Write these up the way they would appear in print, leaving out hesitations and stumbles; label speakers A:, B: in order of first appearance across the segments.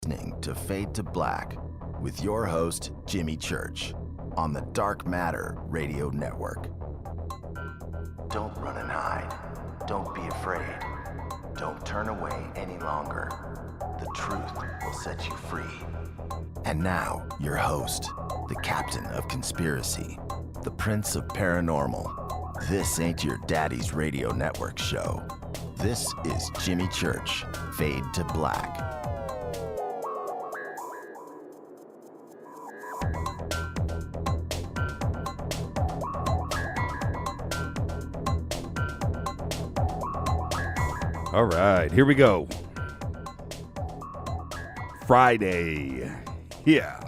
A: listening to Fade to Black with your host, Jimmy Church, on the Dark Matter Radio Network. Don't run and hide. Don't be afraid. Don't turn away any longer. The truth will set you free. And now, your host, the captain of conspiracy, the prince of paranormal. This ain't your daddy's radio network show. This is Jimmy Church, Fade to Black.
B: All right, here we go. Friday. Yeah.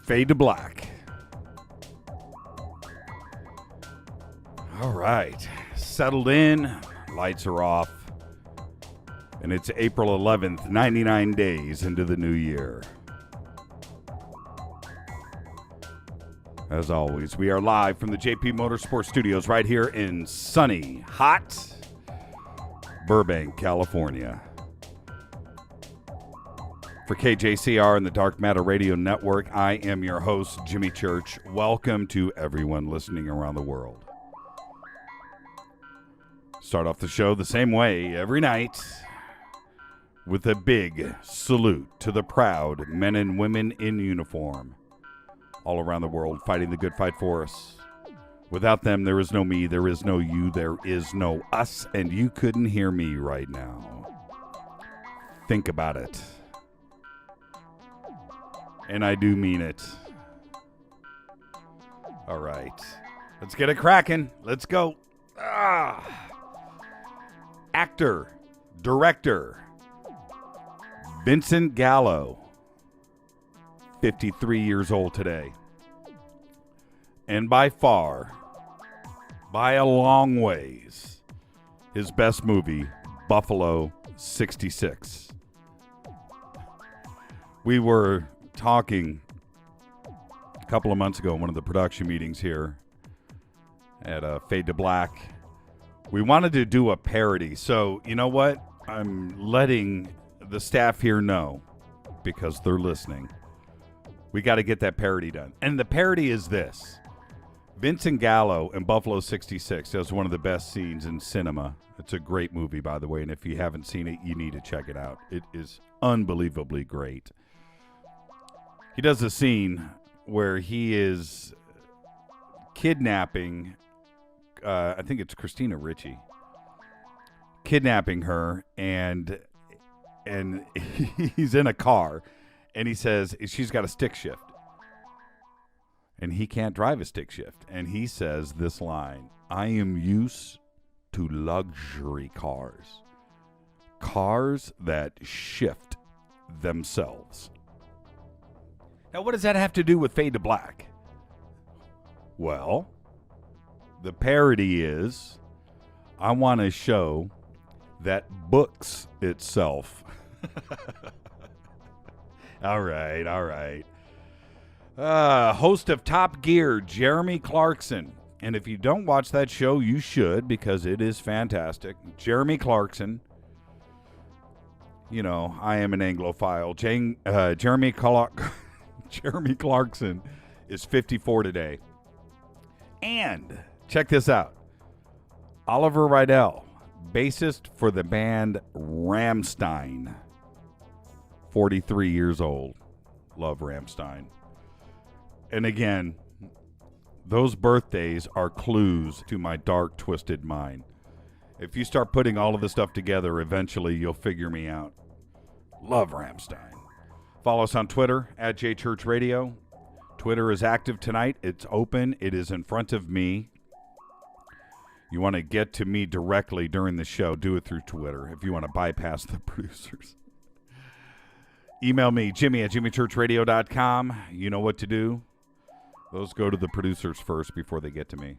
B: Fade to Black. All right. Settled in. Lights are off. And it's April 11th, 99 days into the new year. As always, we are live from the JP Motorsports Studios right here in sunny, hot Burbank, California. For KJCR and the Dark Matter Radio Network, I am your host, Jimmy Church. Welcome to everyone listening around the world. Start off the show the same way every night with a big salute to the proud men and women in uniform all around the world fighting the good fight for us. Without them, there is no me, there is no you, there is no us, and you couldn't hear me right now. Think about it. And I do mean it. All right. Let's get it cracking. Let's go. Actor, director, Vincent Gallo, 53 years old today. And by far, by a long ways, his best movie, Buffalo 66. We were talking a couple of months ago in one of the production meetings here at Fade to Black. We wanted to do a parody. So, you know what? I'm letting the staff here know, because they're listening, we got to get that parody done. And the parody is this. Vincent Gallo in Buffalo 66 does one of the best scenes in cinema. It's a great movie, by the way, and if you haven't seen it, you need to check it out. It is unbelievably great. He does a scene where he is kidnapping, I think it's Christina Ricci, kidnapping her, and he's in a car, and he says she's got a stick shift. And he can't drive a stick shift. And he says this line, I am used to luxury cars. Cars that shift themselves. Now, what does that have to do with Fade to Black? Well, the parody is, I want to show that books itself. All right. Host of Top Gear, Jeremy Clarkson. And if you don't watch that show, you should, because it is fantastic. Jeremy Clarkson. You know, I am an Anglophile. Jeremy Clarkson is 54 today. And check this out. Oliver Rydell, bassist for the band Rammstein, 43 years old. Love Rammstein. And again, those birthdays are clues to my dark, twisted mind. If you start putting all of the stuff together, eventually you'll figure me out. Love Rammstein. Follow us on Twitter, at JChurchRadio. Twitter is active tonight. It's open. It is in front of me. You want to get to me directly during the show, do it through Twitter if you want to bypass the producers. Email me, Jimmy at jimmychurchradio.com. You know what to do. Those go to the producers first before they get to me.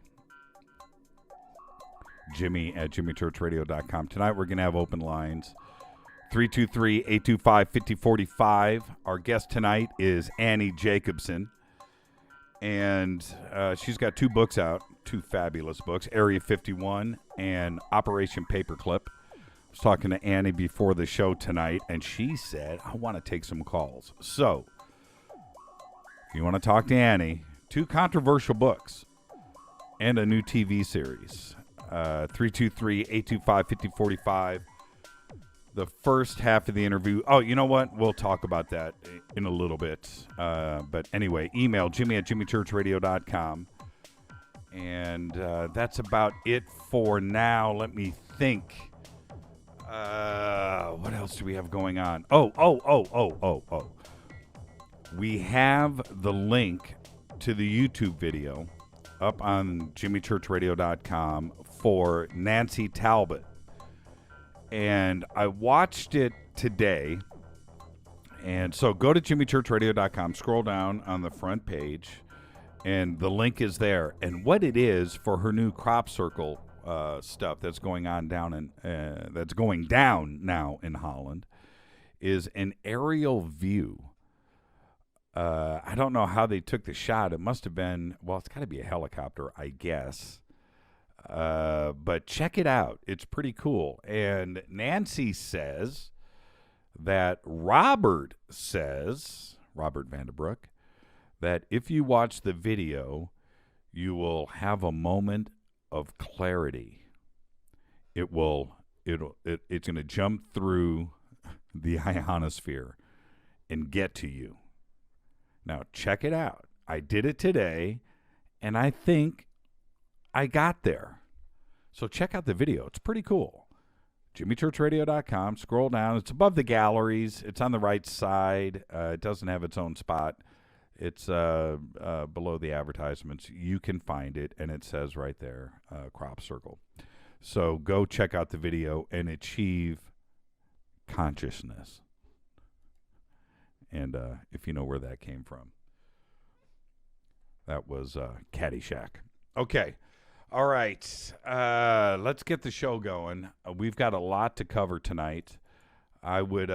B: Jimmy at jimmychurchradio.com. Tonight we're going to have open lines. 323-825-5045. Our guest tonight is Annie Jacobson. And she's got two books out, two fabulous books, Area 51 and Operation Paperclip. was talking to Annie before the show tonight, and she said, I want to take some calls. So, if you want to talk to Annie, 2 controversial books and a new TV series. 323-825-5045. The first half of the interview. Oh, you know what? We'll talk about that in a little bit. But anyway, email jimmy@jimmychurchradio.com. And that's about it for now. Let me think. What else do we have going on? Oh. We have the link to the YouTube video up on jimmychurchradio.com for Nancy Talbot. And I watched it today. And so go to jimmychurchradio.com, scroll down on the front page, and the link is there. And what it is for her new crop circle stuff that's going on that's going down now in Holland is an aerial view. I don't know how they took the shot. It must have been, well, it's got to be a helicopter, I guess. But check it out. It's pretty cool. And Nancy says that Robert Vanderbrook, that if you watch the video, you will have a moment of clarity. It's going to jump through the ionosphere and get to you. Now, check it out. I did it today, and I think I got there. So check out the video. It's pretty cool. JimmyChurchRadio.com. Scroll down. It's above the galleries. It's on the right side. It doesn't have its own spot. It's below the advertisements. You can find it, and it says right there, crop circle. So go check out the video and achieve consciousness. And if you know where that came from, that was Caddyshack. Okay. All right. Let's get the show going. We've got a lot to cover tonight. I would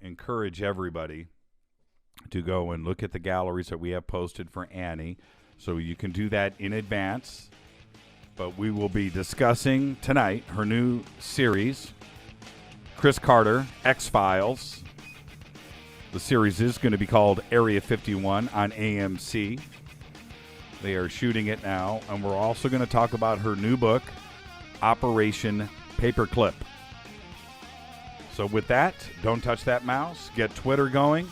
B: encourage everybody to go and look at the galleries that we have posted for Annie. So you can do that in advance. But we will be discussing tonight her new series, Chris Carter, X-Files. The series is going to be called Area 51 on AMC. They are shooting it now. And we're also going to talk about her new book, Operation Paperclip. So with that, don't touch that mouse. Get Twitter going.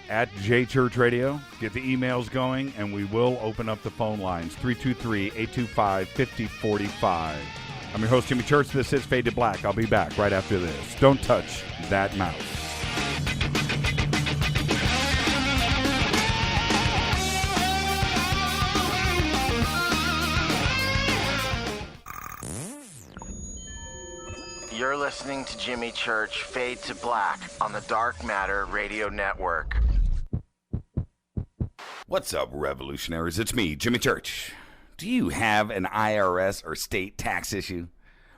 B: At JChurchRadio. Get the emails going. And we will open up the phone lines. 323-825-5045. I'm your host, Jimmy Church. This is Fade to Black. I'll be back right after this. Don't touch that mouse.
A: You're listening to Jimmy Church Fade to Black on the Dark Matter Radio Network.
C: What's up, revolutionaries? It's me, Jimmy Church. Do you have an IRS or state tax issue?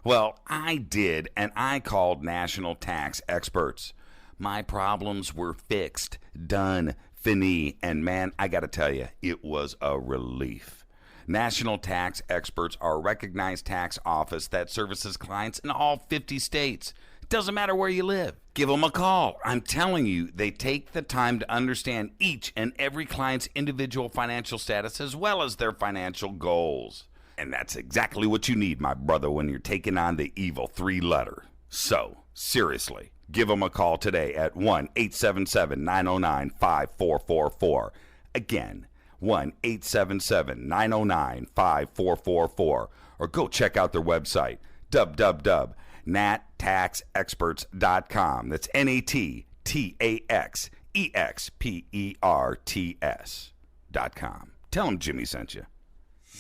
C: Well, I did, and I called national tax experts. My problems were fixed, done, fini, and man, I gotta tell you, it was a relief. National Tax Experts are a recognized tax office that services clients in all 50 states. It doesn't matter where you live. Give them a call. I'm telling you, they take the time to understand each and every client's individual financial status as well as their financial goals. And that's exactly what you need, my brother, when you're taking on the evil 3-letter. So, seriously, give them a call today at 1-877-909-5444. Again, 1-877-909-5444, or go check out their website, www.nattaxexperts.com. That's NATTAXEXPERTS.com. Tell them Jimmy sent you.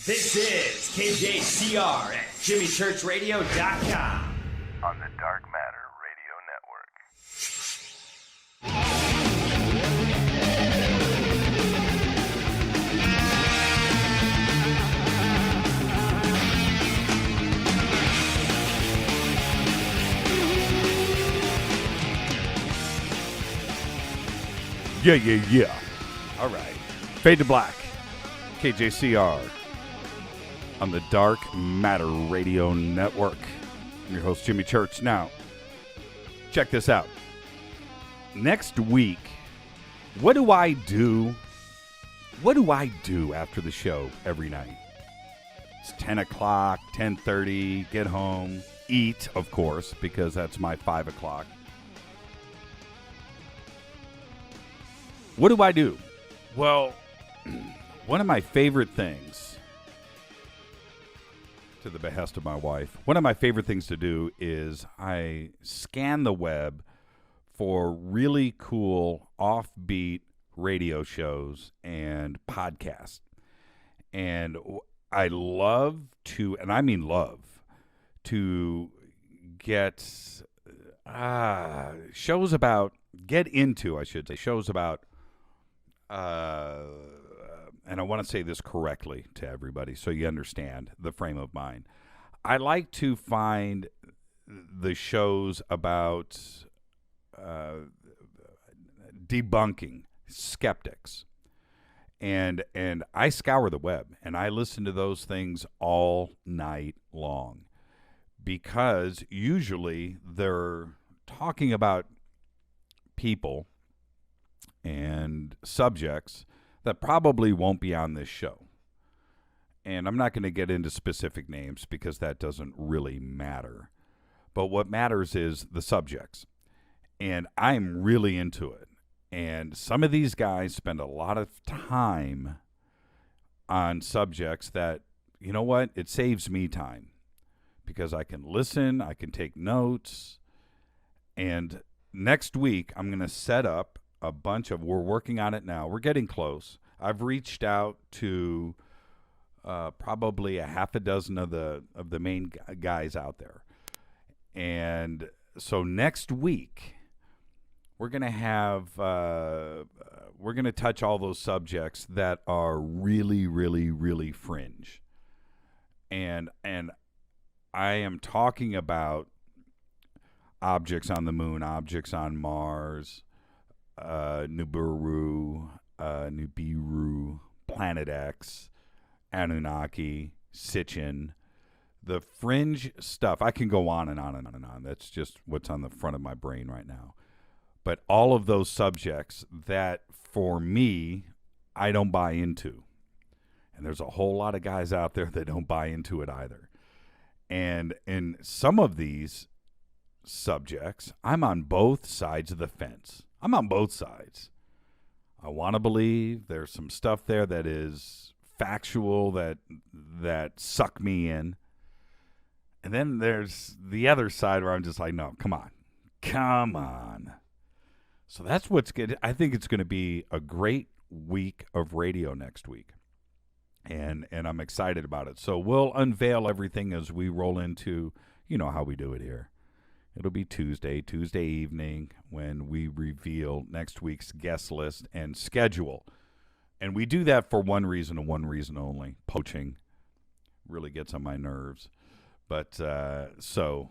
D: This is KJCR at JimmyChurchRadio.com.
A: On the Dark Matter Radio Network.
B: Yeah. All right. Fade to Black. KJCR on the Dark Matter Radio Network. I'm your host, Jimmy Church. Now, check this out. Next week, what do I do? What do I do after the show every night? It's 10 o'clock, 10:30, get home, eat, of course, because that's my 5 o'clock. What do I do? Well, one of my favorite things, to the behest of my wife, one of my favorite things to do is I scan the web for really cool, offbeat radio shows and podcasts. And I love to, and I mean love, to get shows about, get into, I should say, shows about, and I want to say this correctly to everybody so you understand the frame of mind. I like to find the shows about debunking skeptics. And I scour the web, and I listen to those things all night long because usually they're talking about people and subjects that probably won't be on this show. And I'm not going to get into specific names because that doesn't really matter. But what matters is the subjects. And I'm really into it. And some of these guys spend a lot of time on subjects that, you know what, it saves me time because I can listen, I can take notes. And next week, I'm going to set up a bunch of, we're working on it now. We're getting close. I've reached out to probably a half a dozen of the main guys out there. And so next week, we're going to have, we're going to touch all those subjects that are really, really, really fringe. And I am talking about objects on the moon, objects on Mars, Nibiru, Planet X, Anunnaki, Sitchin, the fringe stuff. I can go on and on and on and on. That's just what's on the front of my brain right now. But all of those subjects that, for me, I don't buy into. And there's a whole lot of guys out there that don't buy into it either. And in some of these subjects, I'm on both sides of the fence. I'm on both sides. I want to believe there's some stuff there that is factual, that suck me in. And then there's the other side where I'm just like, no, come on. So that's what's good. I think it's going to be a great week of radio next week. And I'm excited about it. So we'll unveil everything as we roll into, you know how we do it here. It'll be Tuesday evening when we reveal next week's guest list and schedule. And we do that for one reason and one reason only. Poaching really gets on my nerves. But so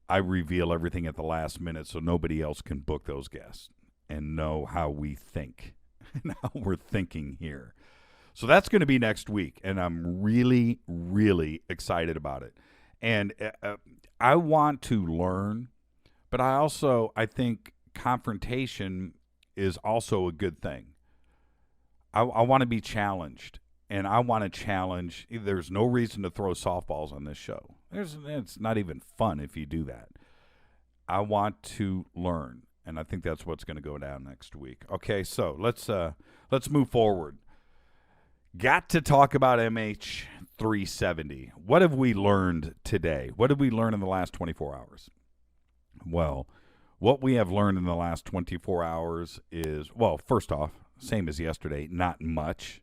B: I reveal everything at the last minute so nobody else can book those guests and know how we think and how we're thinking here. So that's going to be next week, and I'm really, really excited about it. And I want to learn, but I think confrontation is also a good thing. I want to be challenged, and I want to challenge. There's no reason to throw softballs on this show. It's not even fun if you do that. I want to learn, and I think that's what's going to go down next week. Okay, so let's move forward. Got to talk about MH370. What have we learned today? What did we learn in the last 24 hours? Well, what we have learned in the last 24 hours is, well, first off, same as yesterday, not much.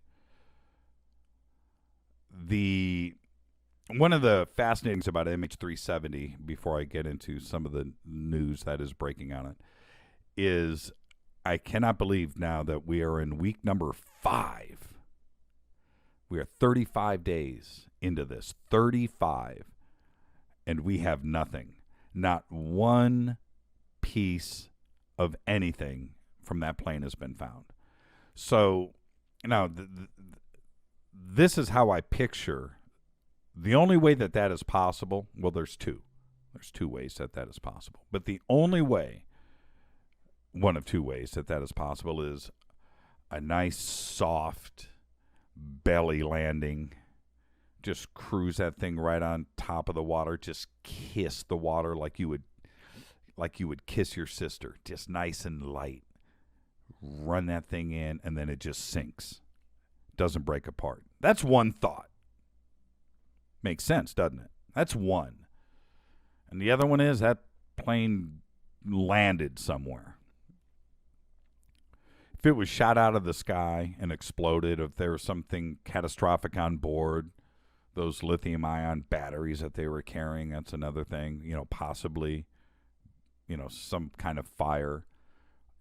B: One of the fascinating things about MH370, before I get into some of the news that is breaking on it, is I cannot believe now that we are in week number 5. We are 35 days into this, 35, and we have nothing, not one piece of anything from that plane has been found. So now this is how I picture the only way that is possible. Well, there's two. There's two ways that is possible. But the only way, one of two ways that is possible, is a nice, soft belly landing. Just cruise that thing right on top of the water. Just kiss the water like you would kiss your sister. Just nice and light. Run that thing in, and then it just sinks. Doesn't break apart. That's one thought. Makes sense, doesn't it? That's one. And the other one is that plane landed somewhere. If it was shot out of the sky and exploded, if there was something catastrophic on board, those lithium-ion batteries that they were carrying, that's another thing. Possibly, some kind of fire.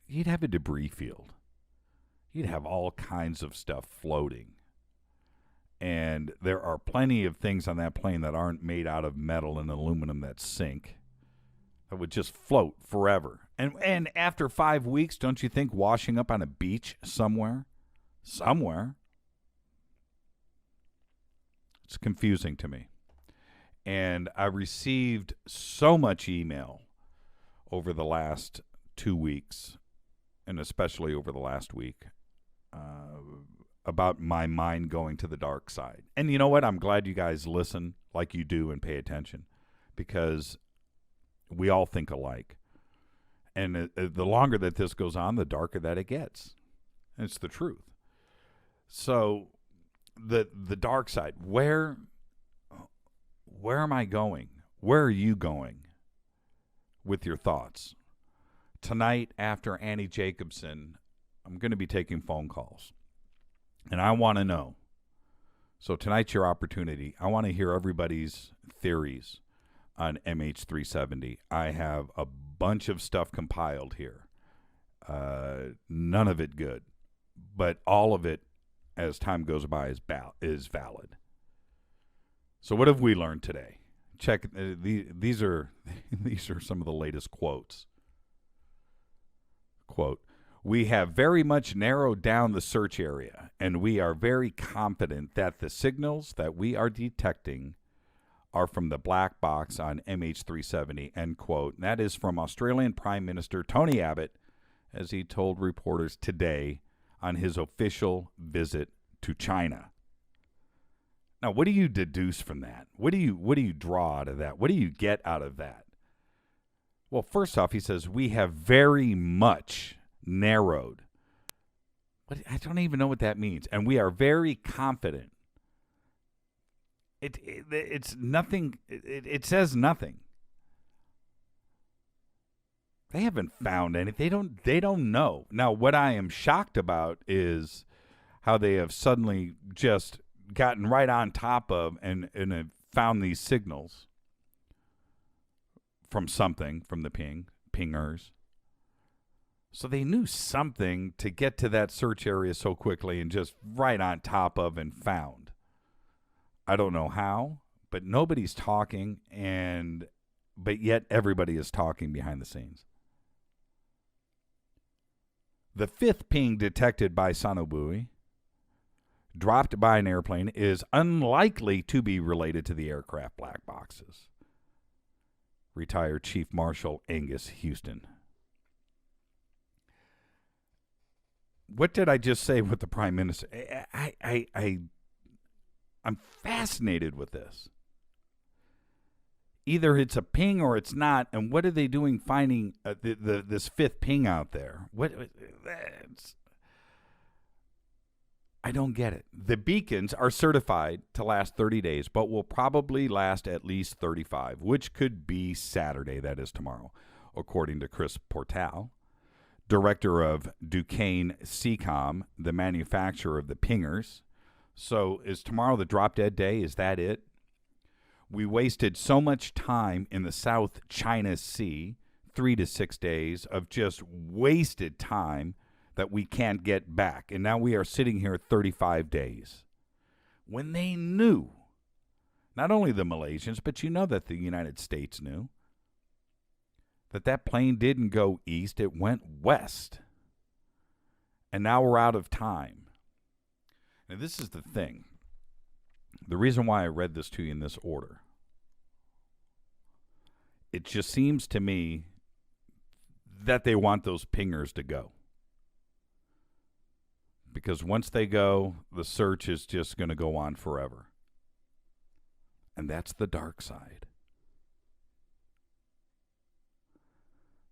B: You'd have a debris field. You'd have all kinds of stuff floating. And there are plenty of things on that plane that aren't made out of metal and aluminum that sink, that would just float forever. And after 5 weeks, don't you think washing up on a beach somewhere? It's confusing to me. And I received so much email over the last 2 weeks, and especially over the last week, about my mind going to the dark side. And you know what? I'm glad you guys listen like you do and pay attention, because we all think alike. And the longer that this goes on, the darker that it gets. And it's the truth. So the dark side, where am I going? Where are you going with your thoughts? Tonight, after Annie Jacobson, I'm going to be taking phone calls. And I want to know. So tonight's your opportunity. I want to hear everybody's theories on MH370. I have a bunch of stuff compiled here. None of it good. But all of it, as time goes by, is valid. So what have we learned today? Check. These are some of the latest quotes. Quote, "We have very much narrowed down the search area, and we are very confident that the signals that we are detecting are from the black box on MH370, end quote. And that is from Australian Prime Minister Tony Abbott, as he told reporters today on his official visit to China. Now, what do you deduce from that? What do you draw out of that? What do you get out of that? Well, first off, he says, we have very much narrowed. I don't even know what that means. And we are very confident. It's nothing. It says nothing. They haven't found anything. They don't know. Now, what I am shocked about is how they have suddenly just gotten right on top of and have found these signals from the pingers. So they knew something to get to that search area so quickly and just right on top of and found. I don't know how, but nobody's talking, but yet everybody is talking behind the scenes. The fifth ping detected by Sonobui, dropped by an airplane, is unlikely to be related to the aircraft black boxes. Retired Chief Marshal Angus Houston. What did I just say with the Prime Minister? I'm fascinated with this. Either it's a ping or it's not. And what are they doing finding this fifth ping out there? I don't get it. The beacons are certified to last 30 days, but will probably last at least 35, which could be Saturday, that is tomorrow, according to Chris Portal, director of Duquesne Seacom, the manufacturer of the pingers. So is tomorrow the drop-dead day? Is that it? We wasted so much time in the South China Sea, 3 to 6 days of just wasted time that we can't get back. And now we are sitting here 35 days. When they knew, not only the Malaysians, but you know that the United States knew, that plane didn't go east, it went west. And now we're out of time. Now, this is the thing. The reason why I read this to you in this order. it just seems to me that they want those pingers to go. Because once they go, the search is just going to go on forever. And that's the dark side.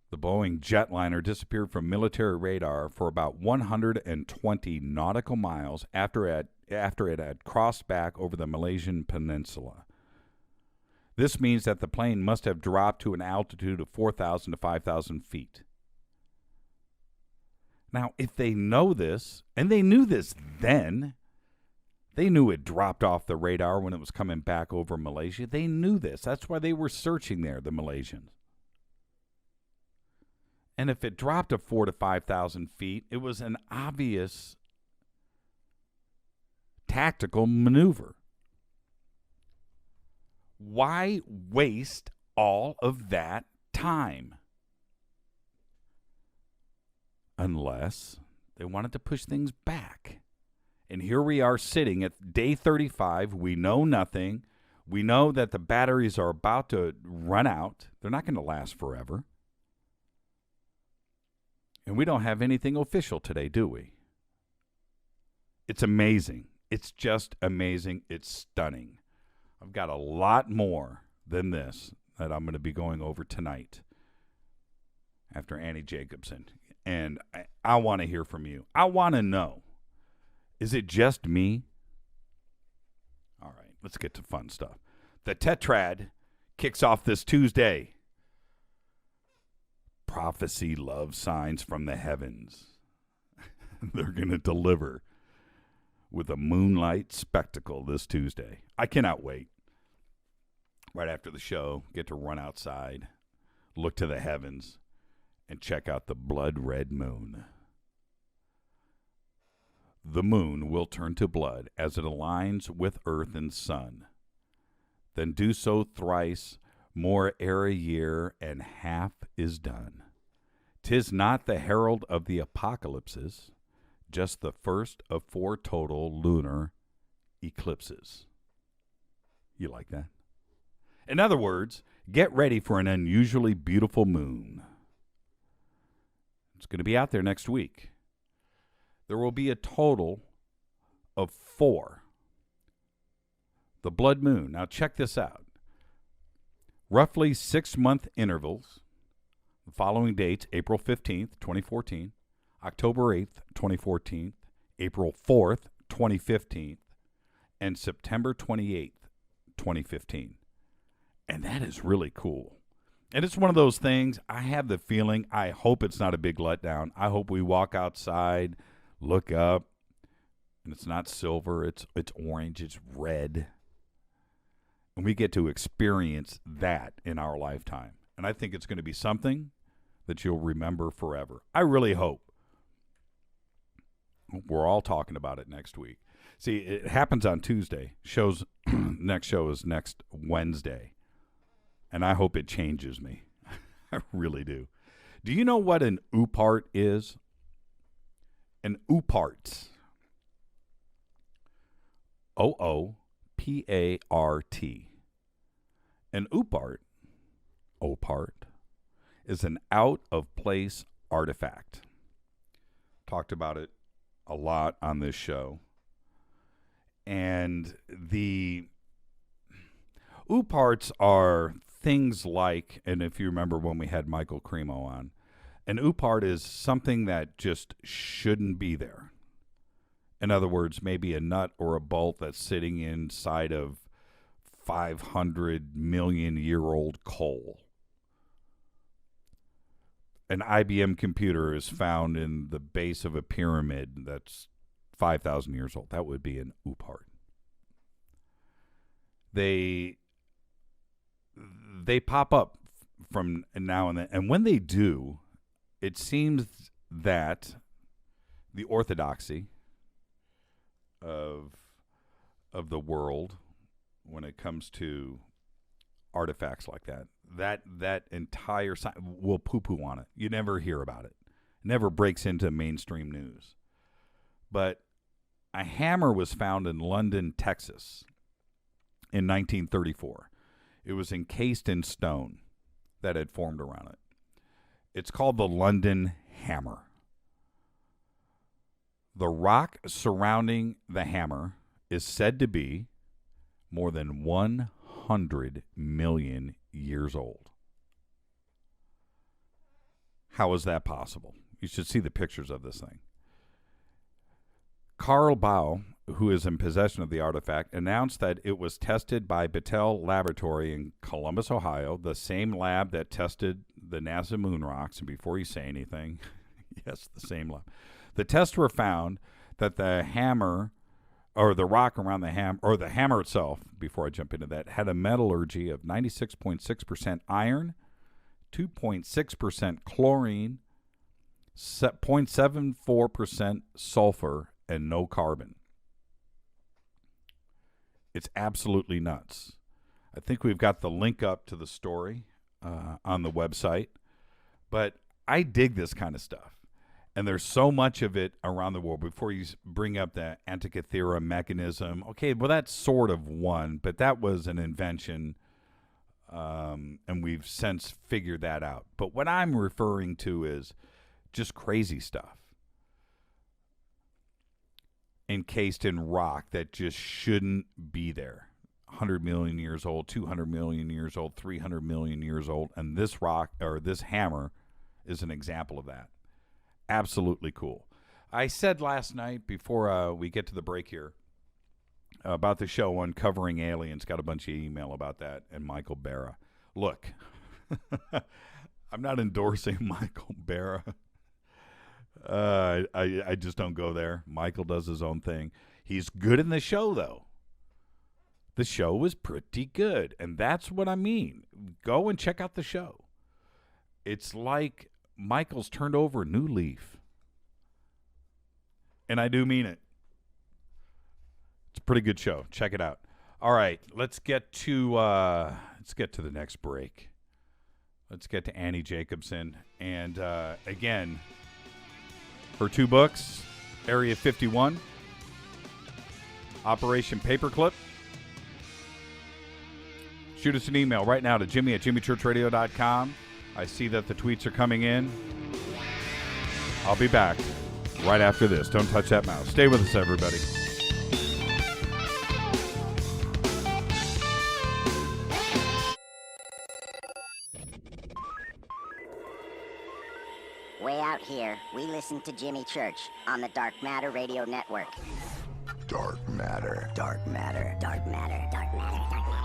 B: The Boeing jetliner disappeared from military radar for about 120 nautical miles after it had crossed back over the Malaysian peninsula. This means that the plane must have dropped to an altitude of 4,000 to 5,000 feet. Now, if they know this, and they knew this then, they knew it dropped off the radar when it was coming back over Malaysia. They knew this. That's why they were searching there, the Malaysians. And if it dropped to 4,000 to 5,000 feet, it was an obvious tactical maneuver. Why waste all of that time? Unless they wanted to push things back. And here we are sitting at day 35. We know nothing. We know that the batteries are about to run out. They're not going to last forever. And we don't have anything official today, do we? It's amazing. It's just amazing. It's stunning. I've got a lot more than this that I'm going to be going over tonight after Annie Jacobson. And I want to hear from you. I want to know, is it just me? All right, let's get to fun stuff. The Tetrad kicks off this Tuesday. Prophecy love signs from the heavens. They're going to deliver with a moonlight spectacle this Tuesday. I cannot wait. Right after the show, get to run outside, look to the heavens, and check out the blood red moon. The moon will turn to blood as it aligns with earth and sun. Then do so thrice more ere a year, and half is done. 'Tis not the herald of the apocalypses, just the first of 4 total lunar eclipses. You like that? In other words, get ready for an unusually beautiful moon. It's going to be out there next week. There will be a total of 4. The blood moon. Now check this out. Roughly 6-month intervals. The following dates: April 15th, 2014, October 8th, 2014, April 4th, 2015, and September 28th, 2015. And that is really cool. And it's one of those things, I have the feeling, I hope it's not a big letdown. I hope we walk outside, look up, and it's not silver, it's orange, it's red. And we get to experience that in our lifetime. And I think it's going to be something that you'll remember forever. I really hope. We're all talking about it next week. See, it happens on Tuesday. Next show is next Wednesday. And I hope it changes me. I really do. Do you know what an oopart is? An oopart. O-O-P-A-R-T. An opart, is an out-of-place artifact. Talked about it a lot on this show. And the ooparts are things like, and if you remember when we had Michael Cremo on, an oopart is something that just shouldn't be there. In other words, maybe a nut or a bolt that's sitting inside of 500 million year old coal. An IBM computer is found in the base of a pyramid that's 5,000 years old. That would be an oopart. They pop up from now and then. And when they do, it seems that the orthodoxy of the world, when it comes to artifacts like that entire side will poo-poo on it. You never hear about it. It never breaks into mainstream news. But a hammer was found in London, Texas in 1934. It was encased in stone. that had formed around it. It's called the London Hammer. The rock surrounding the hammer is said to be more than 100 million years old. How is that possible? You should see the pictures of this thing. Carl Baugh, who is in possession of the artifact, announced that it was tested by Battelle Laboratory in Columbus, Ohio, the same lab that tested the NASA moon rocks. And before you say anything, yes, the same lab. The tests were found that the hammer, or the rock around the hammer, or the hammer itself, before I jump into that, had a metallurgy of 96.6% iron, 2.6% chlorine, 0.74% sulfur, and no carbon. It's absolutely nuts. I think we've got the link up to the story on the website. But I dig this kind of stuff. And there's so much of it around the world. Before you bring up the Antikythera mechanism, okay, well, that's sort of one, but that was an invention, and we've since figured that out. But what I'm referring to is just crazy stuff encased in rock that just shouldn't be there. 100 million years old, 200 million years old, 300 million years old, and this rock, or this hammer, is an example of that. Absolutely cool. I said last night, before we get to the break here, about the show Uncovering Aliens. Got a bunch of email about that, and Michael Barra. Look, I'm not endorsing Michael Barra. I just don't go there. Michael does his own thing. He's good in the show, though. The show was pretty good, and that's what I mean. Go and check out the show. It's like Michael's turned over a new leaf. And I do mean it. It's a pretty good show. Check it out. All right, let's get to the next break. Let's get to Annie Jacobson. And again, her 2 books, Area 51, Operation Paperclip. Shoot us an email right now to Jimmy@jimmychurchradio.com. I see that the tweets are coming in. I'll be back right after this. Don't touch that mouse. Stay with us, everybody.
E: Way out here, we listen to Jimmy Church on the Dark Matter Radio Network.
A: Dark matter.
E: Dark Matter. Dark Matter. Dark Matter. Dark Matter.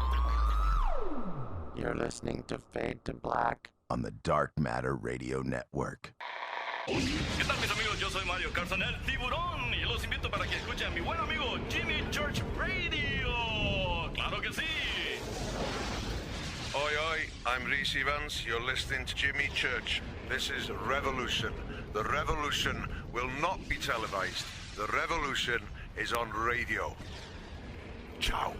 F: You're listening to Fade to Black
A: On the Dark Matter Radio Network.
G: ¿Qué tal, mis amigos? Yo soy Mario Carson, el tiburón, y los invito para que escuchen a mi buen amigo Jimmy Church Radio. ¡Claro que sí!
H: Oi, oi, I'm Reese Evans. You're listening to Jimmy Church. This is Revolution. The revolution will not be televised. The revolution is on radio. Ciao.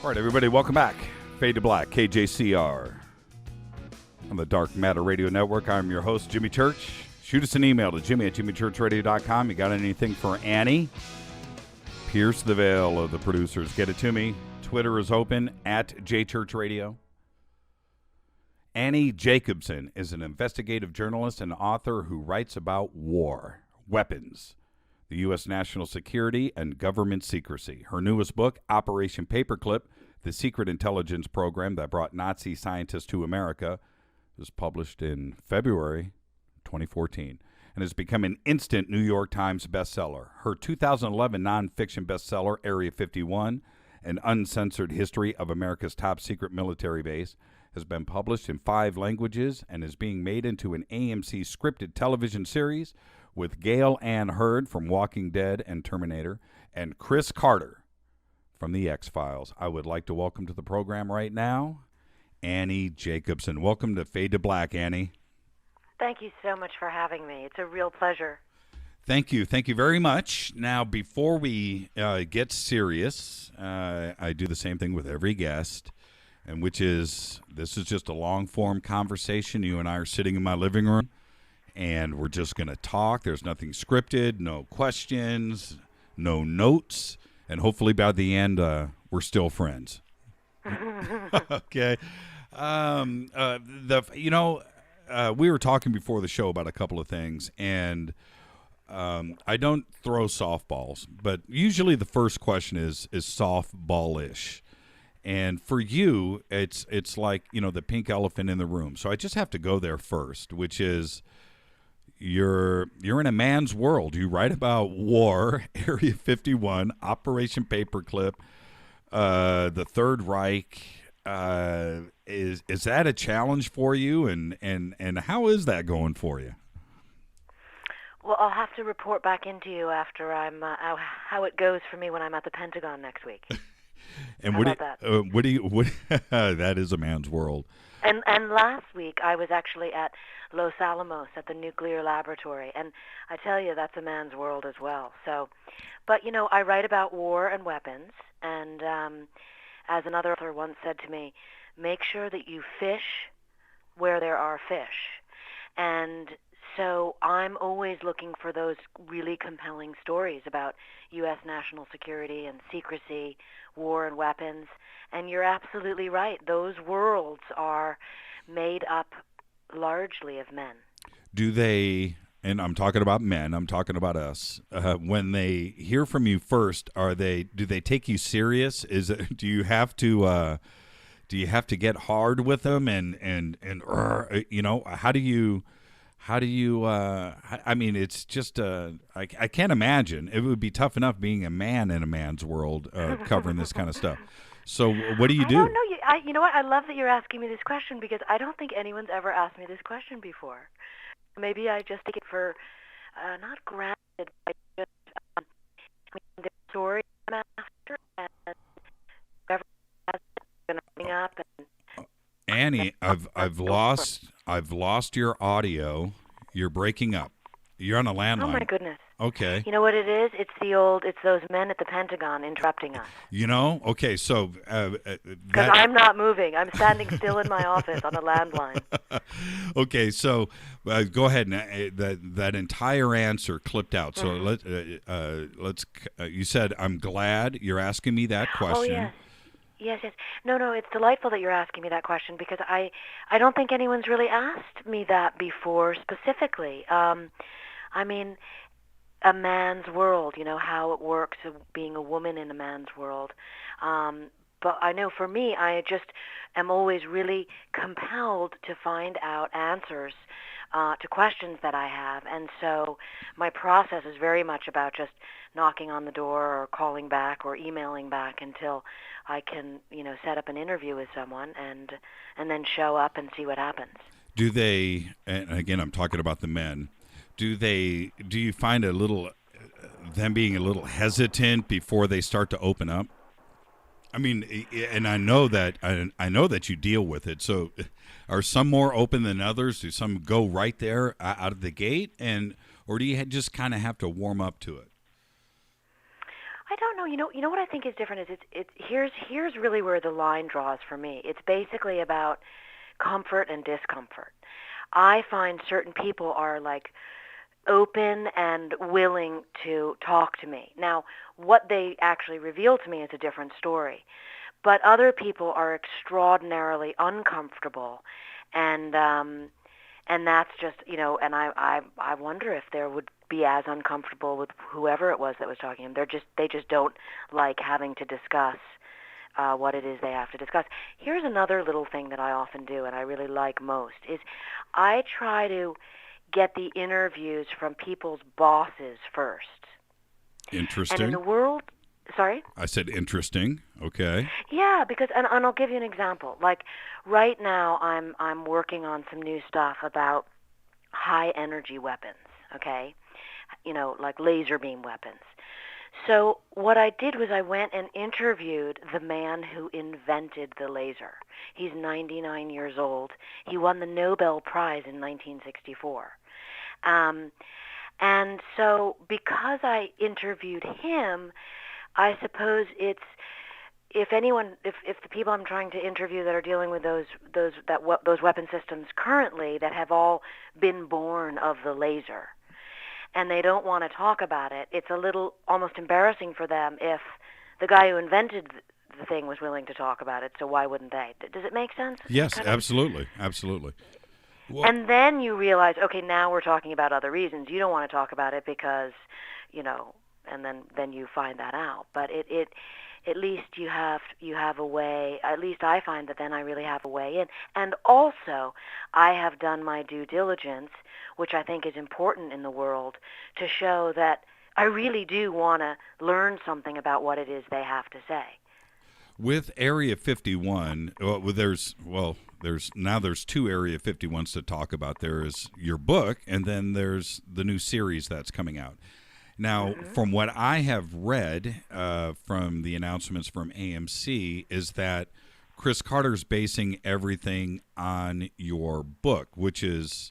B: All right, everybody, welcome back. Fade to Black, KJCR. On the Dark Matter Radio Network, I'm your host, Jimmy Church. Shoot us an email to Jimmy@jimmychurchradio.com. You got anything for Annie? Pierce the veil of the producers. Get it to me. Twitter is open, @JChurchRadio. Annie Jacobson is an investigative journalist and author who writes about war, weapons, the U.S. national security, and government secrecy. Her newest book, Operation Paperclip, the secret intelligence program that brought Nazi scientists to America, was published in February 2014 and has become an instant New York Times bestseller. Her 2011 nonfiction bestseller, Area 51, An Uncensored History of America's Top Secret Military Base, has been published in 5 languages and is being made into an AMC scripted television series with Gail Ann Hurd from Walking Dead and Terminator and Chris Carter from The X-Files. I would like to welcome to the program right now Annie Jacobson. Welcome to Fade to Black, Annie.
I: Thank you so much for having me. It's a real pleasure.
B: Thank you. Thank you very much. Now, before we get serious, I do the same thing with every guest, and which is, this is just a long-form conversation. You and I are sitting in my living room, and we're just going to talk. There's nothing scripted, no questions, no notes, and hopefully by the end, we're still friends. Okay. We were talking before the show about a couple of things, and I don't throw softballs, but usually the first question is softball-ish. And for you, it's like, the pink elephant in the room. So I just have to go there first, which is you're in a man's world. You write about war, Area 51, Operation Paperclip, the Third Reich. Is that a challenge for you, and how is that going for you?
I: Well, I'll have to report back into you after I'm how it goes for me when I'm at the Pentagon next week.
B: And
I: how about that?
B: That is a man's world.
I: And last week I was actually at Los Alamos at the nuclear laboratory, and I tell you, that's a man's world as well. So, but I write about war and weapons, and as another author once said to me, make sure that you fish where there are fish. And so I'm always looking for those really compelling stories about U.S. national security and secrecy, war and weapons. And you're absolutely right. Those worlds are made up largely of men.
B: Do they, and I'm talking about men, I'm talking about us, when they hear from you first, do they take you serious? Do you have to get hard with them and how do you I mean, it's just I can't imagine. It would be tough enough being a man in a man's world covering this kind of stuff. So what do you do?
I: I don't know. You know what? I love that you're asking me this question because I don't think anyone's ever asked me this question before. Maybe I just take it for not granted, but just the story I'm after, and whoever has it going to bring up. And
B: Annie, I've lost your audio. You're breaking up. You're on a landline.
I: Oh my goodness.
B: Okay.
I: You know what it is? It's those men at the Pentagon interrupting us.
B: Okay, so
I: because I'm not moving. I'm standing still in my office on a landline.
B: Okay, so go ahead. That entire answer clipped out. So let's. You said, "I'm glad you're asking me that question."
I: Oh yes. Yes. No, it's delightful that you're asking me that question because I don't think anyone's really asked me that before specifically. I mean, a man's world, how it works of being a woman in a man's world. But I know for me, I just am always really compelled to find out answers to questions that I have. And so my process is very much about just knocking on the door or calling back or emailing back until I can, set up an interview with someone and then show up and see what happens.
B: Do they, and again, I'm talking about the men, do you find them being a little hesitant before they start to open up? I mean, and I know that you deal with it. So, are some more open than others? Do some go right there out of the gate, or do you just kind of have to warm up to it?
I: I don't know. You know what I think is different is here's really where the line draws for me. It's basically about comfort and discomfort. I find certain people are like open and willing to talk to me. Now, what they actually reveal to me is a different story. But other people are extraordinarily uncomfortable, and that's just, and I wonder if there would be as uncomfortable with whoever it was that was talking to them. They just don't like having to discuss what it is they have to discuss. Here's another little thing that I often do, and I really like most, is I try to get the interviews from people's bosses first.
B: Interesting.
I: And in the world, Sorry?
B: I said interesting. Okay.
I: Yeah, because and I'll give you an example. Like right now I'm working on some new stuff about high energy weapons, okay? Like laser beam weapons. So what I did was I went and interviewed the man who invented the laser. He's 99 years old. He won the Nobel Prize in 1964. And so because I interviewed him, I suppose it's if the people I'm trying to interview that are dealing with those weapon systems currently that have all been born of the laser, and they don't want to talk about it, it's a little almost embarrassing for them if the guy who invented the thing was willing to talk about it. So why wouldn't they? Does it make sense?
B: Yes, absolutely, absolutely. Well,
I: and then you realize, okay, now we're talking about other reasons. You don't want to talk about it because, and then you find that out. But it at least you have a way. At least I find that then I really have a way in. And also, I have done my due diligence, which I think is important in the world, to show that I really do want to learn something about what it is they have to say.
B: With Area 51, there's two Area 51s to talk about. There is your book, and then there's the new series that's coming out. Now, from what I have read from the announcements from AMC is that Chris Carter's basing everything on your book, which is,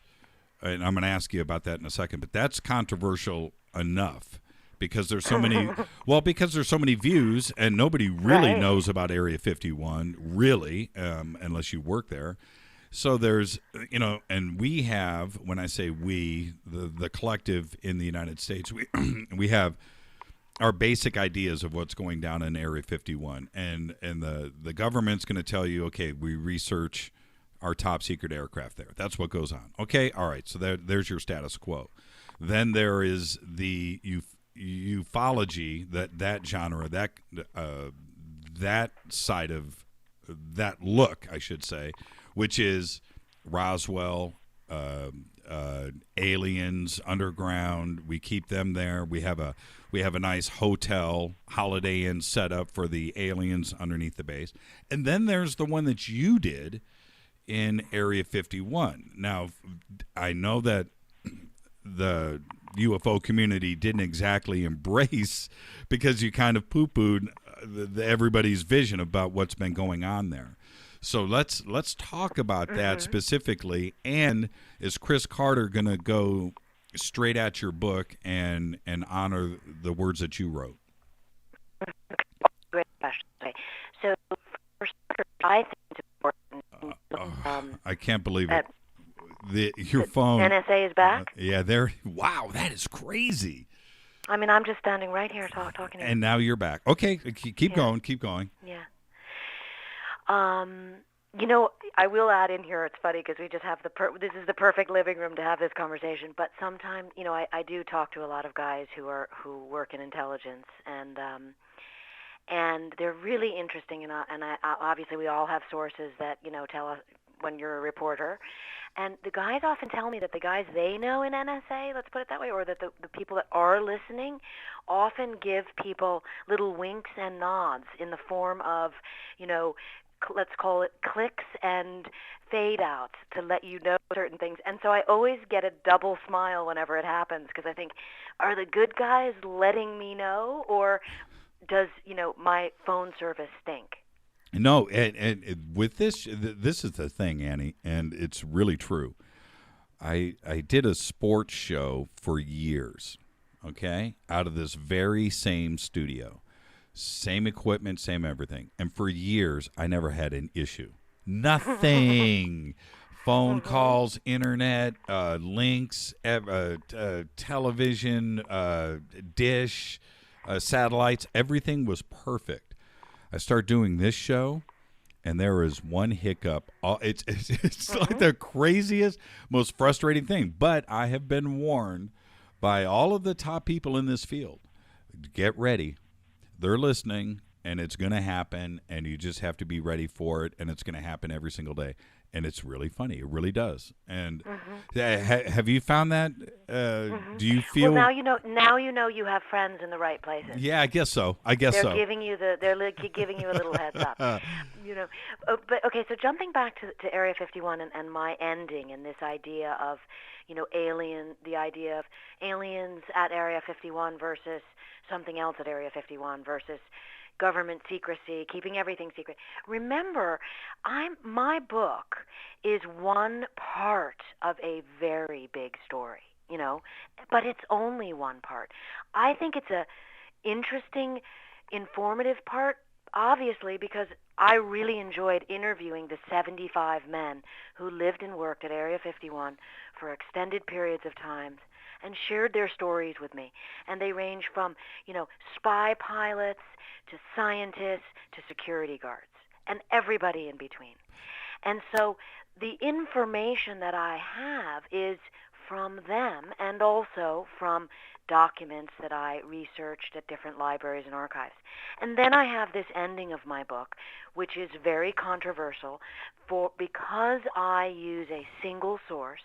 B: and I'm going to ask you about that in a second, but that's controversial enough because there's so many, because there's so many views and nobody really knows about Area 51, really, unless you work there. So there's, and we have, when I say we, the collective in the United States, we have our basic ideas of what's going down in Area 51. And the government's going to tell you, okay, we research our top secret aircraft there. That's what goes on. Okay, all right, so there's your status quo. Then there is the ufology, that genre, that side of that look, I should say, which is Roswell, aliens underground. We keep them there. We have a nice hotel, Holiday Inn set up for the aliens underneath the base. And then there's the one that you did in Area 51. Now, I know that the UFO community didn't exactly embrace because you kind of poo-pooed everybody's vision about what's been going on there. So let's talk about that specifically. And is Chris Carter going to go straight at your book and honor the words that you wrote?
I: Great question. Okay. So for starters, I think it's important.
B: I can't believe it. Your phone.
I: NSA is back?
B: Yeah, there. Wow, that is crazy.
I: I mean, I'm just standing right here talking to you.
B: And now you're back. Okay, keep going.
I: Yeah. I will add in here, it's funny because we just have this is the perfect living room to have this conversation, but sometimes, I do talk to a lot of guys who work in intelligence, and they're really interesting, and obviously we all have sources that, tell us when you're a reporter, and the guys often tell me that the guys they know in NSA, let's put it that way, or that the people that are listening often give people little winks and nods in the form of, let's call it clicks and fade outs to let you know certain things. And so I always get a double smile whenever it happens because I think, are the good guys letting me know, or does, my phone service stink?
B: No, and with this is the thing, Annie, and it's really true. I did a sports show for years, okay, out of this very same studio. Same equipment, same everything. And for years, I never had an issue. Nothing. Phone calls, internet, links, television, dish, satellites. Everything was perfect. I start doing this show, and there is one hiccup. It's like the craziest, most frustrating thing. But I have been warned by all of the top people in this field. Get ready. They're listening, and it's going to happen, and you just have to be ready for it, and it's going to happen every single day. and it's really funny. It really does. And have you found that? Do you feel?
I: Well, now you know. Now you know you have friends in the right places.
B: Yeah, I guess so.
I: They're giving you giving you a little heads up. But okay. So jumping back to Area 51 and my ending and this idea of, the idea of aliens at Area 51 versus something else at Area 51 versus government secrecy, keeping everything secret. Remember, my book is one part of a very big story, but it's only one part. I think it's a interesting, informative part, obviously, because I really enjoyed interviewing the 75 men who lived and worked at Area 51 for extended periods of time and shared their stories with me. And they range from, spy pilots to scientists to security guards and everybody in between. And so the information that I have is from them and also from documents that I researched at different libraries and archives. And then I have this ending of my book, which is very controversial because I use a single source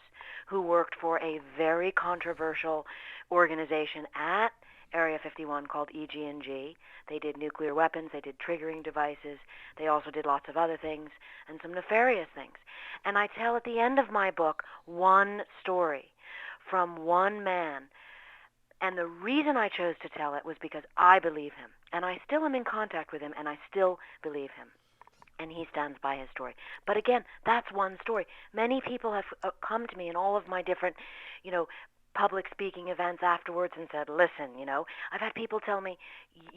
I: who worked for a very controversial organization at Area 51 called EG&G. They did nuclear weapons, they did triggering devices, they also did lots of other things and some nefarious things. And I tell at the end of my book one story from one man. And the reason I chose to tell it was because I believe him. And I still am in contact with him, and I still believe him. And he stands by his story. But again, that's one story. Many people have come to me in all of my different, public speaking events afterwards and said, listen, I've had people tell me,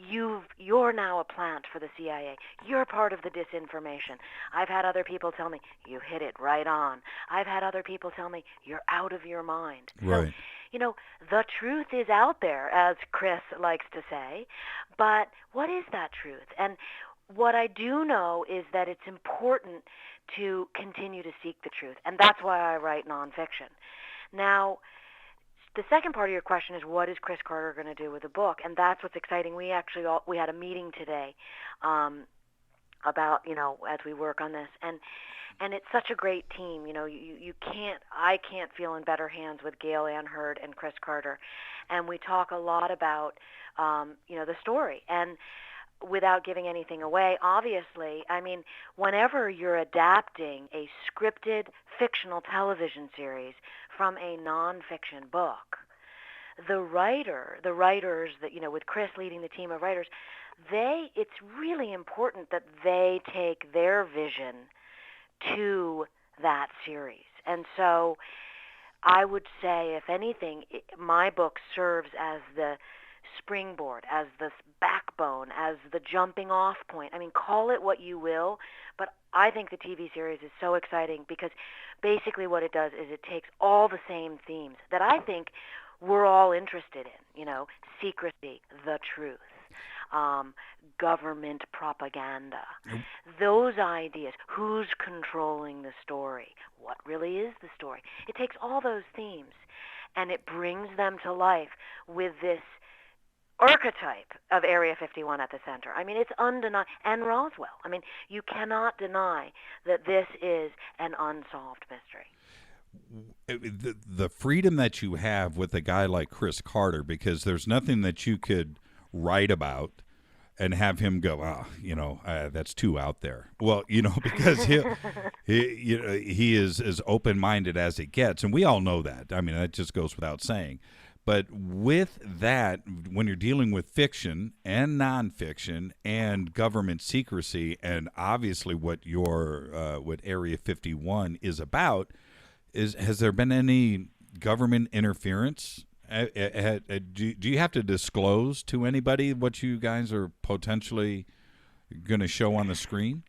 I: you're now a plant for the CIA. You're part of the disinformation. I've had other people tell me, you hit it right on. I've had other people tell me, you're out of your mind.
B: Right.
I: So, the truth is out there, as Chris likes to say, but what is that truth? And what I do know is that it's important to continue to seek the truth, and that's why I write nonfiction. Now, the second part of your question is, what is Chris Carter going to do with the book? And that's what's exciting. We actually we had a meeting today about, as we work on this, and it's such a great team. I can't feel in better hands with Gail Ann Hurd and Chris Carter, and we talk a lot about the story. And without giving anything away, obviously, whenever you're adapting a scripted fictional television series from a nonfiction book, the writers that, with Chris leading the team of writers, it's really important that they take their vision to that series. And so I would say, if anything, my book serves as the springboard, as the backbone, as the jumping off point. Call it what you will, but I think the TV series is so exciting because basically what it does is it takes all the same themes that I think we're all interested in, secrecy, the truth, government propaganda, those ideas, who's controlling the story, what really is the story. It takes all those themes and it brings them to life with this archetype of Area 51 at the center. It's undeniable. And Roswell. You cannot deny that this is an unsolved mystery.
B: The freedom that you have with a guy like Chris Carter, because there's nothing that you could write about and have him go, that's too out there. Well, because he is as open-minded as it gets, and we all know that. That just goes without saying. But with that, when you're dealing with fiction and nonfiction and government secrecy, and obviously what Area 51 is about, has there been any government interference? Do you have to disclose to anybody what you guys are potentially going to show on the screen?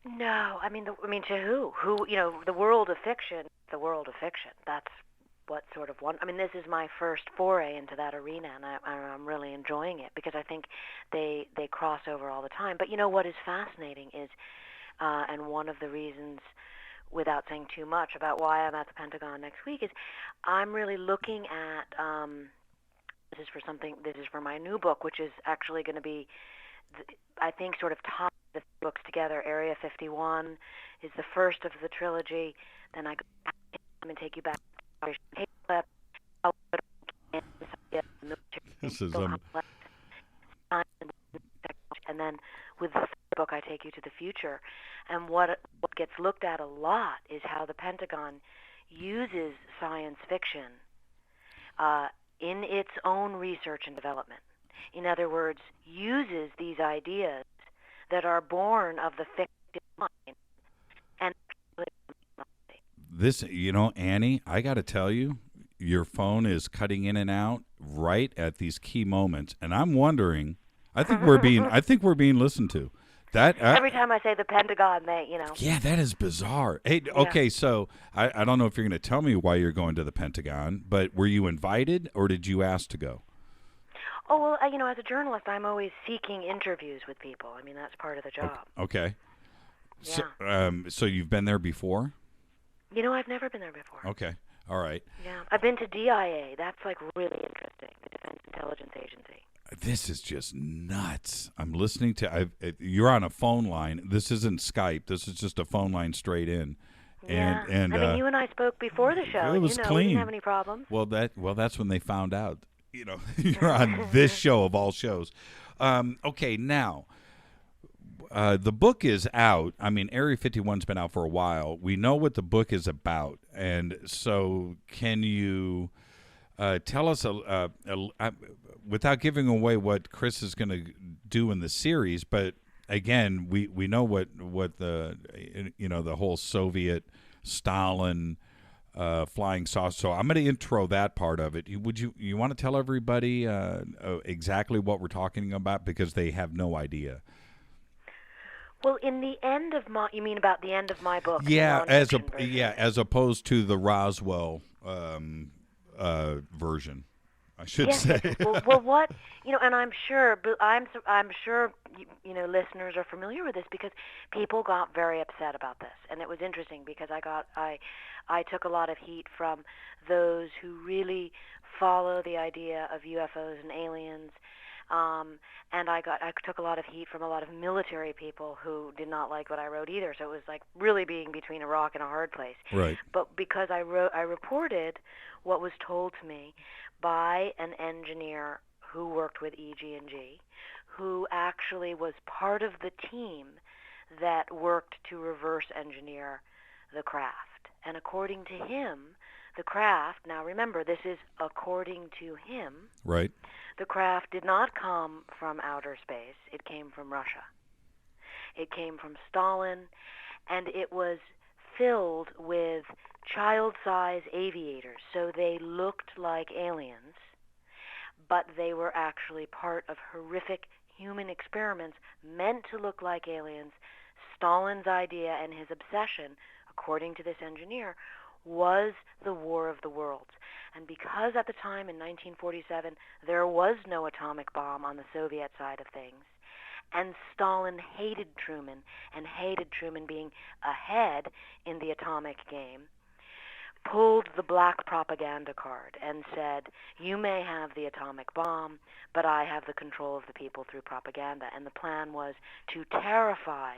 I: No, to who? Who? The world of fiction. The world of fiction. That's what sort of one. This is my first foray into that arena, and I'm really enjoying it because I think they cross over all the time. But what is fascinating is, and one of the reasons, without saying too much about why I'm at the Pentagon next week, is I'm really looking at. This is for my new book, which is actually going to be I think, sort of tie the books together. Area 51 is the first of the trilogy. Then I go back in time and take you back to Operation Paperclip.
B: This is
I: and then with the third book, I take you to the future. And what gets looked at a lot is how the Pentagon uses science fiction in its own research and development. In other words, uses these ideas that are born of the fictive mind. And
B: this, Annie, I got to tell you, your phone is cutting in and out right at these key moments, and I'm wondering. I think we're being listened to. That
I: every time I say the Pentagon,
B: Yeah, that is bizarre. Hey, okay, so I don't know if you're going to tell me why you're going to the Pentagon, but were you invited or did you ask to go?
I: Oh, well, as a journalist, I'm always seeking interviews with people. I mean, that's part of the job.
B: Okay.
I: Yeah.
B: So you've been there before?
I: I've never been there before.
B: Okay. All right.
I: Yeah. I've been to DIA. That's, really interesting, the Defense Intelligence Agency.
B: This is just nuts. I'm listening to you're on a phone line. This isn't Skype. This is just a phone line straight in.
I: Yeah.
B: And
I: you and I spoke before the show.
B: It was clean.
I: We didn't have any problems.
B: Well, that's when they found out. You're on this show of all shows. Okay, now the book is out. I mean, Area 51's been out for a while. We know what the book is about, and so can you tell us without giving away what Chris is going to do in the series? But again, we know what the the whole Soviet Stalin flying saucer. So I'm going to intro that part of it. Would you want to tell everybody exactly what we're talking about, because they have no idea?
I: Well, in the end of you mean about the end of my book?
B: Yeah, as opposed to the Roswell version, I should say.
I: well, what and I'm sure listeners are familiar with this, because people got very upset about this, and it was interesting because I took a lot of heat from those who really follow the idea of UFOs and aliens. And I took a lot of heat from a lot of military people who did not like what I wrote either. So it was like really being between a rock and a hard place.
B: Right.
I: But because I reported what was told to me by an engineer who worked with EG&G, who actually was part of the team that worked to reverse engineer the craft. And according to him, the craft, now remember, this is according to him.
B: Right.
I: The craft did not come from outer space. It came from Russia. It came from Stalin, and it was filled with child-size aviators. So they looked like aliens, but they were actually part of horrific human experiments meant to look like aliens. Stalin's idea and his obsession, according to this engineer, was the War of the Worlds. And because at the time in 1947 there was no atomic bomb on the Soviet side of things, and Stalin hated Truman and hated Truman being ahead in the atomic game, pulled the black propaganda card and said, you may have the atomic bomb, but I have the control of the people through propaganda. And the plan was to terrify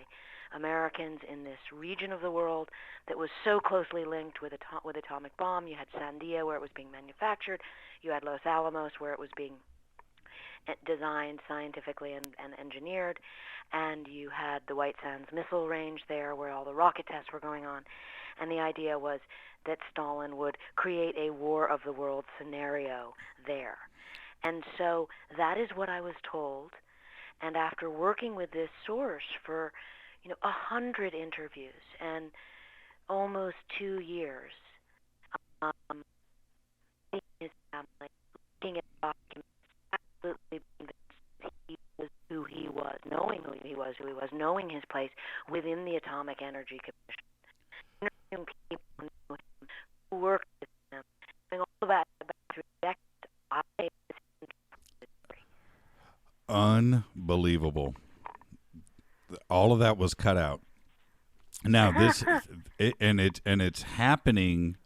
I: Americans in this region of the world that was so closely linked with atomic bomb. You had Sandia, where it was being manufactured. You had Los Alamos, where it was being designed scientifically and engineered. And you had the White Sands Missile Range there, where all the rocket tests were going on. And the idea was that Stalin would create a War of the Worlds scenario there. And so that is what I was told. And after working with this source for 100 interviews and almost 2 years, his family, looking at documents, absolutely convinced he was who he was, knowing who he was, knowing his place within the Atomic Energy Commission, interviewing people who knew him, who worked with him, doing all of that about 3 decades.
B: Unbelievable. All of that was cut out. Now this, it's happening.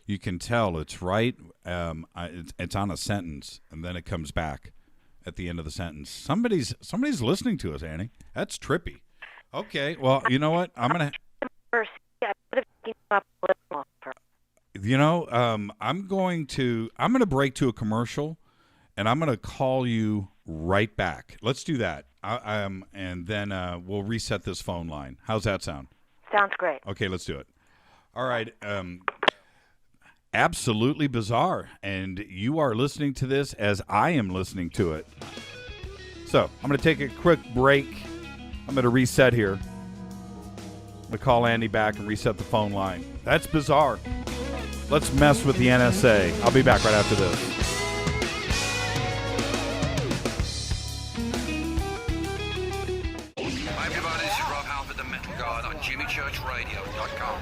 B: You can tell it's right. It's on a sentence, and then it comes back, at the end of the sentence. Somebody's listening to us, Annie. That's trippy. Okay, well, you know what? I'm gonna. I'm gonna break to a commercial, and I'm gonna call you right back. Let's do that. And then we'll reset this phone line. How's that sound?
I: Sounds great.
B: Okay, let's do it. All right. Absolutely bizarre, and you are listening to this as I am listening to it. So I'm going to take a quick break. I'm going to reset here. I'm going to call Andy back and reset the phone line. That's bizarre. Let's mess with the NSA. I'll be back right after this.
J: Hi everybody, this is Rob Halford, the Metal Guard on JimmyChurchRadio.com.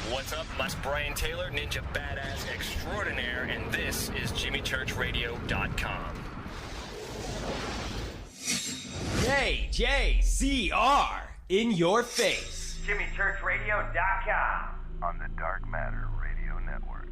D: What's up? That's Brian Taylor, Ninja Badass Extraordinaire, and this is JimmyChurchRadio.com. JJCR, in your face. JimmyChurchRadio.com.
A: On the Dark Matter Radio Network.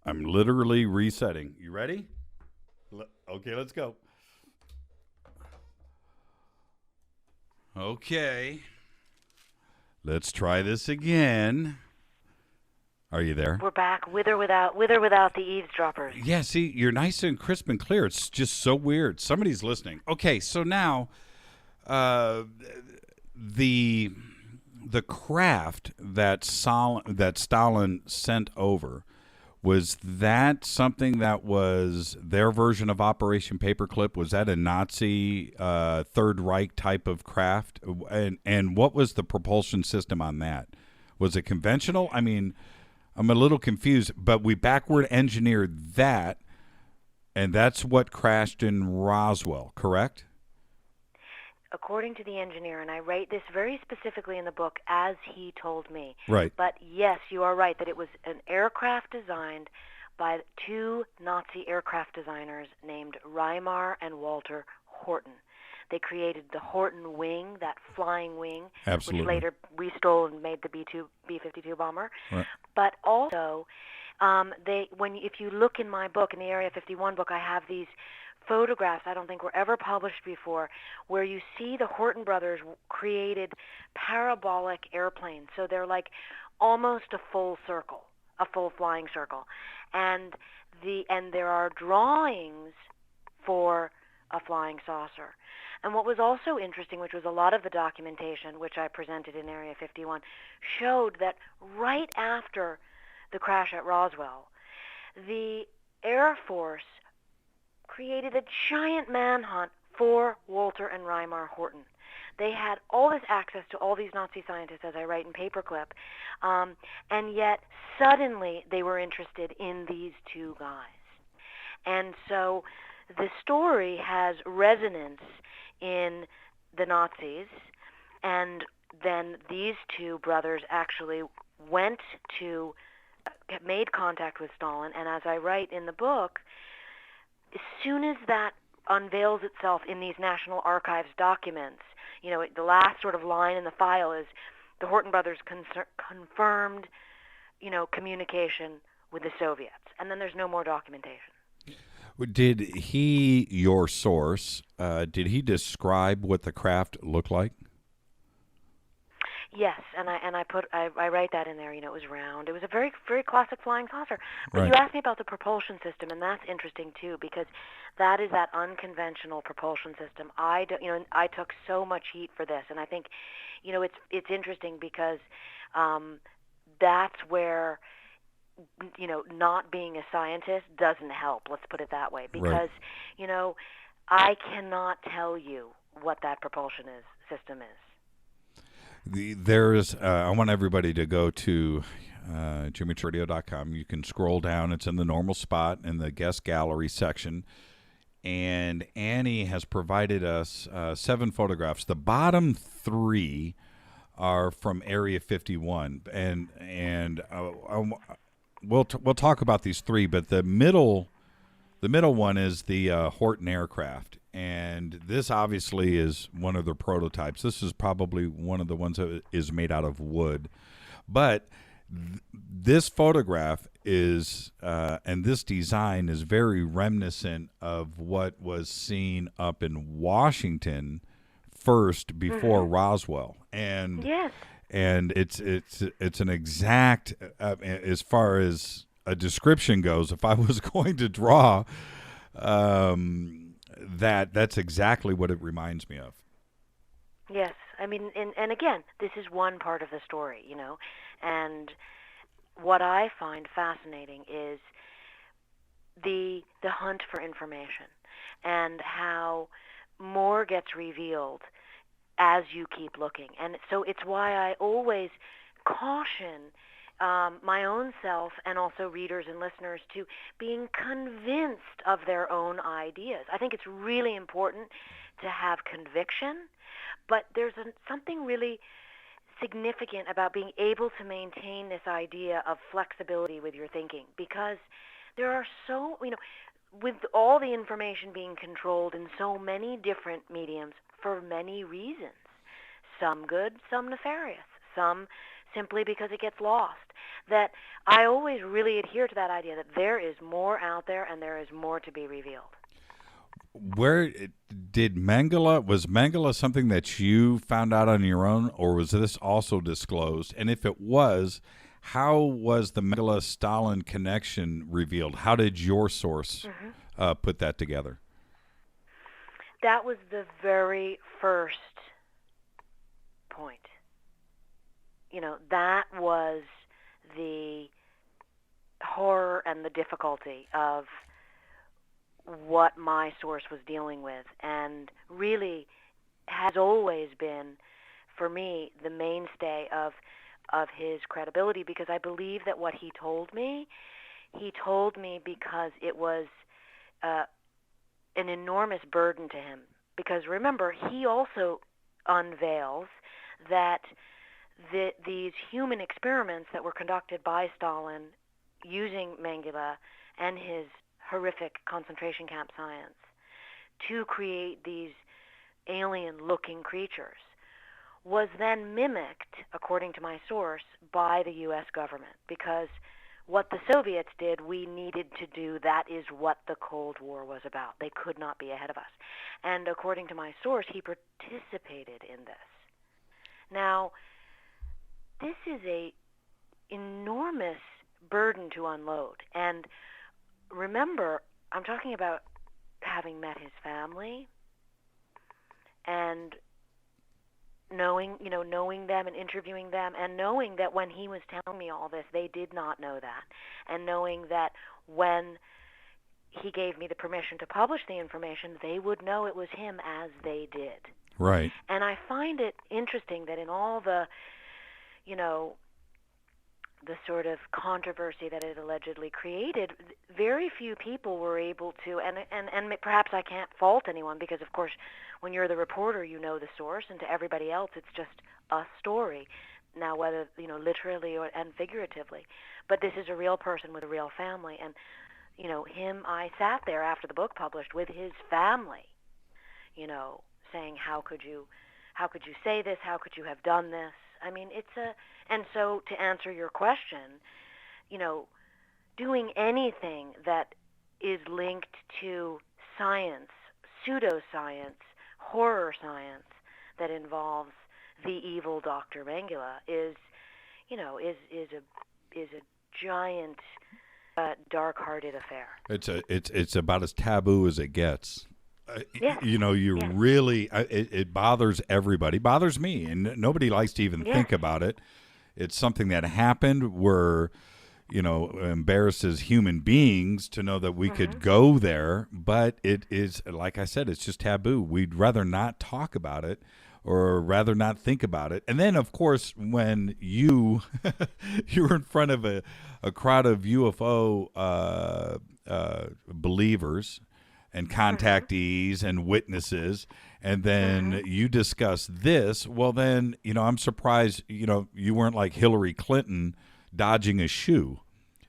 B: I'm literally resetting. You ready? Okay, let's go. Okay. Let's try this again. Are you there?
I: We're back, with or without the eavesdroppers.
B: Yeah, see, you're nice and crisp and clear. It's just so weird. Somebody's listening. Okay, so now the craft that Stalin sent over, was that something that was their version of Operation Paperclip? Was that a Nazi Third Reich type of craft? And what was the propulsion system on that? Was it conventional? I mean, I'm a little confused, but we backward engineered that, and that's what crashed in Roswell, correct?
I: According to the engineer, and I write this very specifically in the book as he told me.
B: Right.
I: But yes, you are right that it was an aircraft designed by two Nazi aircraft designers named Reimar and Walter Horton. They created the Horton wing, that flying wing,
B: Absolutely.
I: which later we stole and made the B-52 bomber.
B: Right.
I: But also, if you look in my book, in the Area 51 book, I have these photographs I don't think were ever published before, where you see the Horton brothers created parabolic airplanes. So they're like almost a full circle, a full flying circle. And there are drawings for a flying saucer. And what was also interesting, which was a lot of the documentation, which I presented in Area 51, showed that right after the crash at Roswell, the Air Force created a giant manhunt for Walter and Reimar Horton. They had all this access to all these Nazi scientists, as I write in Paperclip, and yet suddenly they were interested in these two guys. And so the story has resonance in the Nazis, and then these two brothers actually made contact with Stalin, and as I write in the book, as soon as that unveils itself in these National Archives documents, the last sort of line in the file is the Horton brothers confirmed, communication with the Soviets. And then there's no more documentation.
B: Did he, your source, did he describe what the craft looked like?
I: Yes, and I write that in there. It was round. It was a very, very classic flying saucer. But
B: Right.
I: you asked me about the propulsion system, and that's interesting too, because that is that unconventional propulsion system. I took so much heat for this, and I think, it's interesting because that's where, not being a scientist doesn't help. Let's put it that way, because I cannot tell you what that propulsion system is.
B: There's I want everybody to go to jimmychurchradio.com. You can scroll down. It's in the normal spot in the guest gallery section. And Annie has provided us 7 photographs. The bottom 3 are from Area 51, and we'll talk about these 3. But the middle one is the Horton aircraft, and this obviously is one of the prototypes. This is probably one of the ones that is made out of wood, but this photograph is and this design is very reminiscent of what was seen up in Washington first before Roswell, and
I: yes,
B: and it's an exact as far as a description goes. If I was going to draw that's exactly what it reminds me of.
I: Yes, I mean, and again, this is one part of the story, and what I find fascinating is the hunt for information and how more gets revealed as you keep looking. And so it's why I always caution my own self and also readers and listeners to being convinced of their own ideas. I think it's really important to have conviction, but there's something really significant about being able to maintain this idea of flexibility with your thinking, because there are with all the information being controlled in so many different mediums for many reasons, some good, some nefarious, some simply because it gets lost, that I always really adhere to that idea that there is more out there and there is more to be revealed.
B: Where did was Mengele something that you found out on your own, or was this also disclosed? And if it was, how was the Mengele-Stalin connection revealed? How did your source put that together?
I: That was the very first point. That was the horror and the difficulty of what my source was dealing with, and really has always been, for me, the mainstay of his credibility, because I believe that what he told me because it was an enormous burden to him. Because remember, he also unveils that these human experiments that were conducted by Stalin using Mengele and his horrific concentration camp science to create these alien-looking creatures was then mimicked, according to my source, by the U.S. government. Because what the Soviets did, we needed to do. That is what the Cold War was about. They could not be ahead of us. And according to my source, he participated in this. Now, this is a enormous burden to unload. And remember, I'm talking about having met his family and knowing them and interviewing them, and knowing that when he was telling me all this, they did not know that, and knowing that when he gave me the permission to publish the information, they would know it was him as they did.
B: Right.
I: And I find it interesting that in all the, the sort of controversy that it allegedly created, very few people were able to, and perhaps I can't fault anyone, because of course when you're the reporter you know the source, and to everybody else it's just a story. Now whether, literally and figuratively. But this is a real person with a real family, and I sat there after the book published with his family, saying, how could you say this? How could you have done this? I mean, and so to answer your question, doing anything that is linked to science, pseudoscience, horror science that involves the evil Dr. Mengele is a giant, dark-hearted affair.
B: It's about as taboo as it gets.
I: Yes.
B: Really, it bothers everybody. It bothers me, and nobody likes to even think about it. It's something that happened. We're, embarrassed as human beings to know that we could go there, but it is, like I said, it's just taboo. We'd rather not talk about it. or rather not think about it. And then, of course, when you're in front of a crowd of UFO believers and contactees and witnesses, and then you discuss this, well, then, I'm surprised, you weren't like Hillary Clinton dodging a shoe.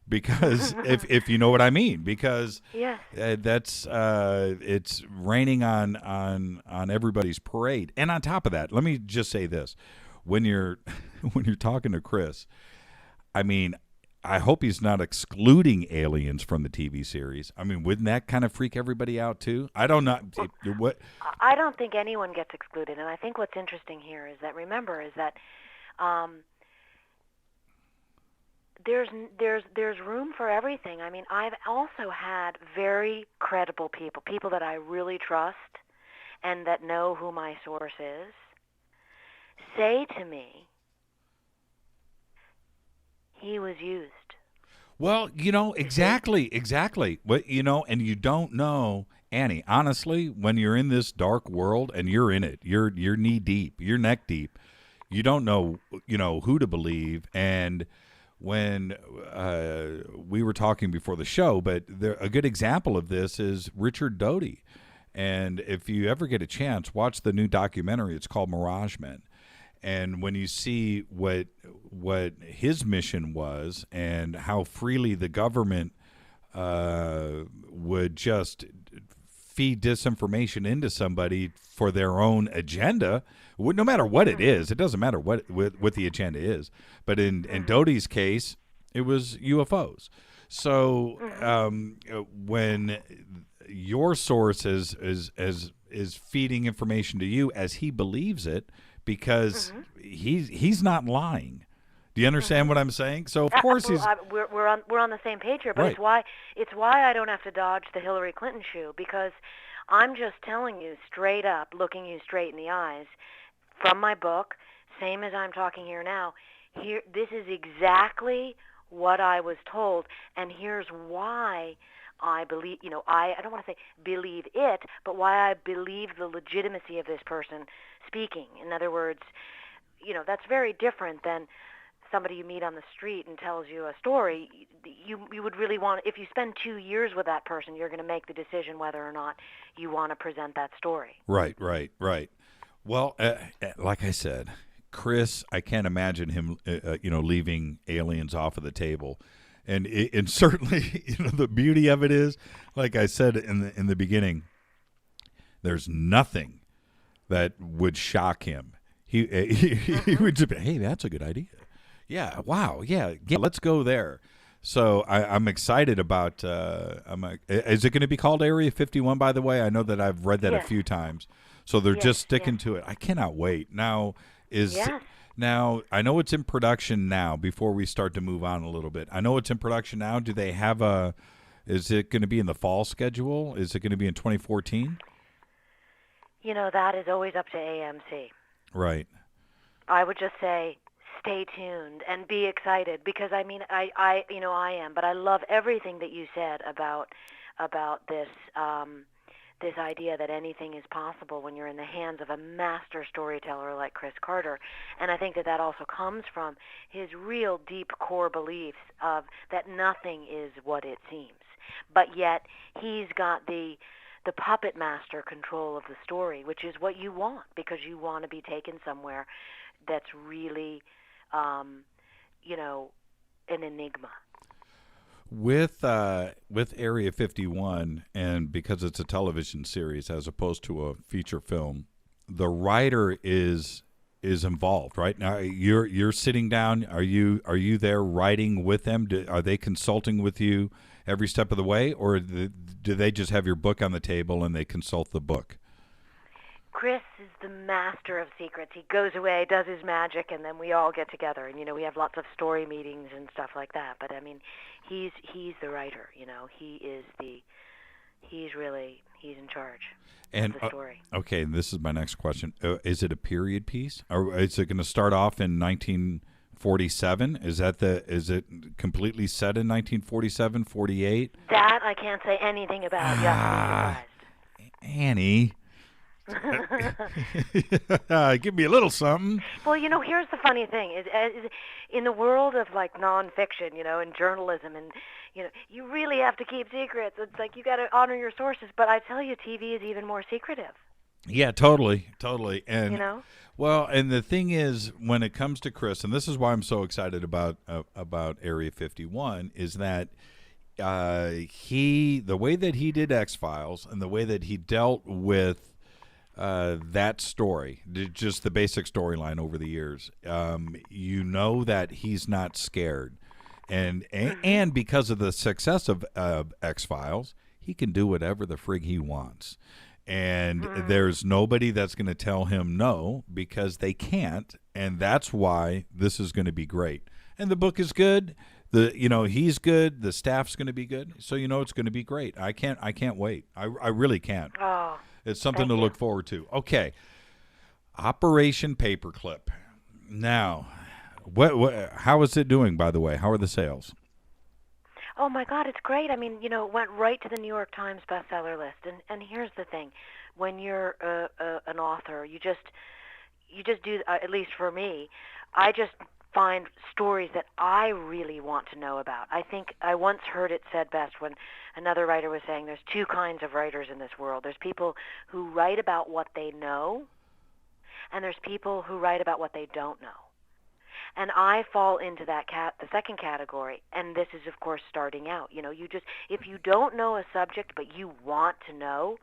B: Because if you know what I mean, because that's it's raining on everybody's parade. And on top of that, let me just say this: when you're talking to Chris, I mean, I hope he's not excluding aliens from the TV series. I mean, wouldn't that kind of freak everybody out too? I don't know what.
I: I don't think anyone gets excluded, and I think what's interesting here is that There's room for everything. I mean, I've also had very credible people that I really trust and that know who my source is, say to me, he was used.
B: Well, exactly. But, and you don't know, Annie, honestly, when you're in this dark world and you're in it, you're knee deep, you're neck deep, you don't know, who to believe. And when we were talking before the show, but a good example of this is Richard Doty. And if you ever get a chance, watch the new documentary. It's called Mirage Men. And when you see what his mission was and how freely the government would just feed disinformation into somebody for their own agenda, no matter what it is, it doesn't matter what the agenda is. But in Doty's case, it was UFOs. So when your source is feeding information to you as he believes it, because he's not lying. Do you understand what I'm saying? So of course
I: we're on the same page here, but
B: right.
I: it's why I don't have to dodge the Hillary Clinton shoe, because I'm just telling you straight up, looking you straight in the eyes, from my book, same as I'm talking here now. Here, this is exactly what I was told, and here's why I believe. I don't want to say believe it, but why I believe the legitimacy of this person speaking. In other words, that's very different than somebody you meet on the street and tells you a story. You would really want, if you spend 2 years with that person, you're going to make the decision whether or not you want to present that story.
B: Right. Well, like I said, Chris, I can't imagine him, leaving aliens off of the table. And certainly, the beauty of it is, like I said in the beginning, there's nothing that would shock him. He would just be, hey, that's a good idea. Yeah, wow, yeah, let's go there. So I'm excited about. Is it going to be called Area 51? By the way, I know that I've read that a few times. So they're just sticking to it. I cannot wait. Now Now, I know it's in production now. Before we start to move on a little bit, I know it's in production now. Do they have is it going to be in the fall schedule? Is it going to be in 2014?
I: That is always up to AMC.
B: Right.
I: I would just say stay tuned and be excited, because I am, but I love everything that you said about this this idea that anything is possible when you're in the hands of a master storyteller like Chris Carter. And I think that also comes from his real deep core beliefs of that nothing is what it seems. But yet he's got the puppet master control of the story, which is what you want, because you want to be taken somewhere that's really, an enigma.
B: With Area 51, and because it's a television series as opposed to a feature film, the writer is involved, right? Now you're sitting down. Are you there writing with them? Are they consulting with you every step of the way, or do they just have your book on the table and they consult the book?
I: Chris is the master of secrets. He goes away, does his magic, and then we all get together. And we have lots of story meetings and stuff like that. But I mean, he's the writer. He's in charge of the story.
B: Okay, and this is my next question: is it a period piece, or is it going to start off in 1947? Is it completely set in 1947, 48?
I: That I can't say anything about. Yes,
B: Annie. Give me a little something.
I: Well, here's the funny thing: is in the world of like nonfiction, and journalism, and you really have to keep secrets. It's like you got to honor your sources. But I tell you, TV is even more secretive.
B: Yeah, totally. And well, and the thing is, when it comes to Chris, and this is why I'm so excited about Area 51, is that the way that he did X-Files and the way that he dealt with that story, just the basic storyline over the years, that he's not scared, and because of the success of X-Files, he can do whatever the frig he wants. And there's nobody that's going to tell him no, because they can't, and that's why this is going to be great. And the book is good. He's good. The staff's going to be good. So it's going to be great. I can't wait. I really can't.
I: Oh,
B: it's something to look forward to. Okay, Operation Paperclip. Now, how is it doing? By the way, how are the sales?
I: Oh my God, it's great. I mean, it went right to the New York Times bestseller list. And here's the thing: when you're an author, you just do. At least for me, I just find stories that I really want to know about. I think I once heard it said best when another writer was saying there's two kinds of writers in this world. There's people who write about what they know, and there's people who write about what they don't know. And I fall into the second category, and this is, of course, starting out. If you don't know a subject but you want to know,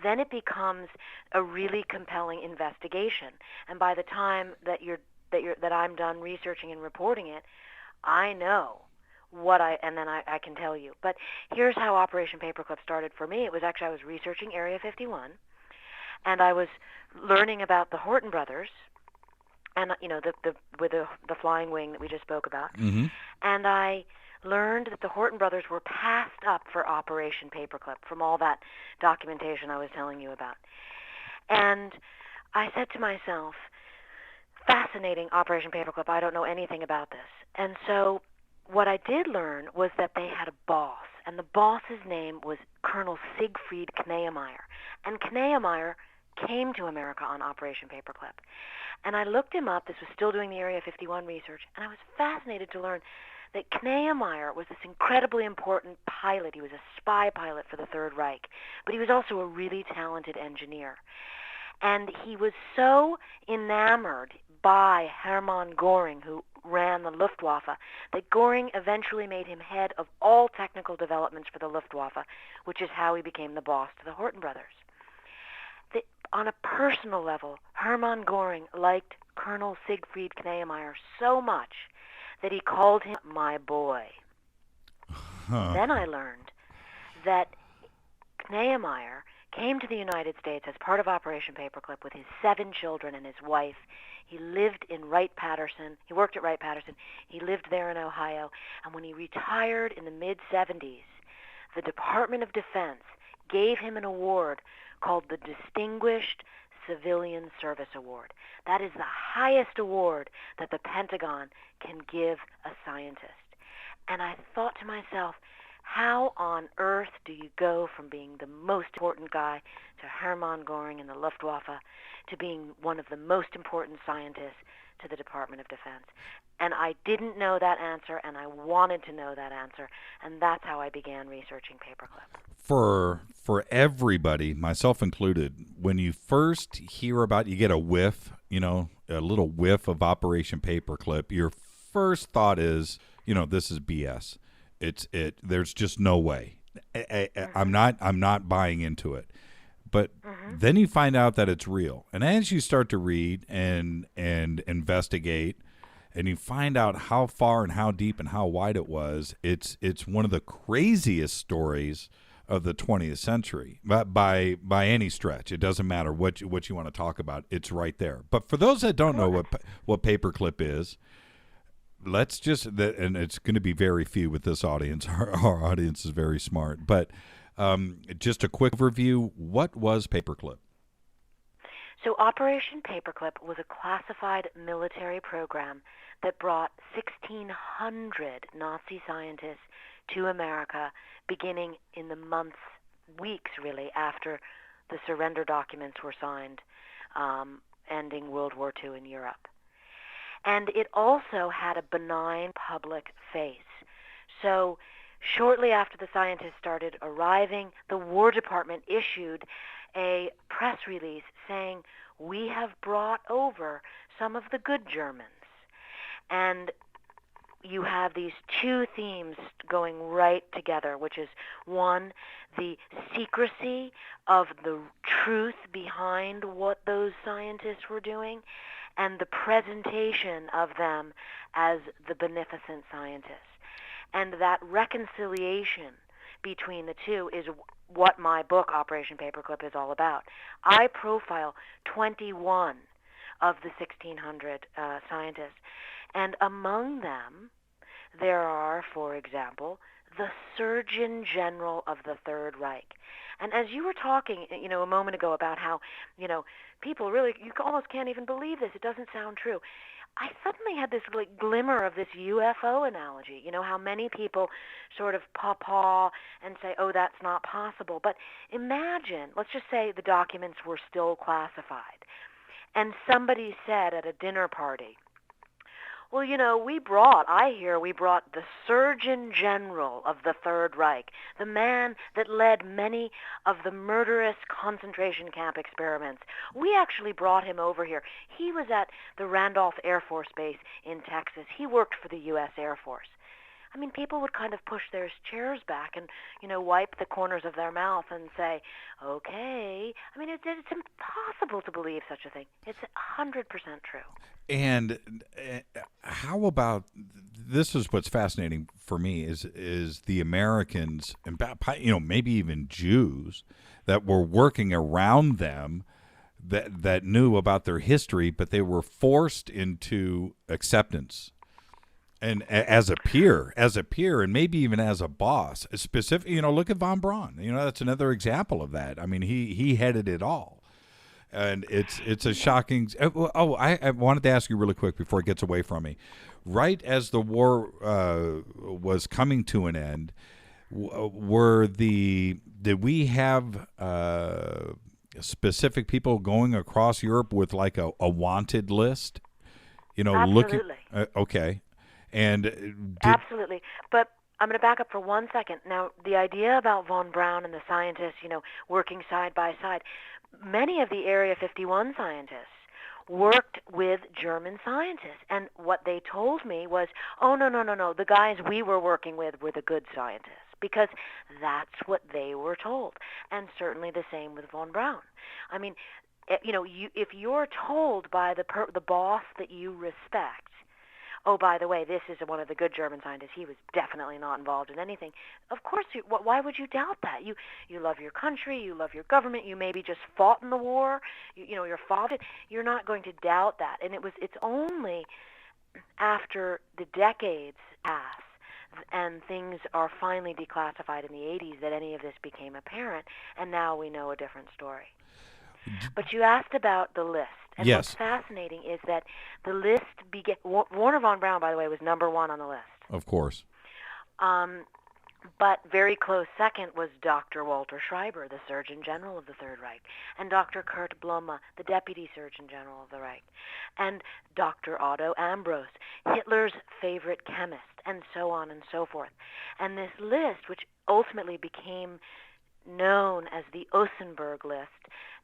I: then it becomes a really compelling investigation. And by the time that I'm done researching and reporting it, I know and then I can tell you. But here's how Operation Paperclip started for me. It was actually I was researching Area 51, and I was learning about the Horton brothers. And with the flying wing that we just spoke about, and I learned that the Horton brothers were passed up for Operation Paperclip from all that documentation I was telling you about. And I said to myself, fascinating, Operation Paperclip. I don't know anything about this. And so what I did learn was that they had a boss, and the boss's name was Colonel Siegfried Kneemeyer. And Kneemeyer came to America on Operation Paperclip. And I looked him up. This was still doing the Area 51 research, and I was fascinated to learn that Kneemeyer was this incredibly important pilot. He was a spy pilot for the Third Reich, but he was also a really talented engineer. And he was so enamored by Hermann Göring, who ran the Luftwaffe, that Göring eventually made him head of all technical developments for the Luftwaffe, which is how he became the boss to the Horton brothers. On a personal level, Hermann Göring liked Colonel Siegfried Kneemeyer so much that he called him my boy. Then I learned that Kneemeyer came to the United States as part of Operation Paperclip with his 7 children and his wife. He lived in Wright-Patterson. He worked at Wright-Patterson. He lived there in Ohio. And when he retired in the mid-'70s, the Department of Defense gave him an award called the Distinguished Civilian Service Award. That is the highest award that the Pentagon can give a scientist. And I thought to myself, how on earth do you go from being the most important guy to Hermann Göring in the Luftwaffe to being one of the most important scientists to the Department of Defense? And I didn't know that answer, and I wanted to know that answer, and that's how I began researching Paperclip.
B: For everybody, myself included, when you first hear about, you get a whiff, a little whiff of Operation Paperclip, your first thought is, this is BS. There's just no way. I'm not buying into it. But then you find out that it's real. And as you start to read and investigate, and you find out how far and how deep and how wide it was, it's one of the craziest stories of the 20th century, by any stretch. It doesn't matter what you want to talk about. It's right there. But for those that don't know what Paperclip is, let's just, and it's going to be very few with this audience. Our audience is very smart. But just a quick review, what was Paperclip?
I: So Operation Paperclip was a classified military program that brought 1,600 Nazi scientists to America beginning in the weeks really, after the surrender documents were signed, ending World War II in Europe. And it also had a benign public face. So shortly after the scientists started arriving, the War Department issued a press release saying, "We have brought over some of the good Germans." And you have these two themes going right together, which is, one, the secrecy of the truth behind what those scientists were doing, and the presentation of them as the beneficent scientists. And that reconciliation between the two is what my book, Operation Paperclip, is all about. I profile 21 of the 1,600 scientists, and among them, there are, for example, the Surgeon General of the Third Reich. And as you were talking, a moment ago about how, people really, you almost can't even believe this. It doesn't sound true. I suddenly had this glimmer of this UFO analogy. How many people sort of paw and say, "Oh, that's not possible." But imagine, let's just say the documents were still classified, and somebody said at a dinner party, "Well, we brought the Surgeon General of the Third Reich, the man that led many of the murderous concentration camp experiments. We actually brought him over here. He was at the Randolph Air Force Base in Texas. He worked for the U.S. Air Force." I mean, people would kind of push their chairs back and, wipe the corners of their mouth and say, "Okay." I mean, it's impossible to believe such a thing. It's 100% true.
B: And how about, this is what's fascinating for me, is the Americans, and maybe even Jews, that were working around them, that knew about their history, but they were forced into acceptance. And as a peer, and maybe even as a boss, look at von Braun. That's another example of that. I mean, he headed it all, and it's a shocking. I wanted to ask you really quick before it gets away from me. Right as the war was coming to an end, did we have specific people going across Europe with like a wanted list?
I: Absolutely.
B: Okay. And
I: absolutely. But I'm going to back up for 1 second. Now, the idea about von Braun and the scientists, working side by side, many of the Area 51 scientists worked with German scientists. And what they told me was, "Oh, no. The guys we were working with were the good scientists," because that's what they were told. And certainly the same with von Braun. I mean, if you're told by the boss that you respect, "Oh, by the way, this is one of the good German scientists. He was definitely not involved in anything." Of course, why would you doubt that? You love your country, you love your government, you maybe just fought in the war, your father. You're not going to doubt that. And it's only after the decades pass and things are finally declassified in the 80s that any of this became apparent, and now we know a different story. But you asked about the list. And
B: yes.
I: What's fascinating is that the list began. Wernher von Braun, by the way, was number one on the list.
B: Of course.
I: But very close second was Dr. Walter Schreiber, the Surgeon General of the Third Reich, and Dr. Kurt Blume, the Deputy Surgeon General of the Reich, and Dr. Otto Ambros, Hitler's favorite chemist, and so on and so forth. And this list, which ultimately became known as the Ossenberg list,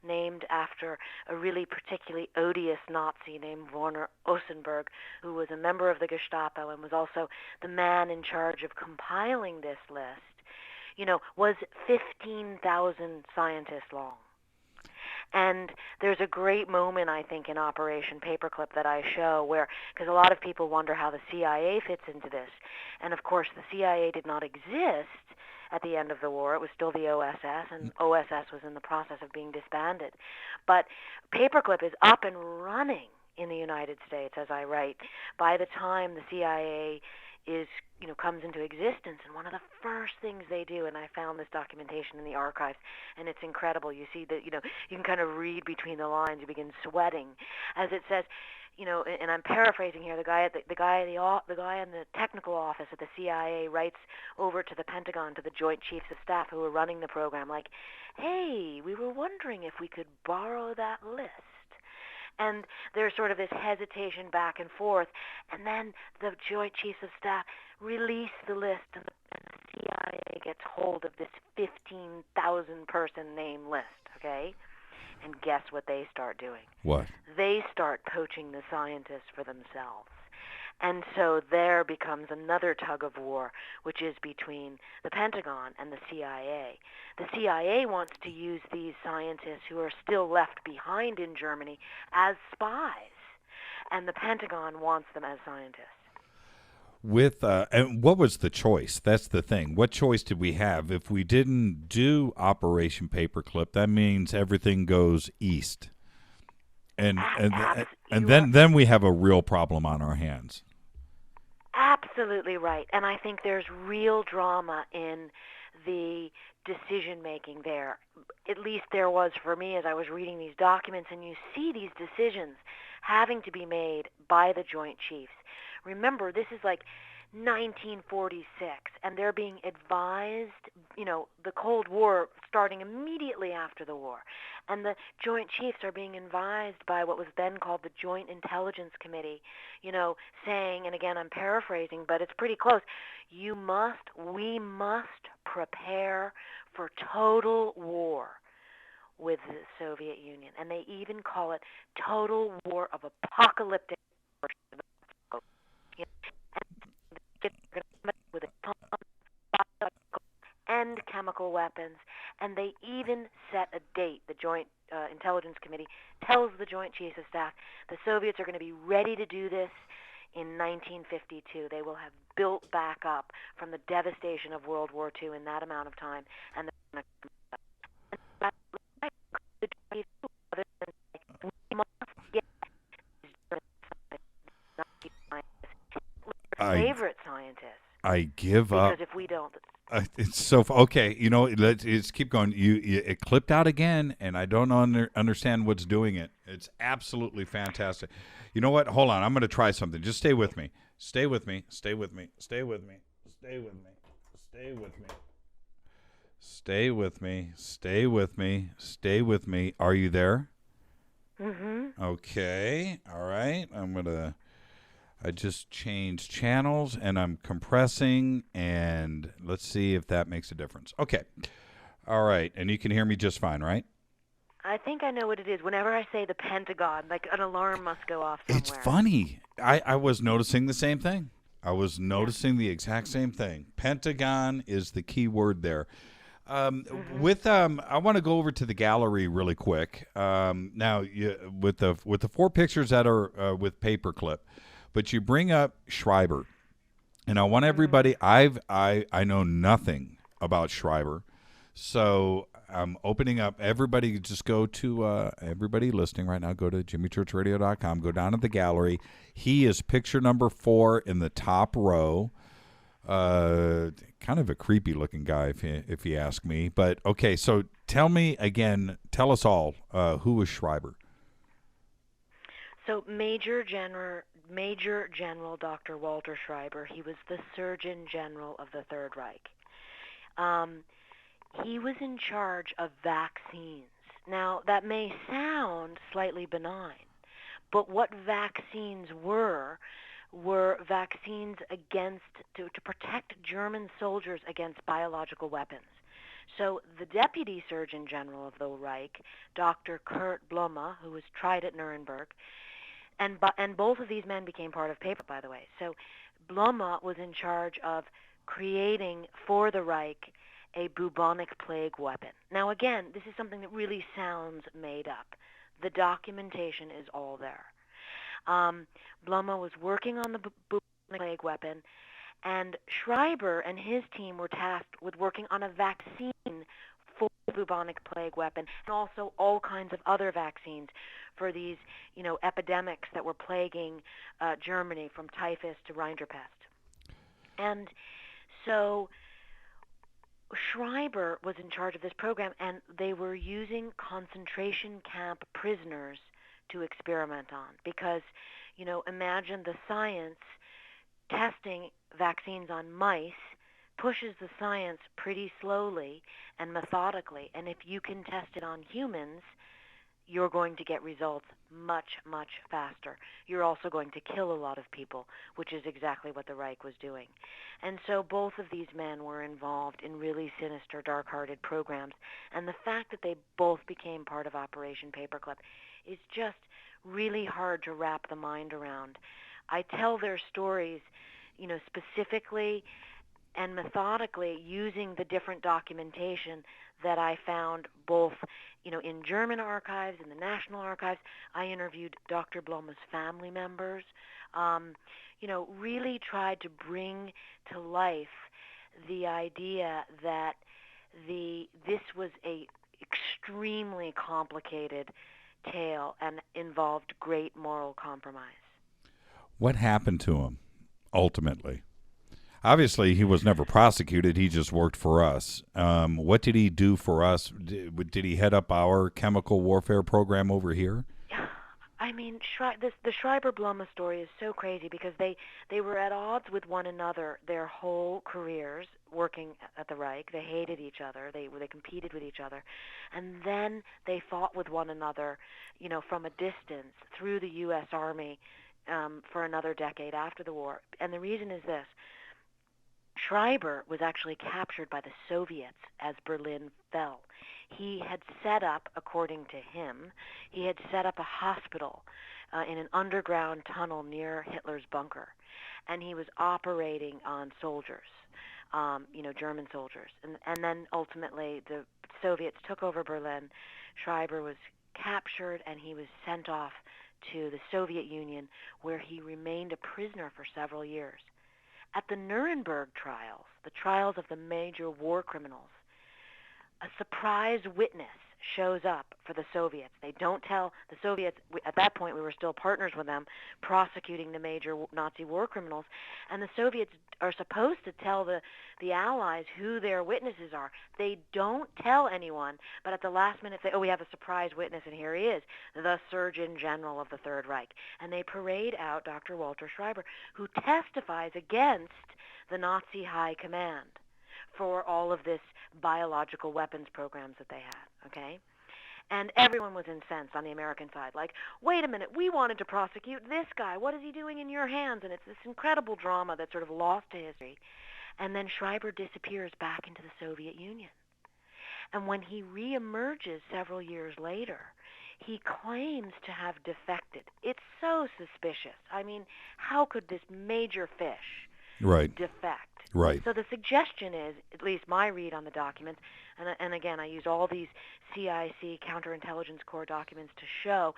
I: named after a really particularly odious Nazi named Werner Ossenberg, who was a member of the Gestapo and was also the man in charge of compiling this list, was 15,000 scientists long. And there's a great moment, I think, in Operation Paperclip that I show where, because a lot of people wonder how the CIA fits into this. And, of course, the CIA did not exist at the end of the war. It was still the OSS, and OSS was in the process of being disbanded. But Paperclip is up and running in the United States, as I write, by the time the CIA comes into existence. And one of the first things they do, and I found this documentation in the archives, and it's incredible. You see that, you can kind of read between the lines. You begin sweating as it says, and I'm paraphrasing here, the guy in the technical office at the CIA writes over to the Pentagon, to the Joint Chiefs of Staff who are running the program, like, hey, we were wondering if we could borrow that list. And there's sort of this hesitation back and forth, and then the Joint Chiefs of Staff release the list, and the CIA gets hold of this 15,000-person name list, okay? And guess what they start doing?
B: What?
I: They start poaching the scientists for themselves. And so there becomes another tug of war, which is between the Pentagon and the CIA. The CIA wants to use these scientists who are still left behind in Germany as spies, and the Pentagon wants them as scientists.
B: And what was the choice? That's the thing. What choice did we have? If we didn't do Operation Paperclip, that means everything goes east, and then we have a real problem on our hands.
I: Absolutely right. And I think there's real drama in the decision-making there. At least there was for me as I was reading these documents, and you see these decisions having to be made by the Joint Chiefs. Remember, this is like 1946, and they're being advised, the Cold War starting immediately after the war. And the Joint Chiefs are being advised by what was then called the Joint Intelligence Committee, saying, and again I'm paraphrasing, but it's pretty close, we must prepare for total war with the Soviet Union. And they even call it total war of apocalyptic proportions. With and chemical weapons, and they even set a date. The Joint Intelligence Committee tells the Joint Chiefs of Staff the Soviets are going to be ready to do this in 1952. They will have built back up from the devastation of World War II in that amount of time, and they're going to favorite scientists.
B: I give up.
I: Because if we don't,
B: it's so okay. Let's keep going. It clipped out again, and I don't understand what's doing it. It's absolutely fantastic. You know what? Hold on. I'm going to try something. Just stay with me. Stay with me. Stay with me. Stay with me. Stay with me. Stay with me. Stay with me. Stay with me. Stay with me. Are you there?
I: Mm-hmm.
B: Okay. All right. I just changed channels, and I'm compressing, and let's see if that makes a difference. Okay. All right. And you can hear me just fine, right?
I: I think I know what it is. Whenever I say the Pentagon, like an alarm must go off somewhere.
B: It's funny. I was noticing the same thing. I was noticing the exact same thing. Pentagon is the key word there. I want to go over to the gallery really quick. Now, with the four pictures that are with Paperclip, but you bring up Schreiber, and I want everybody. I know nothing about Schreiber, so I'm opening up. Everybody, just go to everybody listening right now. Go to jimmychurchradio.com. Go down to the gallery. He is picture number 4 in the top row. Kind of a creepy looking guy, if you ask me. But okay, so tell me again. Tell us all who was Schreiber.
I: So Major General Dr. Walter Schreiber, he was the Surgeon General of the Third Reich. He was in charge of vaccines. Now, that may sound slightly benign, but what vaccines were vaccines to protect German soldiers against biological weapons. So the Deputy Surgeon General of the Reich, Dr. Kurt Blume, who was tried at Nuremberg, and both of these men became part of Paper, by the way. So Blume was in charge of creating for the Reich a bubonic plague weapon. Now again, this is something that really sounds made up. The documentation is all there. Blume was working on the bubonic plague weapon, and Schreiber and his team were tasked with working on a vaccine for the bubonic plague weapon, and also all kinds of other vaccines for these, epidemics that were plaguing Germany, from typhus to Rinderpest. And so Schreiber was in charge of this program, and they were using concentration camp prisoners to experiment on because, imagine the science testing vaccines on mice pushes the science pretty slowly and methodically. And if you can test it on humans, you're going to get results much, much faster. You're also going to kill a lot of people, which is exactly what the Reich was doing. And so both of these men were involved in really sinister, dark-hearted programs. And the fact that they both became part of Operation Paperclip is just really hard to wrap the mind around. I tell their stories, specifically and methodically using the different documentation that I found both, in German archives, in the National Archives. I interviewed Dr. Blomma's family members, really tried to bring to life the idea that this was a extremely complicated tale and involved great moral compromise.
B: What happened to him ultimately? Obviously, he was never prosecuted. He just worked for us. What did he do for us? Did he head up our chemical warfare program over here?
I: I mean, the Schreiber-Blomma story is so crazy because they were at odds with one another their whole careers working at the Reich. They hated each other. They competed with each other. And then they fought with one another, from a distance through the U.S. Army for another decade after the war. And the reason is this. Schreiber was actually captured by the Soviets as Berlin fell. He had set up, according to him, a hospital in an underground tunnel near Hitler's bunker. And he was operating on soldiers, German soldiers. And then ultimately the Soviets took over Berlin. Schreiber was captured and he was sent off to the Soviet Union, where he remained a prisoner for several years. At the Nuremberg trials, the trials of the major war criminals, a surprise witness shows up for the Soviets. They don't tell the Soviets. At that point, we were still partners with them, prosecuting the major Nazi war criminals. And the Soviets are supposed to tell the Allies who their witnesses are. They don't tell anyone, but at the last minute say, we have a surprise witness, and here he is, the Surgeon General of the Third Reich. And they parade out Dr. Walter Schreiber, who testifies against the Nazi high command for all of this biological weapons programs that they had, okay? And everyone was incensed on the American side, like, wait a minute, we wanted to prosecute this guy. What is he doing in your hands? And it's this incredible drama that's sort of lost to history. And then Schreiber disappears back into the Soviet Union. And when he reemerges several years later, he claims to have defected. It's so suspicious. I mean, how could this major fish defect?
B: Right.
I: So the suggestion is, at least my read on the documents, and again, I use all these CIC counterintelligence corps documents to show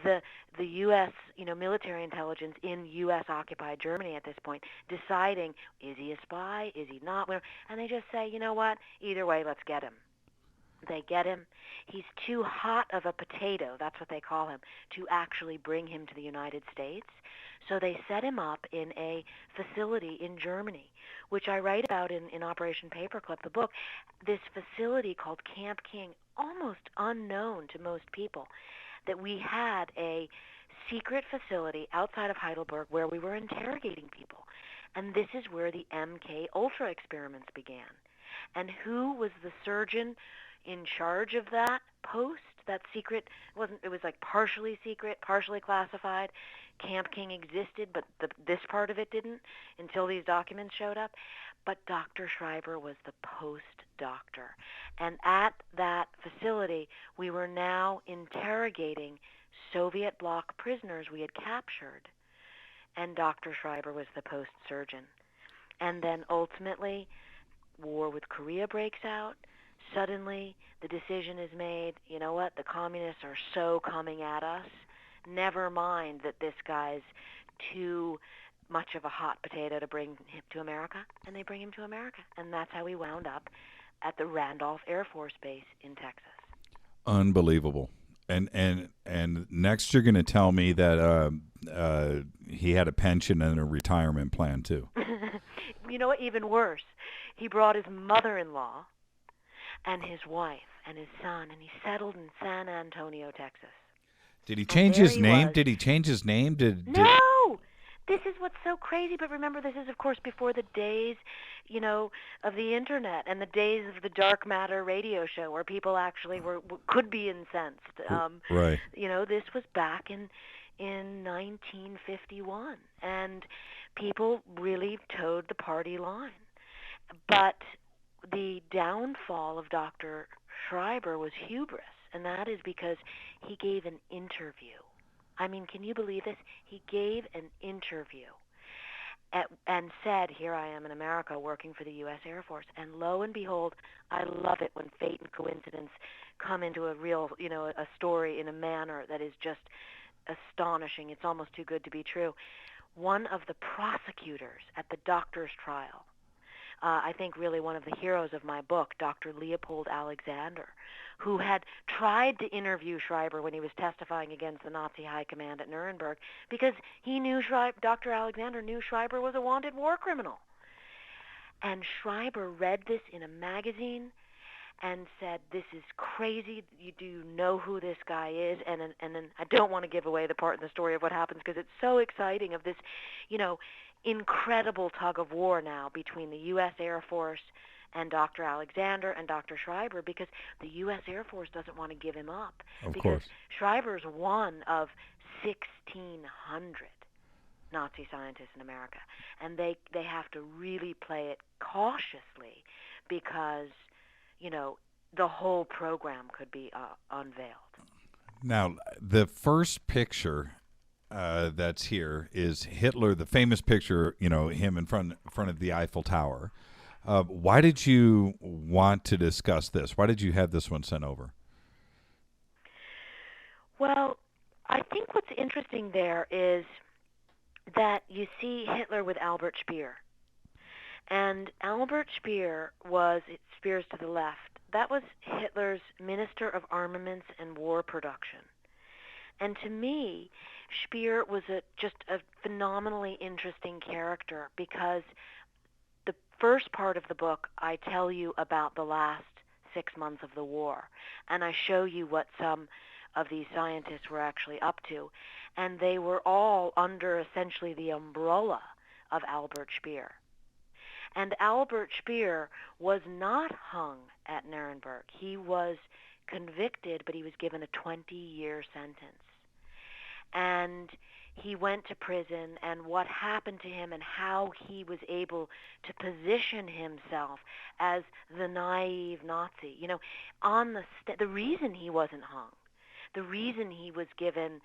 I: the U.S. military intelligence in U.S. occupied Germany at this point, deciding, is he a spy? Is he not? And they just say, you know what? Either way, let's get him. They get him. He's too hot of a potato, that's what they call him, to actually bring him to the United States. So they set him up in a facility in Germany, which I write about in Operation Paperclip, the book. This facility called Camp King, almost unknown to most people, that we had a secret facility outside of Heidelberg where we were interrogating people. And this is where the MK Ultra experiments began. And who was the surgeon in charge of that post? That secret it was like partially secret, partially classified. Camp King existed, but this part of it didn't until these documents showed up. But Dr. Schreiber was the post doctor. And at that facility, we were now interrogating Soviet bloc prisoners we had captured. And Dr. Schreiber was the post surgeon. And then ultimately, war with Korea breaks out. Suddenly, the decision is made, you know what, the communists are so coming at us, never mind that this guy's too much of a hot potato to bring him to America, and they bring him to America. And that's how we wound up at the Randolph Air Force Base in Texas.
B: Unbelievable. And next you're going to tell me that he had a pension and a retirement plan, too.
I: You know what, even worse, he brought his mother-in-law and his wife and his son, and he settled in San Antonio, Texas.
B: Did he change his name? Did he change his name?
I: No! This is what's so crazy, but remember, this is, of course, before the days, of the Internet and the days of the dark matter radio show where people actually could be incensed.
B: Right.
I: This was back in 1951, and people really towed the party line. But the downfall of Dr. Schreiber was hubris, and that is because he gave an interview. I mean, can you believe this? He gave an interview and said, here I am in America working for the U.S. Air Force. And lo and behold, I love it when fate and coincidence come into a real, a story in a manner that is just astonishing. It's almost too good to be true. One of the prosecutors at the doctor's trial, I think really one of the heroes of my book, Dr. Leopold Alexander, who had tried to interview Schreiber when he was testifying against the Nazi high command at Nuremberg because he knew Dr. Alexander knew Schreiber was a wanted war criminal. And Schreiber read this in a magazine and said, this is crazy. You do know who this guy is? And then I don't want to give away the part in the story of what happens because it's so exciting of this, incredible tug of war now between the U.S. Air Force and Dr. Alexander and Dr. Schreiber because the U.S. Air Force doesn't want to give him up.
B: Of
I: because
B: course.
I: Schreiber's one of 1,600 Nazi scientists in America. And they have to really play it cautiously because, the whole program could be unveiled.
B: Now, the first picture that's here is Hitler, the famous picture, him in front of the Eiffel Tower. Why did you want to discuss this? Why did you have this one sent over?
I: Well, I think what's interesting there is that you see Hitler with Albert Speer. And Albert Speer Speer's to the left. That was Hitler's Minister of Armaments and War Production. And to me, Speer was just a phenomenally interesting character because the first part of the book, I tell you about the last 6 months of the war, and I show you what some of these scientists were actually up to, and they were all under essentially the umbrella of Albert Speer. And Albert Speer was not hung at Nuremberg. He was convicted, but he was given a 20-year sentence. And he went to prison, and what happened to him and how he was able to position himself as the naive Nazi. The reason he wasn't hung, the reason he was given,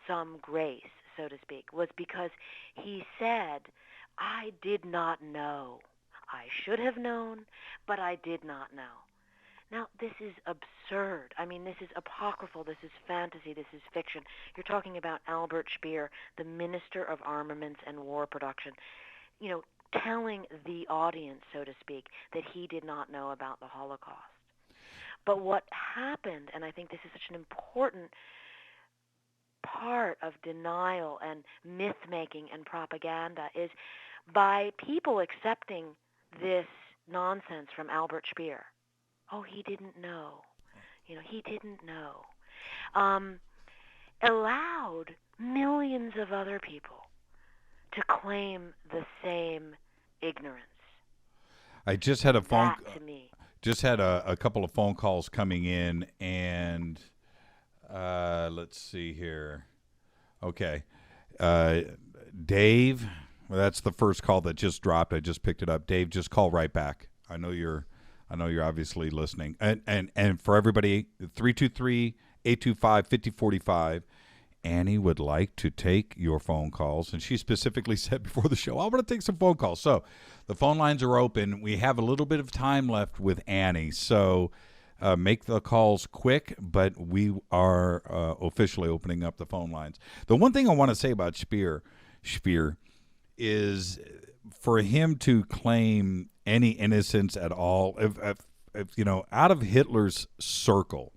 I: some grace, so to speak, was because he said, I did not know. I should have known, but I did not know. Now, this is absurd. I mean, this is apocryphal. This is fantasy. This is fiction. You're talking about Albert Speer, the Minister of Armaments and War Production, telling the audience, so to speak, that he did not know about the Holocaust. But what happened, and I think this is such an important part of denial and myth-making and propaganda, is by people accepting this nonsense from Albert Speer. Oh, he didn't know. He didn't know. Allowed millions of other people to claim the same ignorance.
B: I just had a phone.
I: That, to me.
B: Just had a couple of phone calls coming in, and let's see here. Okay, Dave. Well, that's the first call that just dropped. I just picked it up. Dave, just call right back. I know you're obviously listening. And for everybody, 323-825-5045. Annie would like to take your phone calls, and she specifically said before the show, I'm going to take some phone calls. So the phone lines are open. We have a little bit of time left with Annie, so make the calls quick, but we are officially opening up the phone lines. The one thing I want to say about Speer is for him to claim any innocence at all, if out of Hitler's circle,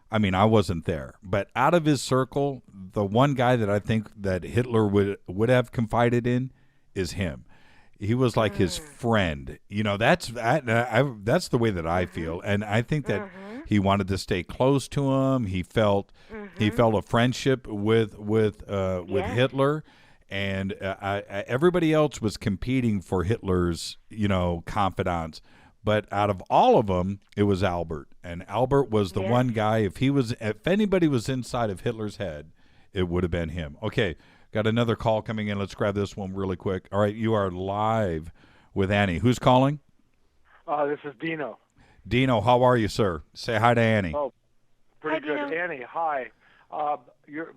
B: I mean, I wasn't there, but out of his circle, the one guy that I think that Hitler would have confided in is him. He was like his friend. That's the way that I feel, and I think that He wanted to stay close to him. He felt a friendship with Hitler, and everybody else was competing for Hitler's confidants. But out of all of them, it was Albert, and Albert was the one guy. If anybody was inside of Hitler's head, it would have been him. Okay, got another call coming in. Let's grab this one really quick. All right, you are live with Annie. Who's calling?
K: This is Dino.
B: Dino, how are you, sir? Say hi to Annie.
K: Oh, pretty
I: Hi,
K: good.
I: Dino.
K: Annie, hi.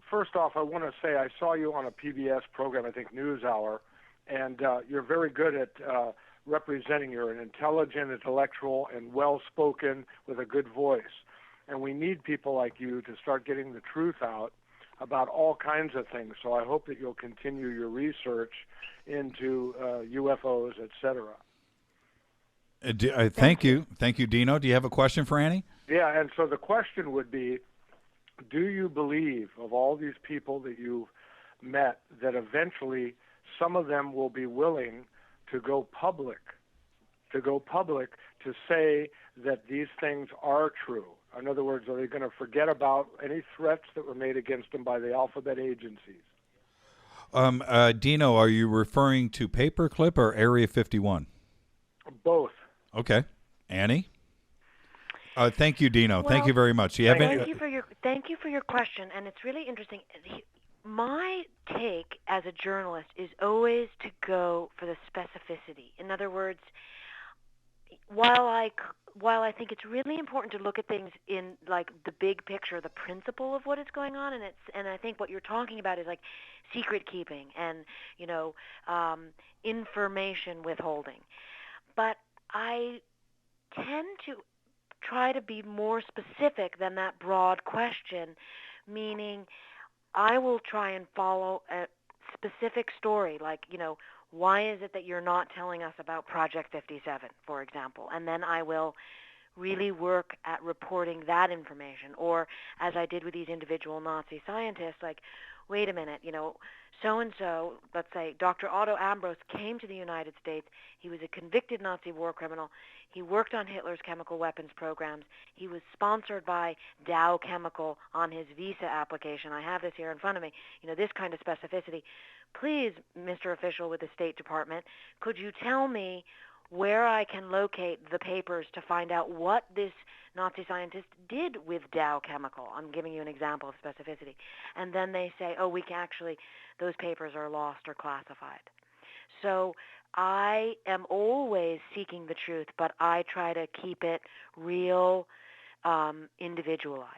K: First off, I want to say I saw you on a PBS program, I think NewsHour, and you're very good at representing. You're an intelligent, intellectual, and well-spoken with a good voice. And we need people like you to start getting the truth out about all kinds of things. So I hope that you'll continue your research into UFOs, etc.
B: Thank you, Dino. Do you have a question for Annie?
K: Yeah, and so the question would be, do you believe, of all these people that you've met, that eventually some of them will be willing to go public to say that these things are true? In other words, are they going to forget about any threats that were made against them by the alphabet agencies?
B: Dino, are you referring to Paperclip or Area 51?
K: Both.
B: Okay. Annie? Thank you, Dino.
I: Well,
B: thank you very much.
I: Thank you for your question, and it's really interesting. My take as a journalist is always to go for the specificity. In other words, while I think it's really important to look at things in like the big picture, the principle of what is going on, and I think what you're talking about is like secret keeping and information withholding. But I tend to try to be more specific than that broad question, meaning I will try and follow a specific story, like, why is it that you're not telling us about Project 57, for example? And then I will really work at reporting that information. Or as I did with these individual Nazi scientists, like, wait a minute, so-and-so, let's say Dr. Otto Ambros came to the United States. He was a convicted Nazi war criminal. He worked on Hitler's chemical weapons programs. He was sponsored by Dow Chemical on his visa application. I have this here in front of me. This kind of specificity. Please, Mr. Official with the State Department, could you tell me where I can locate the papers to find out what this Nazi scientist did with Dow Chemical? I'm giving you an example of specificity. And then they say, those papers are lost or classified. So I am always seeking the truth, but I try to keep it real, individualized.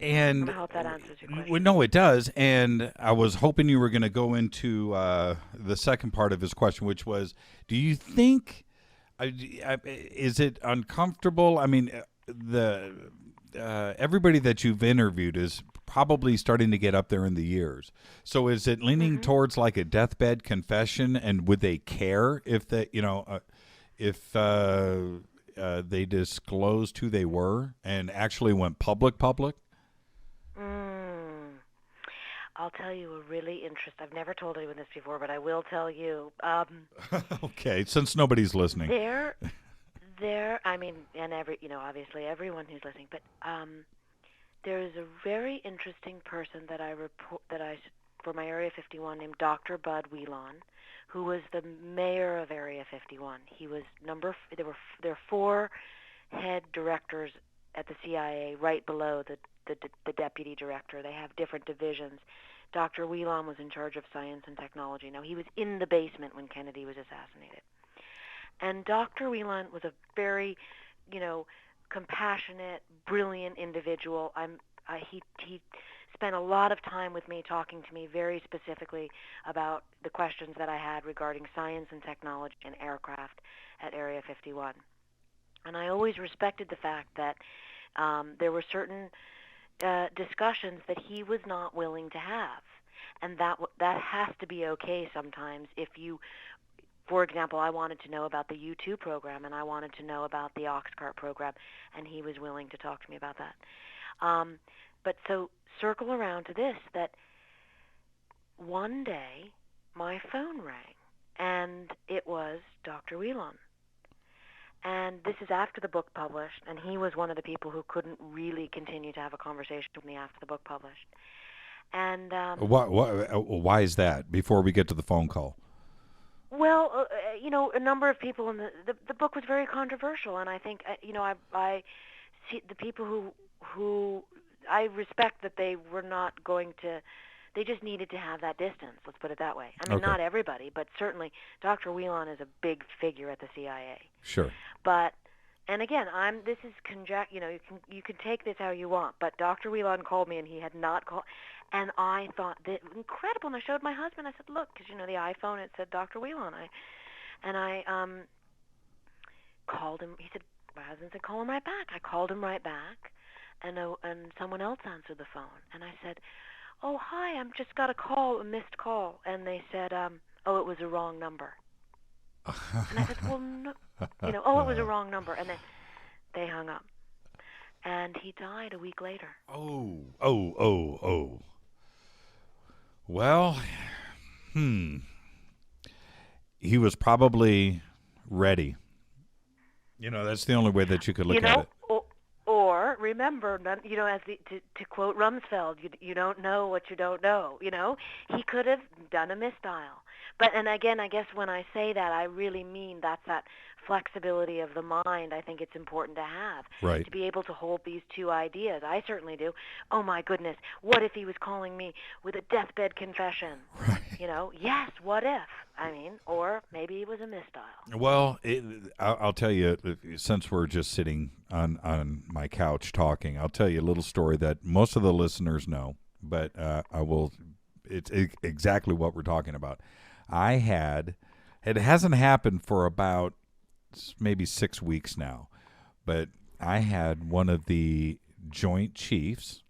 B: And
I: I hope that answers your question.
B: Well, no, it does. And I was hoping you were going to go into the second part of his question, which was, do you think, is it uncomfortable? I mean, everybody that you've interviewed is probably starting to get up there in the years. So is it leaning towards like a deathbed confession? And would they care if they disclosed who they were and actually went public?
I: I'll tell you a really interesting. I've never told anyone this before, but I will tell you.
B: Okay, since nobody's listening.
I: I mean, and obviously everyone who's listening, but there is a very interesting person that I for my Area 51 named Dr. Bud Whelan, who was the mayor of Area 51. He was there are 4 head directors at the CIA right below the deputy director. They have different divisions. Dr. Whelan was in charge of science and technology. Now, he was in the basement when Kennedy was assassinated. And Dr. Whelan was a very, compassionate, brilliant individual. He spent a lot of time with me, talking to me very specifically about the questions that I had regarding science and technology and aircraft at Area 51. And I always respected the fact that there were certain discussions that he was not willing to have, and that has to be okay sometimes. If you, for example, I wanted to know about the U2 program, and I wanted to know about the Oxcart program, and he was willing to talk to me about that. But so circle around to this, that one day my phone rang, and it was Dr. Whelan. And this is after the book published, and he was one of the people who couldn't really continue to have a conversation with me after the book published. And
B: why is that? Before we get to the phone call.
I: Well, a number of people in the book was very controversial, and I think I see the people who I respect that they were not going to. They just needed to have that distance. Let's put it that way. I mean,
B: Okay.
I: Not everybody, but certainly Dr. Whelan is a big figure at the CIA.
B: Sure.
I: But, and again, this is you can take this how you want. But Dr. Whelan called me, and he had not called, and I thought that incredible. And I showed my husband. I said, look, because the iPhone, it said Dr. Whelan. I called him. He said, my husband said, call him right back. I called him right back, and someone else answered the phone, and I said, oh, hi, I've just got a missed call. And they said, oh, it was a wrong number. And I said, well, no, oh, it was a wrong number. And then they hung up. And he died a week later.
B: Oh. Well, he was probably ready. That's the only way that you could look at it.
I: Or remember, to quote Rumsfeld, you don't know what you don't know. He could have done a misdial. And again, I guess when I say that, I really mean that's that flexibility of the mind. I think it's important to have,
B: right,
I: to be able to hold these two ideas. I certainly do. Oh my goodness, what if he was calling me with a deathbed confession?
B: Right.
I: Yes, what if? Or maybe it was a misdial.
B: Well, I'll tell you, since we're just sitting on my couch talking, I'll tell you a little story that most of the listeners know, but it's exactly what we're talking about. It hasn't happened for about maybe 6 weeks now, but I had one of the Joint Chiefs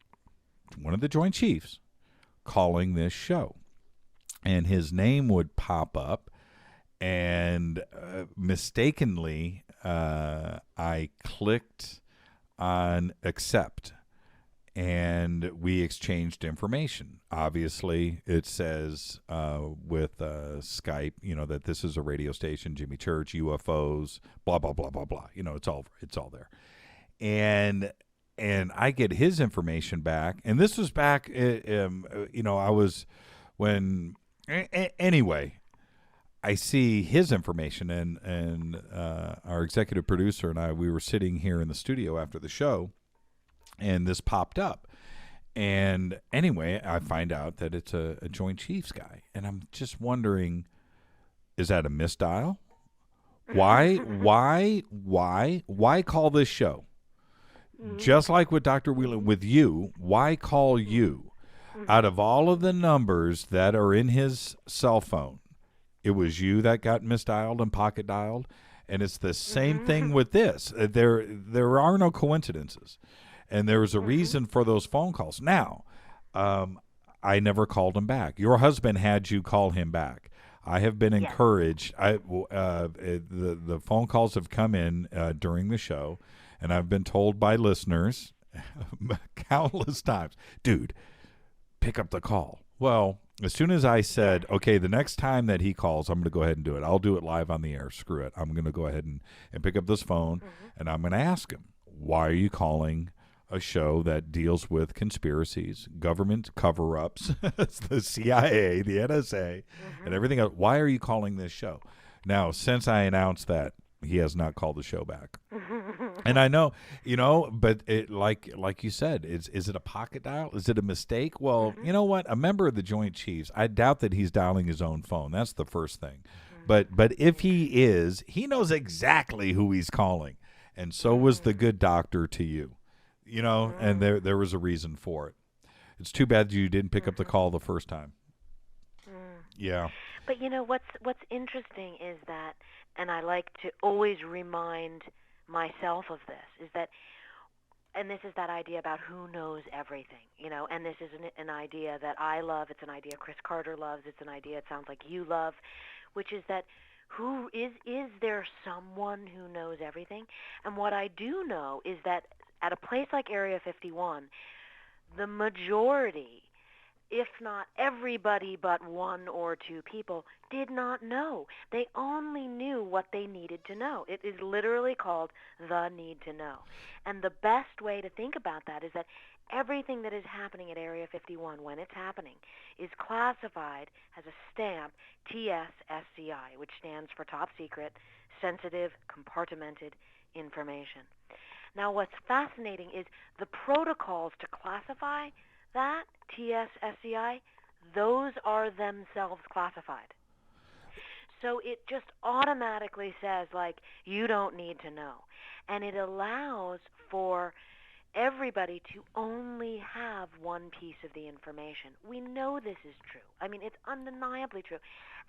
B: calling this show. And his name would pop up, and mistakenly, I clicked on accept, and we exchanged information. Obviously, it says with Skype, that this is a radio station, Jimmy Church, UFOs, blah blah blah blah blah. It's all there, and I get his information back, and this was back. I was when. Anyway, I see his information, and our executive producer and we were sitting here in the studio after the show, and this popped up. And anyway, I find out that it's a Joint Chiefs guy, and I'm just wondering, is that a misdial? Why call this show? Just like with Dr. Whelan, with you, why call you? Out of all of the numbers that are in his cell phone, it was you that got misdialed and pocket dialed, and it's the same thing with this. There are no coincidences, and there was a reason for those phone calls. Now, I never called him back. Your husband had you call him back. I have been encouraged. The phone calls have come in during the show, and I've been told by listeners countless times, dude, pick up the call. Well, as soon as I said, okay, the next time that he calls, I'm going to go ahead and do it. I'll do it live on the air. Screw it. I'm going to go ahead and pick up this phone, and I'm going to ask him, why are you calling a show that deals with conspiracies, government cover-ups, the CIA, the NSA, and everything else? Why are you calling this show? Now, since I announced that, he has not called the show back. And I know, but it, like you said, is it a pocket dial? Is it a mistake? Well, you know what? A member of the Joint Chiefs, I doubt that he's dialing his own phone. That's the first thing. But if he is, he knows exactly who he's calling. And so was the good doctor to you, and there was a reason for it. It's too bad you didn't pick up the call the first time. Yeah.
I: But what's interesting is that, and I like to always remind myself of this, is that, and this is that idea about who knows everything, and this is an idea that I love. It's an idea Chris Carter loves. It's an idea it sounds like you love, which is that who is there someone who knows everything? And what I do know is that at a place like Area 51, the majority if not everybody but one or two people, did not know. They only knew what they needed to know. It is literally called the need to know. And the best way to think about that is that everything that is happening at Area 51 when it's happening is classified as a stamp TSSCI, which stands for Top Secret, Sensitive, Compartmented Information. Now, what's fascinating is the protocols to classify that, TSSCI, those are themselves classified. So it just automatically says, like, you don't need to know. And it allows for everybody to only have one piece of the information. We know this is true. I mean, it's undeniably true.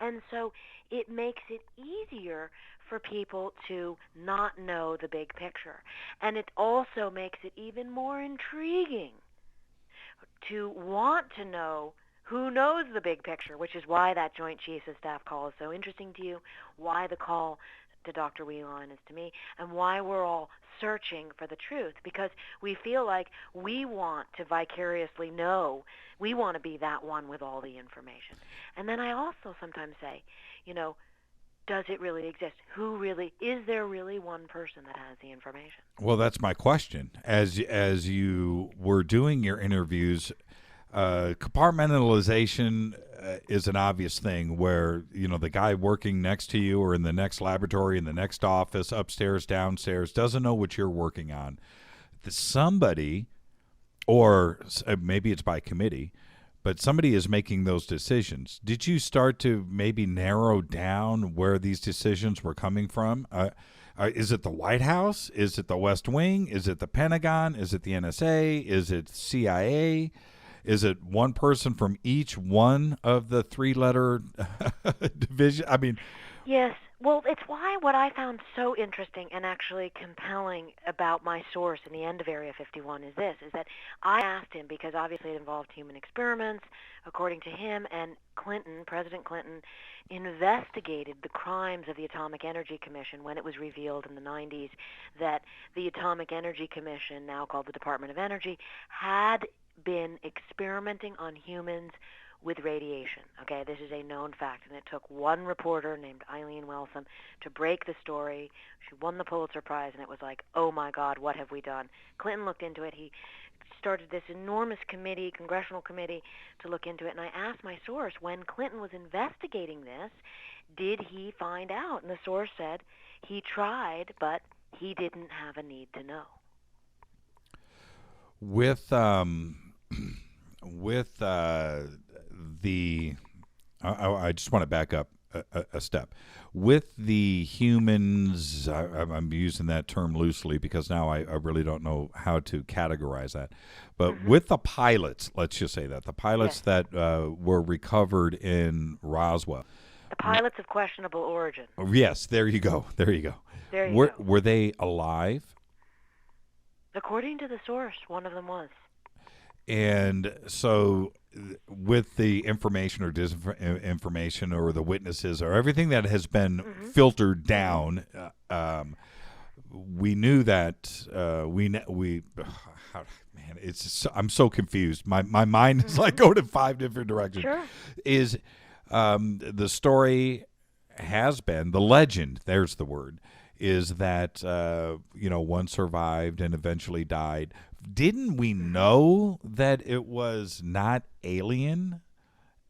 I: And so it makes it easier for people to not know the big picture. And it also makes it even more intriguing to want to know who knows the big picture, which is why that Joint Chiefs of Staff call is so interesting to you, why the call to Dr. Wheeline is to me, and why we're all searching for the truth, because we feel like we want to vicariously know. We want to be that one with all the information. And then I also sometimes say, does it really exist? Is there really one person that has the information?
B: Well, that's my question. As you were doing your interviews, compartmentalization is an obvious thing where, the guy working next to you or in the next laboratory, in the next office, upstairs, downstairs, doesn't know what you're working on. Somebody, or maybe it's by committee, but somebody is making those decisions. Did you start to maybe narrow down where these decisions were coming from? Is it the White House? Is it the West Wing? Is it the Pentagon? Is it the NSA? Is it CIA? Is it one person from each one of the three-letter division? I mean,
I: yes. Well, it's why what I found so interesting and actually compelling about my source in the end of Area 51 is this, is that I asked him, because obviously it involved human experiments, according to him, and President Clinton, investigated the crimes of the Atomic Energy Commission when it was revealed in the 90s that the Atomic Energy Commission, now called the Department of Energy, had been experimenting on humans with radiation. Okay, this is a known fact, and it took one reporter named Eileen Welsom to break the story. She won the Pulitzer Prize, and it was like, oh my God, what have we done? Clinton looked into it. He started this enormous committee, congressional committee, to look into it, and I asked my source, when Clinton was investigating this, did he find out? And the source said he tried, but he didn't have a need to know.
B: With I just want to back up a step. With the humans, I'm using that term loosely because now I really don't know how to categorize that. But with the pilots, let's just say that, the pilots that were recovered in Roswell.
I: The pilots of questionable origin.
B: Yes, there you go. Were they alive?
I: According to the source, one of them was.
B: And so with the information or disinformation or the witnesses or everything that has been filtered down, we knew that I'm so confused. My mind is like going in 5 different directions.
I: Sure.
B: Is the story has been, the legend, there's the word, is that one survived and eventually died. Didn't we know that it was not alien?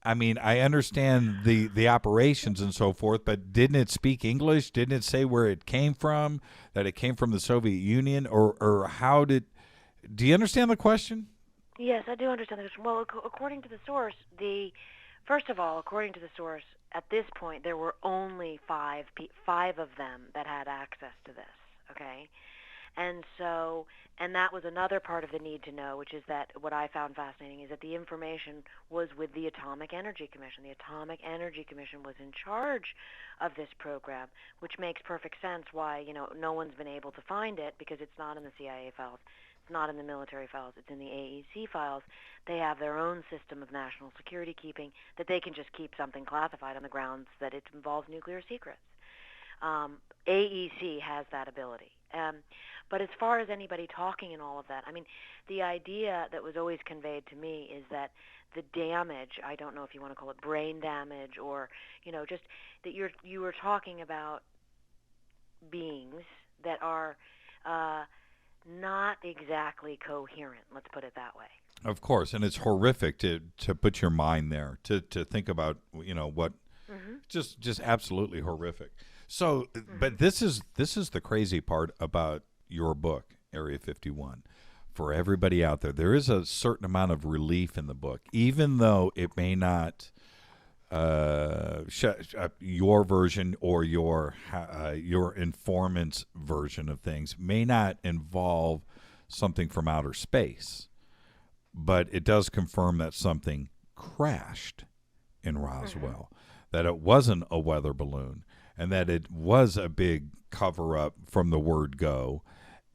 B: I mean, I understand the operations and so forth, but didn't it speak English? Didn't it say where it came from, that it came from the Soviet Union? Or how did... Do you understand the question?
I: Yes, I do understand the question. Well, according to the source, first of all, according to the source, at this point, there were only five of them that had access to this, okay? And that was another part of the need to know, which is that what I found fascinating is that the information was with the Atomic Energy Commission. The Atomic Energy Commission was in charge of this program, which makes perfect sense why, no one's been able to find it, because it's not in the CIA files. It's not in the military files. It's in the AEC files. They have their own system of national security keeping that they can just keep something classified on the grounds that it involves nuclear secrets. AEC has that ability. But as far as anybody talking and all of that, I mean, the idea that was always conveyed to me is that the damage, I don't know if you want to call it brain damage or, just that you were talking about beings that are not exactly coherent, let's put it that way.
B: Of course, and it's horrific to put your mind there, to think about, what, just absolutely horrific. So, but this is the crazy part about your book, Area 51. For everybody out there is a certain amount of relief in the book, even though it may not your version or your informant's version of things may not involve something from outer space, but it does confirm that something crashed in Roswell, that it wasn't a weather balloon, and that it was a big cover-up from the word go.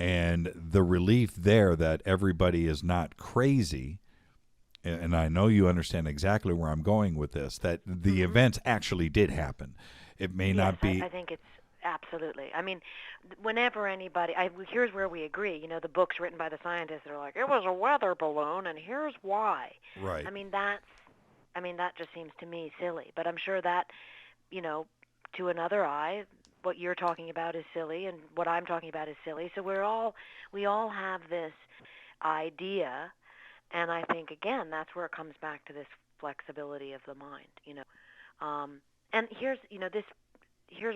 B: And the relief there that everybody is not crazy, and I know you understand exactly where I'm going with this, that the events actually did happen. It may not be...
I: I think it's absolutely. I mean, whenever anybody... here's where we agree. The books written by the scientists are like, it was a weather balloon, and here's why.
B: Right.
I: I mean, that just seems to me silly. But I'm sure that, to another eye... what you're talking about is silly, and what I'm talking about is silly. So we all have this idea, and I think again that's where it comes back to this flexibility of the mind, And here's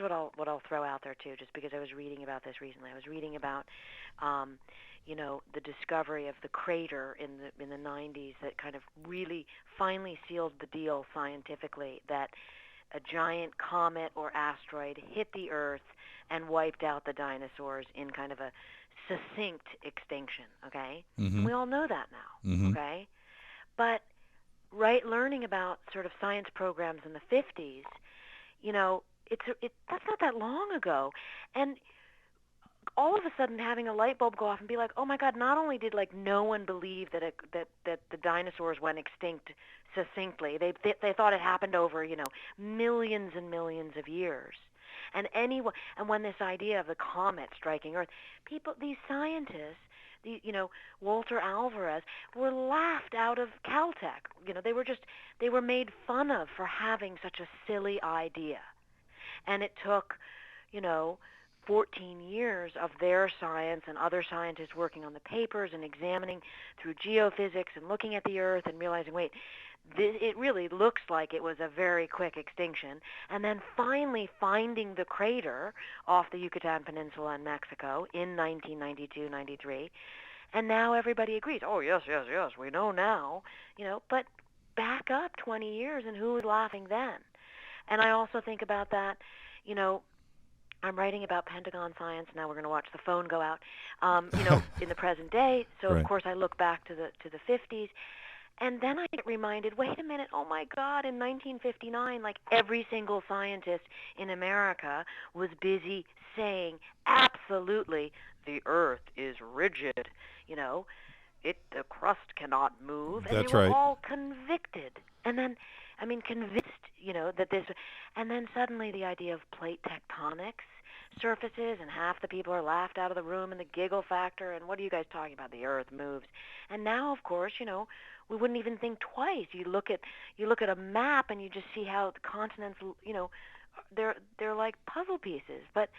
I: what I'll throw out there too, just because I was reading about this recently. I was reading about the discovery of the crater in the 90s that kind of really finally sealed the deal scientifically that a giant comet or asteroid hit the Earth and wiped out the dinosaurs in kind of a succinct extinction, okay? And we all know that now, okay? But learning about sort of science programs in the 50s, that's not that long ago. And all of a sudden having a light bulb go off and be like, oh my God, not only did no one believe that the dinosaurs went extinct succinctly, they thought it happened over, millions and millions of years. And when this idea of the comet striking Earth, these scientists, Walter Alvarez, were laughed out of Caltech. They were made fun of for having such a silly idea. And it took, 14 years of their science and other scientists working on the papers and examining through geophysics and looking at the Earth and realizing, wait, it really looks like it was a very quick extinction, and then finally finding the crater off the Yucatan Peninsula in Mexico in 1992-93, and now everybody agrees, oh, yes, we know now, but back up 20 years, and who was laughing then? And I also think about that, I'm writing about Pentagon science. Now we're going to watch the phone go out, in the present day. So,
B: Right.
I: Of course, I look back to the 50s. And then I get reminded, wait a minute, oh, my God, in 1959, every single scientist in America was busy saying, absolutely, the Earth is rigid. The crust cannot move. And
B: That's
I: they were
B: right.
I: all convicted. And then, convinced, that this, and then suddenly the idea of plate tectonics surfaces, and half the people are laughed out of the room, and the giggle factor, and what are you guys talking about? The Earth moves. And now, of course, we wouldn't even think twice. You look at a map, and you just see how the continents, they're like puzzle pieces. But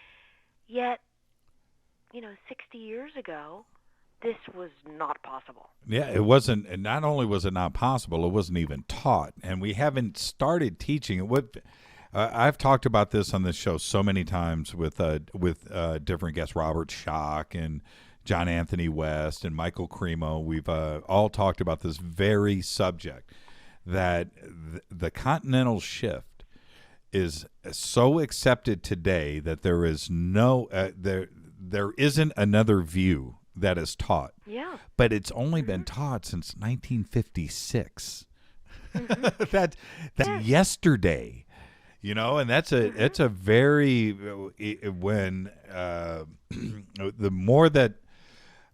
I: yet, 60 years ago, this was not possible.
B: Yeah, it wasn't. And not only was it not possible, it wasn't even taught, and we haven't started teaching it. I've talked about this on this show so many times with different guests, Robert Schock and John Anthony West and Michael Cremo. We've all talked about this very subject, that the continental shift is so accepted today that there is no there isn't another view that is taught.
I: Yeah.
B: But it's only been taught since 1956. That's yesterday. And that's a very when the more that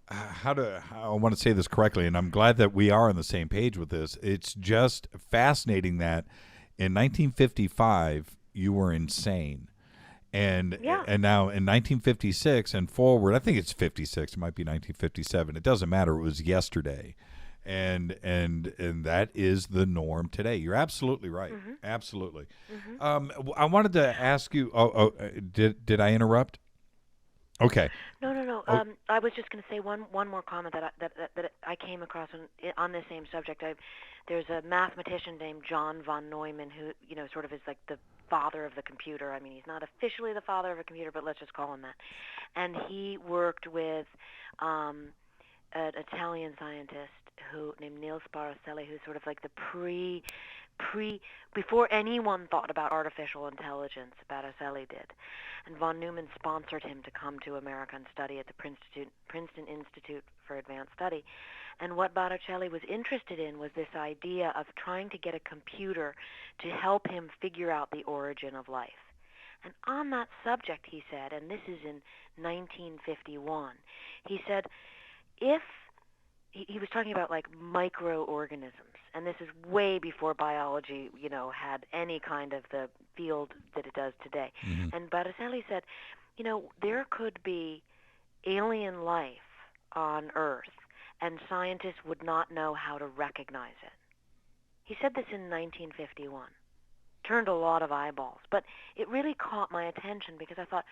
B: how I want to say this correctly, and I'm glad that we are on the same page with this. It's just fascinating that in 1955 you were insane, And
I: Yeah.
B: and now in 1956 and forward, I think it's 56. It might be 1957. It doesn't matter. It was yesterday, and that is the norm today. You're absolutely right.
I: Mm-hmm.
B: Absolutely.
I: Mm-hmm.
B: I wanted to ask you. Did I interrupt? Okay.
I: No.
B: Oh.
I: I was just going to say one more comment that I came across on this same subject. There's a mathematician named John von Neumann who, sort of is like the father of the computer. I mean, he's not officially the father of a computer, but let's just call him that. And he worked with an Italian scientist named Niels Paracelli, who's sort of like the before anyone thought about artificial intelligence, Paracelli did. And von Neumann sponsored him to come to America and study at the Princeton Institute for Advanced Study. And what Botticelli was interested in was this idea of trying to get a computer to help him figure out the origin of life. And on that subject, he said, and this is in 1951, he said, if he was talking about like microorganisms, and this is way before biology, had any kind of the field that it does today.
B: Mm-hmm.
I: And Botticelli said, there could be alien life on Earth, and scientists would not know how to recognize it. He said this in 1951. Turned a lot of eyeballs, but it really caught my attention because I thought,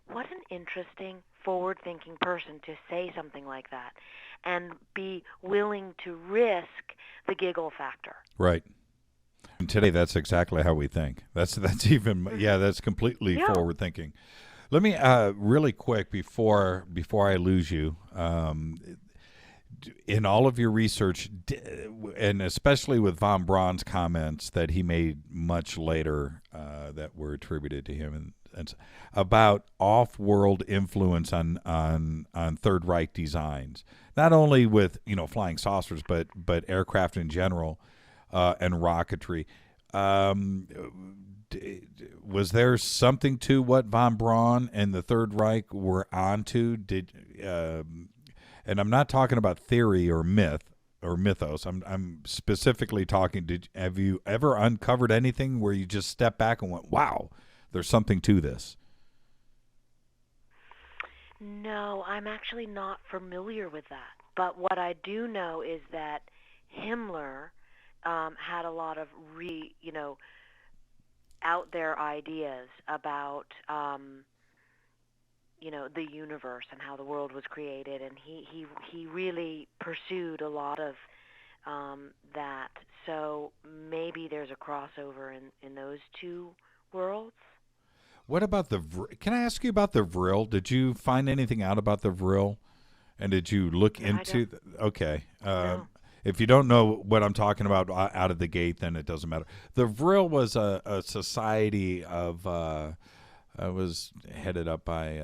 I: what an interesting, forward-thinking person to say something like that and be willing to risk the giggle factor.
B: Right. And today, that's exactly how we think. That's even that's completely forward thinking. Let me really quick before I lose you. In all of your research, and especially with von Braun's comments that he made much later that were attributed to him, and about off-world influence on Third Reich designs, not only with flying saucers, but aircraft in general and rocketry. Was there something to what von Braun and the Third Reich were onto? And I'm not talking about theory or myth or mythos. I'm specifically talking. Have you ever uncovered anything where you just stepped back and went, "Wow, there's something to this"?
I: No, I'm actually not familiar with that. But what I do know is that Himmler had a lot of out there ideas about the universe and how the world was created, and he really pursued a lot of that. So maybe there's a crossover in those two worlds.
B: What about can I ask you about the Vril? Did you find anything out about the Vril? And did you look into? Okay.
I: No.
B: If you don't know what I'm talking about out of the gate, then it doesn't matter. The Vril was a society of. It was headed up by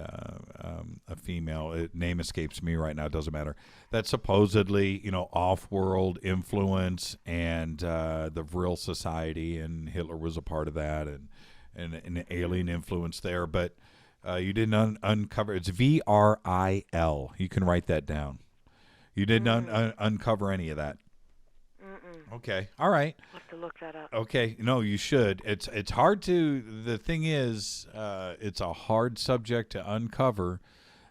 B: a female. Name escapes me right now. It doesn't matter. That supposedly, off-world influence and the Vril Society, and Hitler was a part of that, and an alien influence there. But you didn't uncover. It's VRIL. You can write that down. You didn't uncover any of that.
I: Mm-mm.
B: Okay. All right.
I: I'll have to look that up.
B: Okay. No, you should. It's hard to. The thing is, it's a hard subject to uncover.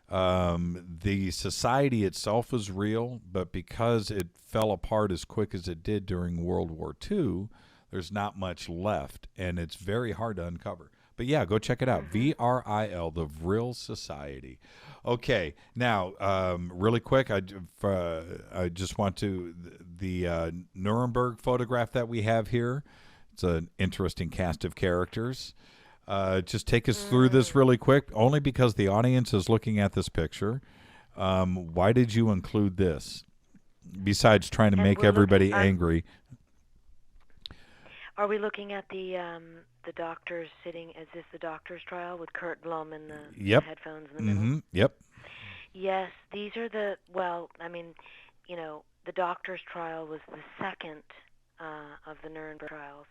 B: The society itself is real, but because it fell apart as quick as it did during World War II, there's not much left, and it's very hard to uncover. But yeah, go check it out. VRIL, the Vril Society. Okay, now really quick, I just want to the Nuremberg photograph that we have here. It's an interesting cast of characters. Just take us through this really quick, only because the audience is looking at this picture. Why did you include this? Besides trying to make everybody angry.
I: Are we looking at the doctors sitting? Is this the doctor's trial with Kurt Blum and the headphones in the middle?
B: Yep.
I: Yes, these are the the doctor's trial was the second of the Nuremberg trials.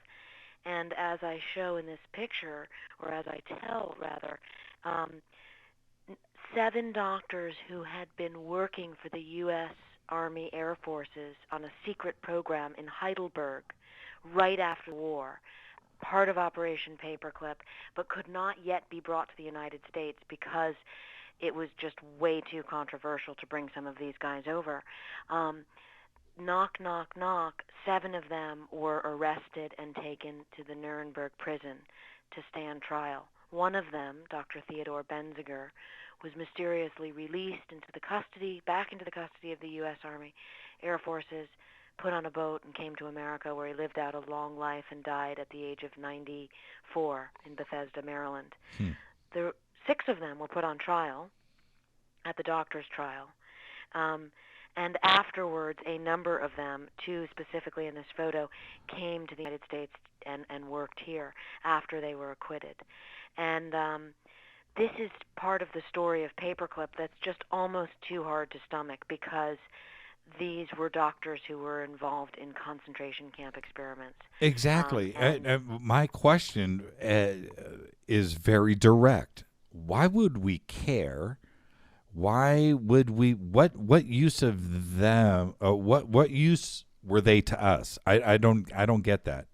I: And as I show in this picture, or as I tell rather, 7 doctors who had been working for the U.S. Army Air Forces on a secret program in Heidelberg right after the war part of Operation Paperclip, but could not yet be brought to the United States because it was just way too controversial to bring some of these guys over. Knock, knock, knock, 7 of them were arrested and taken to the Nuremberg prison to stand trial. One of them, Dr. Theodore Benziger, was mysteriously released back into the custody of the U.S. Army Air Forces, put on a boat and came to America, where he lived out a long life and died at the age of 94 in Bethesda, Maryland. The 6 of them were put on trial at the doctor's trial. And afterwards, a number of them, 2 specifically in this photo, came to the United States and worked here after they were acquitted. And this is part of the story of Paperclip that's just almost too hard to stomach, because these were doctors who were involved in concentration camp experiments.
B: Exactly. My question is very direct. Why would we care? Why would we? What use of them? What use were they to us? I don't get that.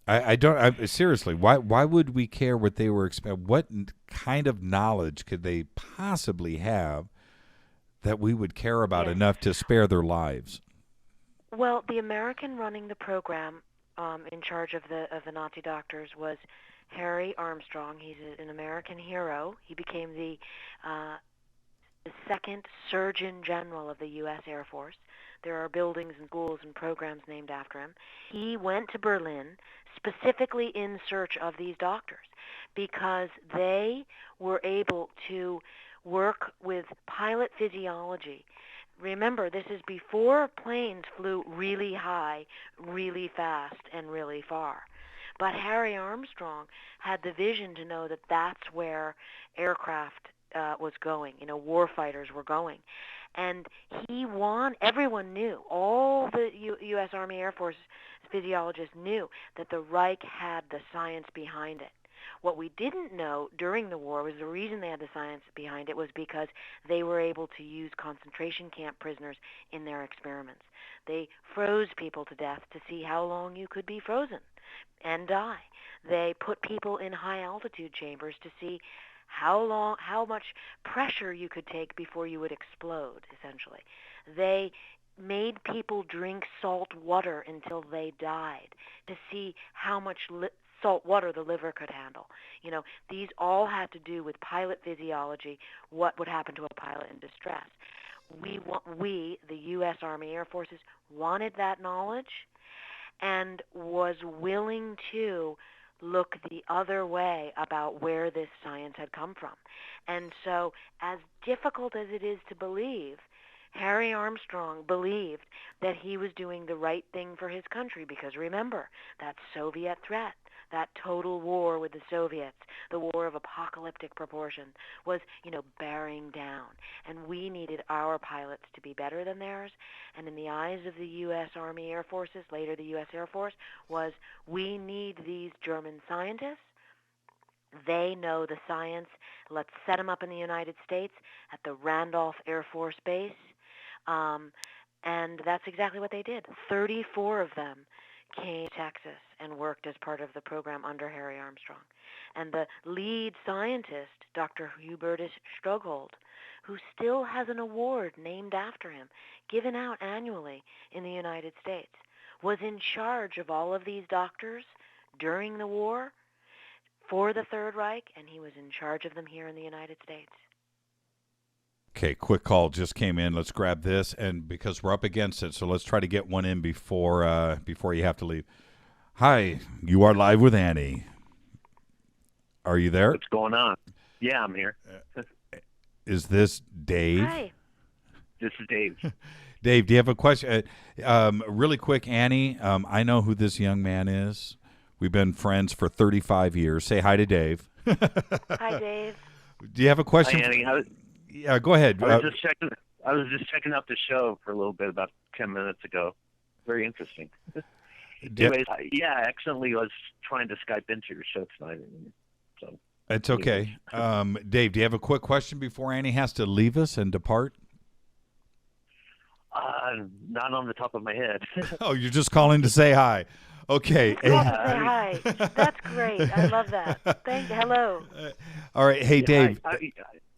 B: I don't. Seriously, why would we care what they were? What kind of knowledge could they possibly have that we would care about enough to spare their lives?
I: Well, the American running the program, in charge of the Nazi doctors, was Harry Armstrong. He's an American hero. He became the second Surgeon General of the U.S. Air Force. There are buildings and schools and programs named after him. He went to Berlin specifically in search of these doctors because they were able to work with pilot physiology. Remember, this is before planes flew really high, really fast, and really far. But Harry Armstrong had the vision to know that that's where aircraft was going, warfighters were going. And everyone knew, all the U.S. Army Air Force physiologists knew that the Reich had the science behind it. What we didn't know during the war was the reason they had the science behind it was because they were able to use concentration camp prisoners in their experiments. They froze people to death to see how long you could be frozen and die. They put people in high altitude chambers to see how much pressure you could take before you would explode, essentially. They made people drink salt water until they died to see how much salt water the liver could handle. These all had to do with pilot physiology, what would happen to a pilot in distress. We, the U.S. Army Air Forces, wanted that knowledge and was willing to look the other way about where this science had come from. And so, as difficult as it is to believe, Harry Armstrong believed that he was doing the right thing for his country, because remember, that Soviet threat, that total war with the Soviets, the war of apocalyptic proportion, was, bearing down. And we needed our pilots to be better than theirs. And in the eyes of the U.S. Army Air Forces, later the U.S. Air Force, was we need these German scientists. They know the science. Let's set them up in the United States at the Randolph Air Force Base. And that's exactly what they did. 34 of them came to Texas and worked as part of the program under Harry Armstrong. And the lead scientist, Dr. Hubertus Strughold, who still has an award named after him, given out annually in the United States, was in charge of all of these doctors during the war for the Third Reich, and he was in charge of them here in the United States.
B: Okay, quick call just came in. Let's grab this, and because we're up against it, so let's try to get one in before you have to leave. Hi, you are live with Annie. Are you there?
L: What's going on? Yeah, I'm here.
B: Is this Dave?
I: Hi.
L: This is Dave.
B: Dave, do you have a question? Really quick, Annie, I know who this young man is. We've been friends for 35 years. Say hi to Dave.
I: Hi, Dave.
B: Do you have a question?
L: Hi, Annie.
B: Yeah, go ahead.
L: I was just checking out the show for a little bit about 10 minutes ago. Very interesting. Anyways, I accidentally was trying to Skype into your show tonight. So
B: it's okay. Dave, do you have a quick question before Annie has to leave us and depart?
L: Not on the top of my head.
B: Oh, you're just calling to say hi. Okay.
I: Say hi. That's great. I love that. Thank you. Hello.
B: All right. Hey, Dave.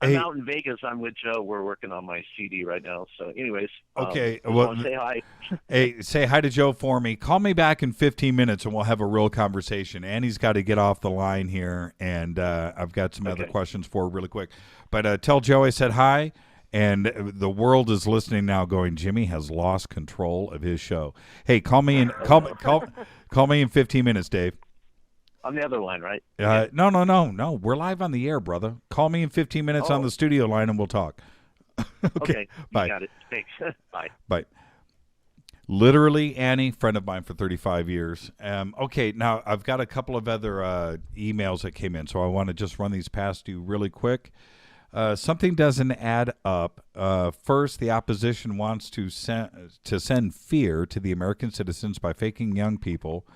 L: I'm out in Vegas. I'm with Joe. We're working on my CD right now. So, anyways,
B: okay.
L: Just want to say hi.
B: Hey, say hi to Joe for me. Call me back in 15 minutes, and we'll have a real conversation. Annie's got to get off the line here, and I've got some other questions for her really quick. But tell Joe I said hi, and the world is listening now, going, Jimmy has lost control of his show. Hey, call me in. Call me in 15 minutes, Dave.
L: On the other line, right?
B: No. We're live on the air, brother. Call me in 15 minutes on the studio line, and we'll talk.
L: Okay.
B: Bye.
L: You got it. Thanks. Bye.
B: Bye. Literally, Annie, friend of mine for 35 years. Okay, now I've got a couple of other emails that came in, so I want to just run these past you really quick. Something doesn't add up. First, the opposition wants to send fear to the American citizens by faking young people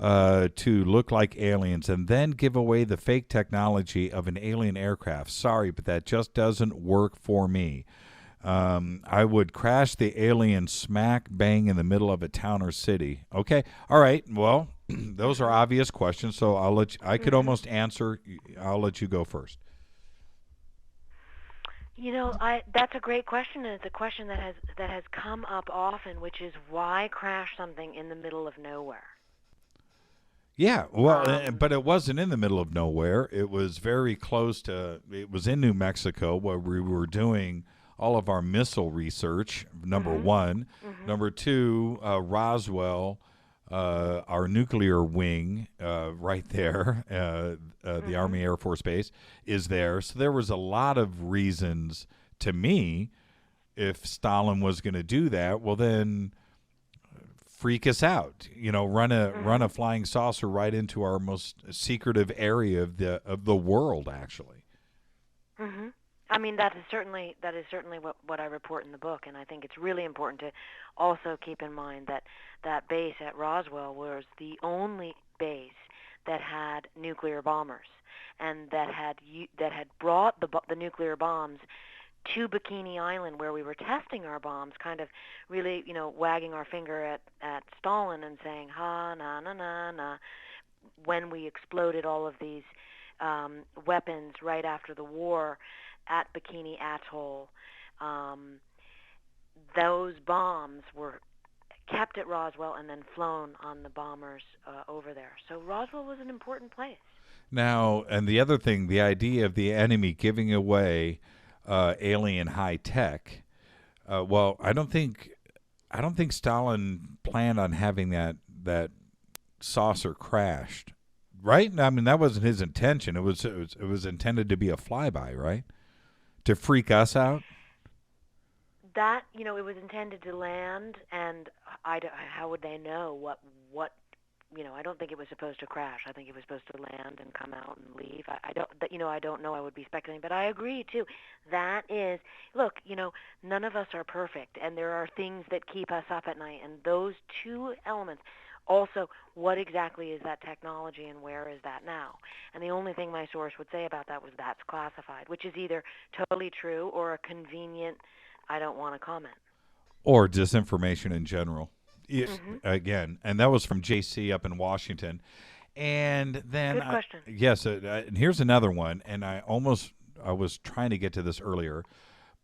B: to look like aliens and then give away the fake technology of an alien aircraft. Sorry, but that just doesn't work for me. I would crash the alien smack bang in the middle of a town or city. Okay, all right. Well, those are obvious questions, so I'll let you, I could almost answer. I'll let you go first.
I: That's a great question, and it's a question that has come up often, which is why crash something in the middle of nowhere?
B: Yeah, well, but it wasn't in the middle of nowhere. It was very close to. It was in New Mexico where we were doing all of our missile research. Number one, number two, Roswell, our nuclear wing, right there, the Army Air Force Base is there. So there was a lot of reasons to me, if Stalin was going to do that, well then freak us out, run a flying saucer right into our most secretive area of the world, actually.
I: I mean, that is certainly what I report in the book, and I think it's really important to also keep in mind that base at Roswell was the only base that had nuclear bombers, and that had brought the nuclear bombs to Bikini Island, where we were testing our bombs, kind of really, wagging our finger at Stalin and saying, ha, na, na, na, na, when we exploded all of these weapons right after the war at Bikini Atoll. Those bombs were kept at Roswell and then flown on the bombers over there. So Roswell was an important place.
B: Now, and the other thing, the idea of the enemy giving away alien high tech. Well, I don't think Stalin planned on having that saucer crashed, right? I mean, that wasn't his intention. It was intended to be a flyby, right? To freak us out.
I: That it was intended to land, and how would they know what? I don't think it was supposed to crash. I think it was supposed to land and come out and leave. I don't know. I would be speculating, but I agree too. That is, look, none of us are perfect, and there are things that keep us up at night, and those two elements. Also, what exactly is that technology, and where is that now? And the only thing my source would say about that was that's classified, which is either totally true or a convenient, I don't want to comment.
B: Or disinformation in general. Again, and that was from JC up in Washington. And then,
I: good question.
B: Yes, and here's another one, and I was trying to get to this earlier,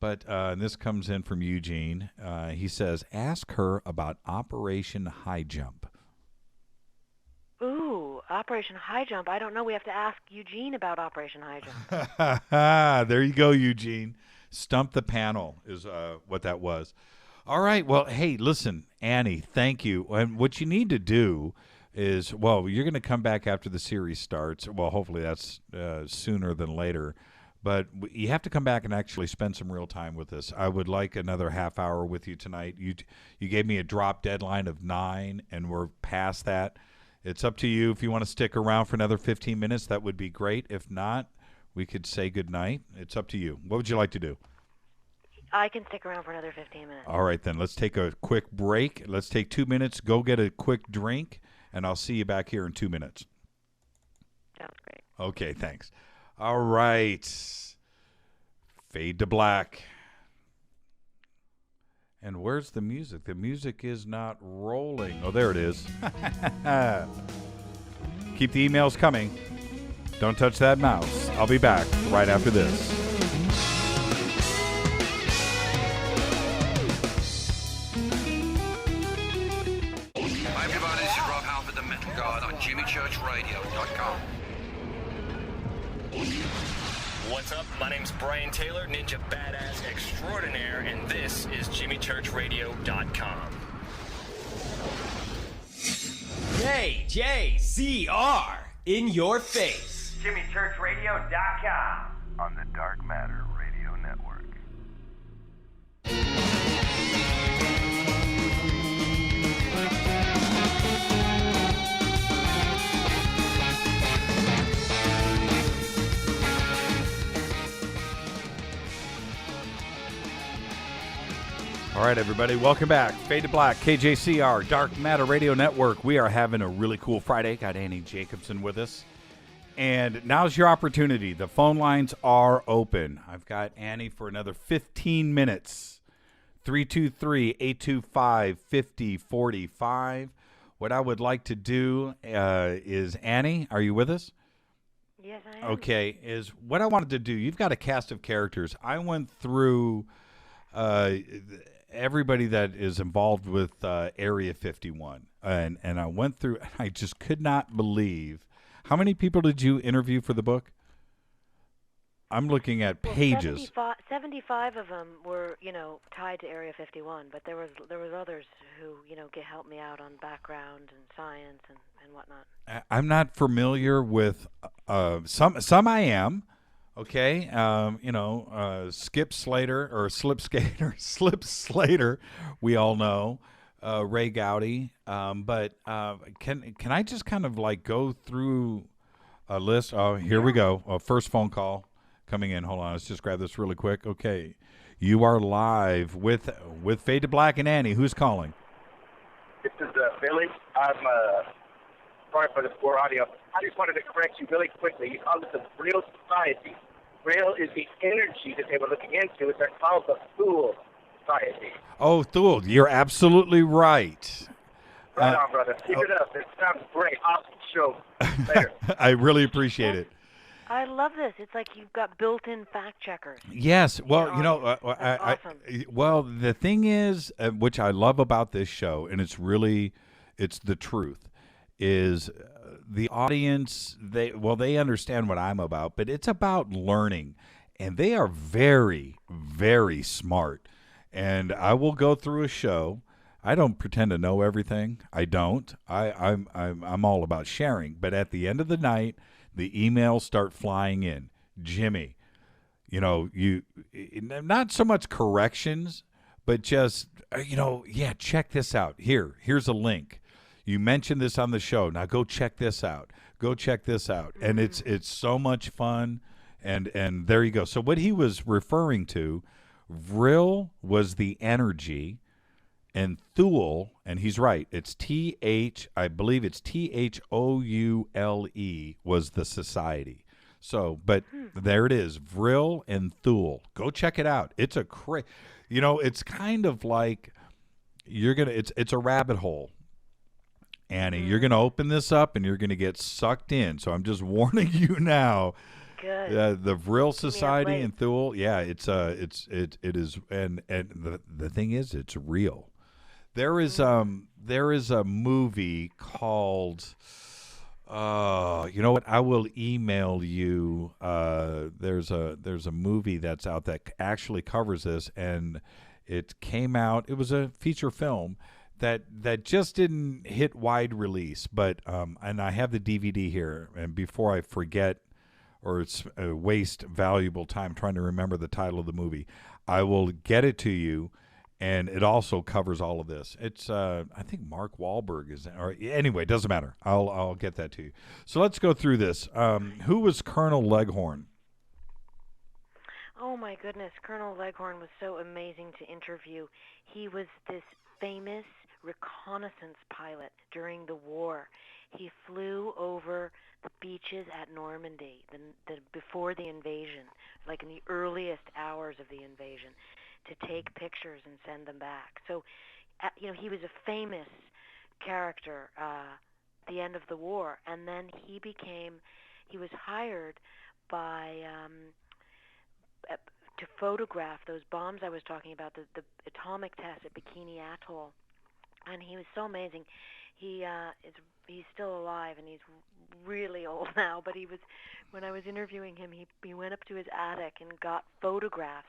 B: but this comes in from Eugene. He says, ask her about Operation High Jump.
I: Ooh, Operation High Jump. I don't know. We have to ask Eugene about Operation High Jump.
B: There you go, Eugene. Stump the panel is what that was. All right. Well, hey, listen, Annie, thank you. And what you need to do is, well, you're going to come back after the series starts. Well, hopefully that's sooner than later. But you have to come back and actually spend some real time with us. I would like another half hour with you tonight. You gave me a drop deadline of 9, and we're past that. It's up to you. If you want to stick around for another 15 minutes, that would be great. If not, we could say goodnight. It's up to you. What would you like to do?
I: I can stick around for another 15 minutes.
B: All right, then. Let's take a quick break. Let's take 2 minutes. Go get a quick drink, and I'll see you back here in 2 minutes.
I: Sounds great.
B: Okay, thanks. All right. Fade to black. And where's the music? The music is not rolling. Oh, there it is. Keep the emails coming. Don't touch that mouse. I'll be back right after this.
J: Hi everybody, this is Rob Halford, the Metal God on JimmyChurchRadio.com.
D: What's up? My name's Brian Taylor, Ninja Badass Extraordinaire, and this is JimmyChurchRadio.com.
M: JJCR in your face.
A: JimmyChurchRadio.com on the Dark Matter Radio Network.
B: All right, everybody, welcome back. Fade to Black, KJCR, Dark Matter Radio Network. We are having a really cool Friday. Got Annie Jacobson with us. And now's your opportunity. The phone lines are open. I've got Annie for another 15 minutes. 323-825-5045. What I would like to do is, Annie, are you with us?
I: Yes, I am.
B: Okay, is what I wanted to do. You've got a cast of characters. I went through everybody that is involved with Area 51. And I went through, I just could not believe. How many people did you interview for the book? I'm looking at pages.
I: 75 of them were, tied to Area 51, but there was others who, helped me out on background and science and whatnot.
B: I'm not familiar with some I am. Okay, Skip Slater or Slip Skater, Slip Slater, we all know, Ray Gowdy. But can I just kind of like go through a list? Oh, here we go. First phone call coming in. Hold on, let's just grab this really quick. Okay, you are live with Fade to Black and Annie. Who's calling?
N: This is Billy. I'm sorry for the poor audio. I just wanted to correct you really quickly. You called it the Real Society. Real is the energy that they were looking into. It's called the Thule Society.
B: Oh, Thule, you're absolutely right.
N: Right on, brother. Keep it up. It sounds great. Awesome show. Later.
B: I really appreciate it.
I: I love this. It's like you've got built-in fact checkers.
B: Yes. Well,
I: awesome.
B: Well, the thing is, which I love about this show, and it's the truth, is the audience, they understand what I'm about, but it's about learning, and they are very, very smart. And I will go through a show. I don't pretend to know everything. I don't. I'm all about sharing. But at the end of the night, the emails start flying in. Jimmy, you not so much corrections, but just check this out. Here's a link. You mentioned this on the show. Now go check this out. Go check this out. And it's so much fun. And there you go. So what he was referring to, Vril was the energy, and Thule, and he's right. It's I believe it's THOULE was the society. So, but there it is, Vril and Thule. Go check it out. It's it's kind of like it's a rabbit hole. Annie, you're going to open this up and you're going to get sucked in. So I'm just warning you now.
I: Good.
B: The Vril Society and Thule, yeah, it is, and the thing is, it's real. There is a movie called, you know what? I will email you. There's a movie that's out that actually covers this, and it came out. It was a feature film that just didn't hit wide release, but and I have the DVD here, and before I forget or waste valuable time trying to remember the title of the movie, I will get it to you, and it also covers all of this. It's I think Mark Wahlberg is, or anyway, it doesn't matter. I'll get that to you. So let's go through this. Who was Colonel Leghorn?
I: Oh my goodness, Colonel Leghorn was so amazing to interview. He was this famous reconnaissance pilot during the war. He flew over the beaches at Normandy before the invasion, like in the earliest hours of the invasion, to take pictures and send them back. So, he was a famous character at the end of the war, and then he was hired by to photograph those bombs I was talking about, the atomic test at Bikini Atoll, and he was so amazing. He's still alive, and he's really old now, but when I was interviewing him, he went up to his attic and got photographs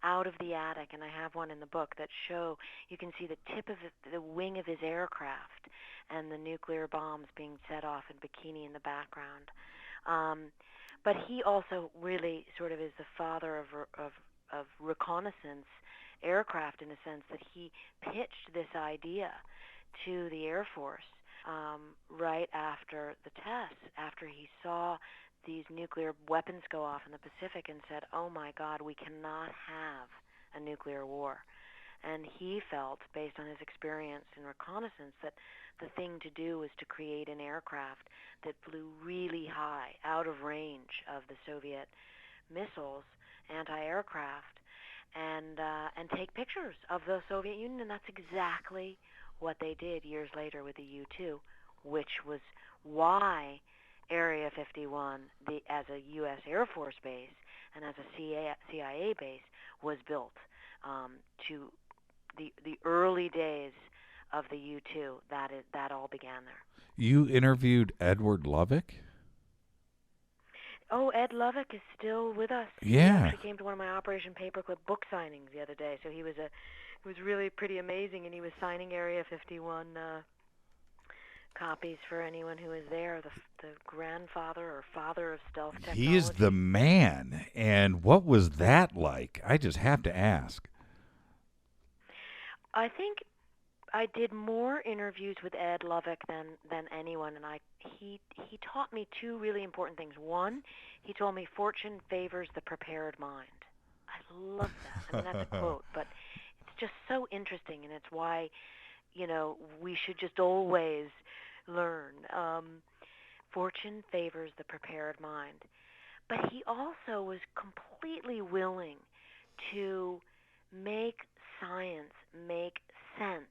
I: out of the attic, and I have one in the book that show, you can see the tip of the wing of his aircraft and the nuclear bombs being set off in Bikini in the background. But he also really sort of is the father of reconnaissance aircraft, in a sense that he pitched this idea to the Air Force right after the tests, after he saw these nuclear weapons go off in the Pacific, and said, oh my God, we cannot have a nuclear war. And he felt, based on his experience in reconnaissance, that the thing to do was to create an aircraft that flew really high, out of range of the Soviet missiles, anti-aircraft, and take pictures of the Soviet Union. And that's exactly what they did years later with the U-2, which was why Area 51, as a U.S. Air Force base and as a CIA base, was built to the early days of the U-2. That all began there.
B: You interviewed Edward Lovick?
I: Oh, Ed Lovick is still with us.
B: Yeah.
I: He actually came to one of my Operation Paperclip book signings the other day, so it was really pretty amazing, and he was signing Area 51 copies for anyone who was there, the grandfather or father of stealth technology.
B: He is the man. And what was that like? I just have to ask.
I: I think I did more interviews with Ed Lovick than anyone, and he taught me two really important things. One, he told me fortune favors the prepared mind. I love that. I mean, that's a quote, but it's just so interesting, and it's why, we should just always learn. Fortune favors the prepared mind. But he also was completely willing to make science make sense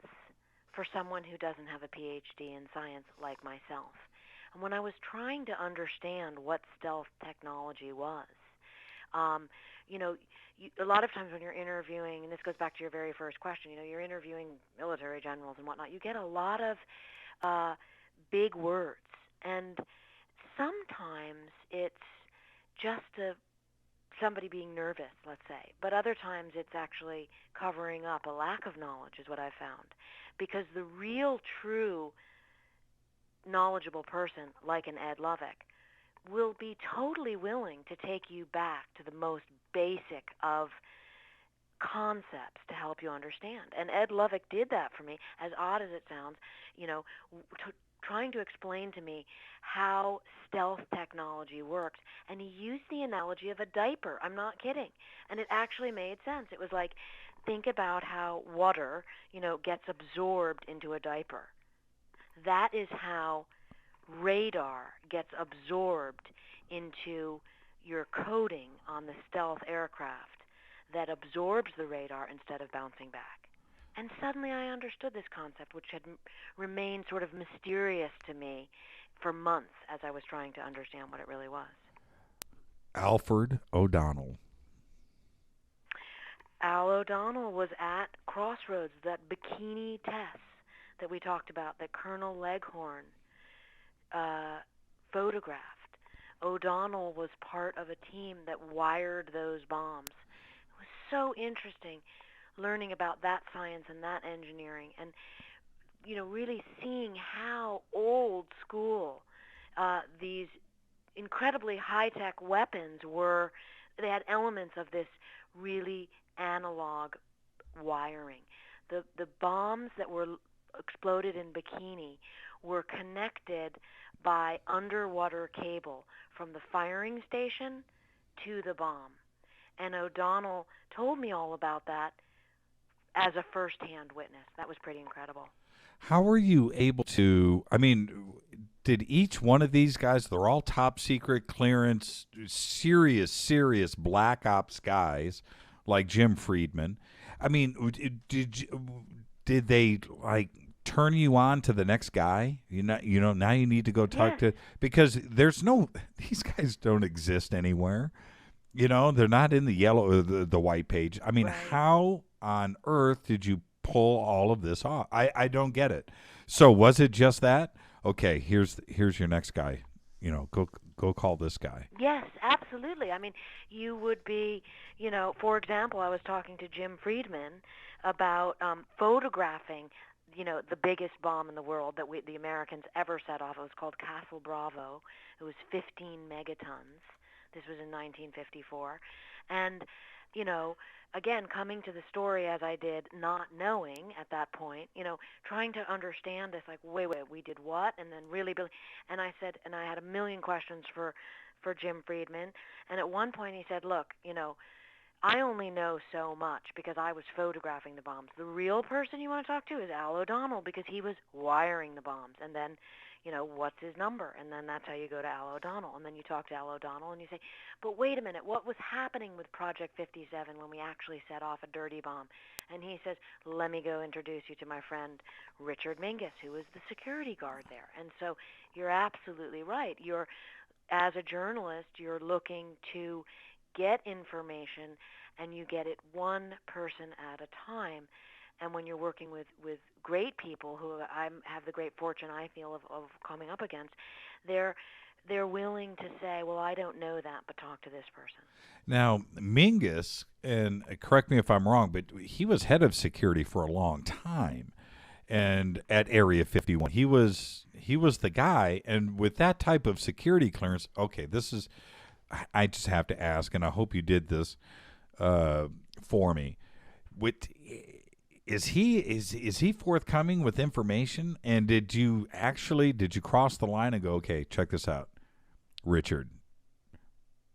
I: for someone who doesn't have a PhD in science like myself. And when I was trying to understand what stealth technology was, a lot of times when you're interviewing, and this goes back to your very first question, you're interviewing military generals and whatnot, you get a lot of big words, and sometimes it's just somebody being nervous, let's say, but other times it's actually covering up a lack of knowledge, is what I found, because the real, true, knowledgeable person, like an Ed Lovick, will be totally willing to take you back to the most basic of concepts to help you understand. And Ed Lovick did that for me, as odd as it sounds, trying to explain to me how stealth technology works. And he used the analogy of a diaper. I'm not kidding. And it actually made sense. It was like, think about how water, gets absorbed into a diaper. That is how radar gets absorbed into your coating on the stealth aircraft that absorbs the radar instead of bouncing back. And suddenly I understood this concept, which had remained sort of mysterious to me for months as I was trying to understand what it really was.
B: Alfred O'Donnell.
I: Al O'Donnell was at Crossroads, that Bikini test that we talked about, that Colonel Leghorn photographed. O'Donnell was part of a team that wired those bombs. It was so interesting learning about that science and that engineering, and really seeing how old school these incredibly high-tech weapons were. They had elements of this really analog wiring. The bombs that were exploded in Bikini were connected by underwater cable from the firing station to the bomb. And O'Donnell told me all about that as a first-hand witness. That was pretty incredible.
B: How were you able to, did each one of these guys, they're all top secret clearance, serious black ops guys like Jim Friedman. I mean, did they like turn you on to the next guy? Now you need to go talk to, because there's no, these guys don't exist anywhere. They're not in the yellow or the white page. I mean, how on earth did you pull all of this off? I don't get it. So was it just that? Okay, here's your next guy. Go call this guy.
I: Yes, absolutely. I mean, you would be, for example, I was talking to Jim Friedman about photographing, the biggest bomb in the world that the Americans ever set off. It was called Castle Bravo. It was 15 megatons. This was in 1954. And, again, coming to the story as I did, not knowing at that point, trying to understand this, like, wait, we did what? And then really, and I said, and I had a million questions for Jim Friedman. And at one point he said, look, I only know so much because I was photographing the bombs. The real person you want to talk to is Al O'Donnell, because he was wiring the bombs. And then, what's his number? And then that's how you go to Al O'Donnell. And then you talk to Al O'Donnell and you say, but wait a minute, what was happening with Project 57 when we actually set off a dirty bomb? And he says, let me go introduce you to my friend Richard Mingus, who was the security guard there. And so you're absolutely right. As a journalist, you're looking to get information, and you get it one person at a time. And when you're working with great people who I have the great fortune, I feel, of coming up against, they're willing to say, well, I don't know that, but talk to this person.
B: Now, Mingus, and correct me if I'm wrong, but he was head of security for a long time, and at Area 51, he was the guy. And with that type of security clearance, okay, I just have to ask, and I hope you did this for me. Is he forthcoming with information? And did you cross the line and go, okay, check this out, Richard?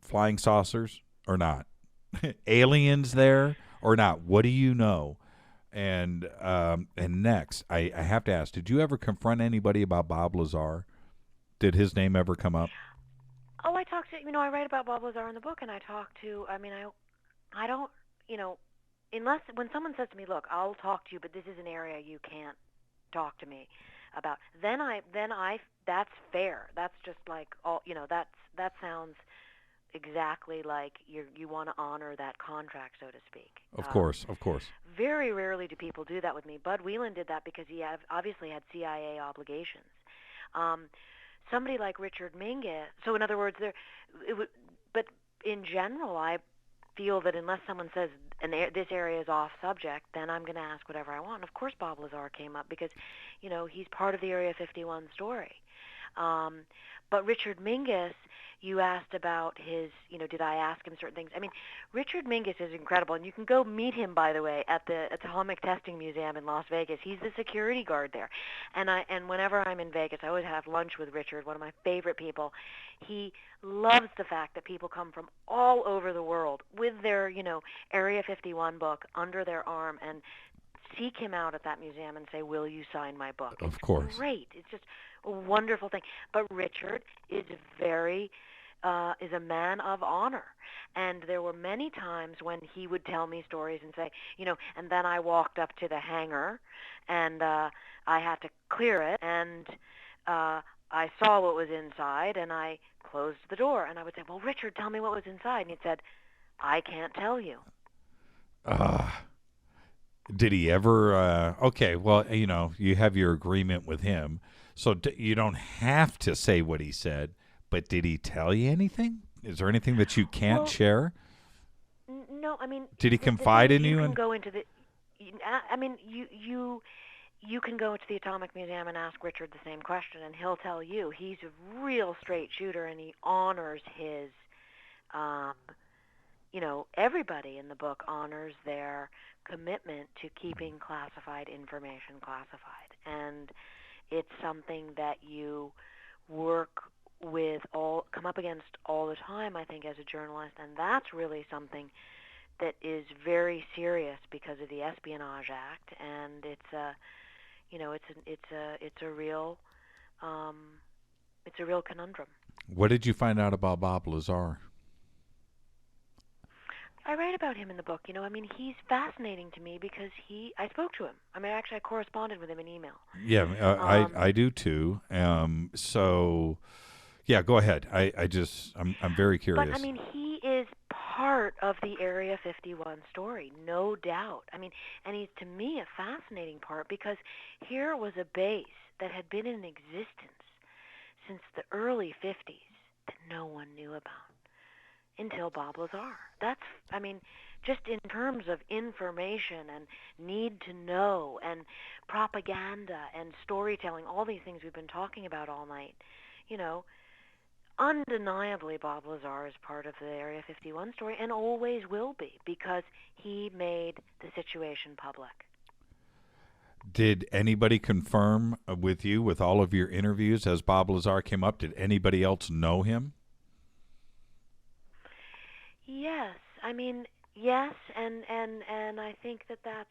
B: Flying saucers or not? Aliens there or not? What do you know? And next, I have to ask, did you ever confront anybody about Bob Lazar? Did his name ever come up?
I: Oh, I talked to, I write about Bob Lazar in the book, and I talk to, I don't, unless, when someone says to me, look, I'll talk to you, but this is an area you can't talk to me about, then that's fair. That's just like, that sounds exactly like you want to honor that contract, so to speak.
B: Of course.
I: Very rarely do people do that with me. Bud Whelan did that because he obviously had CIA obligations. Somebody like Richard Mingus. So in other words, but in general, I feel that unless someone says this area is off subject, then I'm going to ask whatever I want. And of course, Bob Lazar came up because, he's part of the Area 51 story. But Richard Mingus, you asked about his, did I ask him certain things? I mean, Richard Mingus is incredible, and you can go meet him, by the way, at the Atomic Testing Museum in Las Vegas. He's the security guard there. And whenever I'm in Vegas, I always have lunch with Richard, one of my favorite people. He loves the fact that people come from all over the world with their, Area 51 book under their arm and seek him out at that museum and say, will you sign my book?
B: Of course.
I: It's great. It's just a wonderful thing. But Richard is is a man of honor. And there were many times when he would tell me stories and say, and then I walked up to the hangar and I had to clear it, and I saw what was inside and I closed the door. And I would say, well, Richard, tell me what was inside. And he'd said, I can't tell you.
B: Did he ever? Okay, well, you have your agreement with him, so you don't have to say what he said. But did he tell you anything? Is there anything that you can't share?
I: No, I mean.
B: Did he confide in you?
I: You can go into the. I mean, you can go to the Atomic Museum and ask Richard the same question, and he'll tell you. He's a real straight shooter, and he honors his. Everybody in the book honors their commitment to keeping classified information classified. And it's something that you come up against all the time, I think, as a journalist. And that's really something that is very serious because of the Espionage Act. And it's a real conundrum.
B: What did you find out about Bob Lazar?
I: I write about him in the book. I mean, he's fascinating to me because I spoke to him. I mean, actually, I corresponded with him in email.
B: Yeah, I do too. So, yeah, go ahead. I'm very curious.
I: But I mean, he is part of the Area 51 story, no doubt. I mean, and he's to me a fascinating part because here was a base that had been in existence since the early 50s that no one knew about until Bob Lazar. That's, I mean, just in terms of information and need to know and propaganda and storytelling, all these things we've been talking about all night, undeniably Bob Lazar is part of the Area 51 story and always will be because he made the situation public.
B: Did anybody confirm with you, with all of your interviews as Bob Lazar came up, did anybody else know him?
I: Yes, I mean, yes, and I think that's that's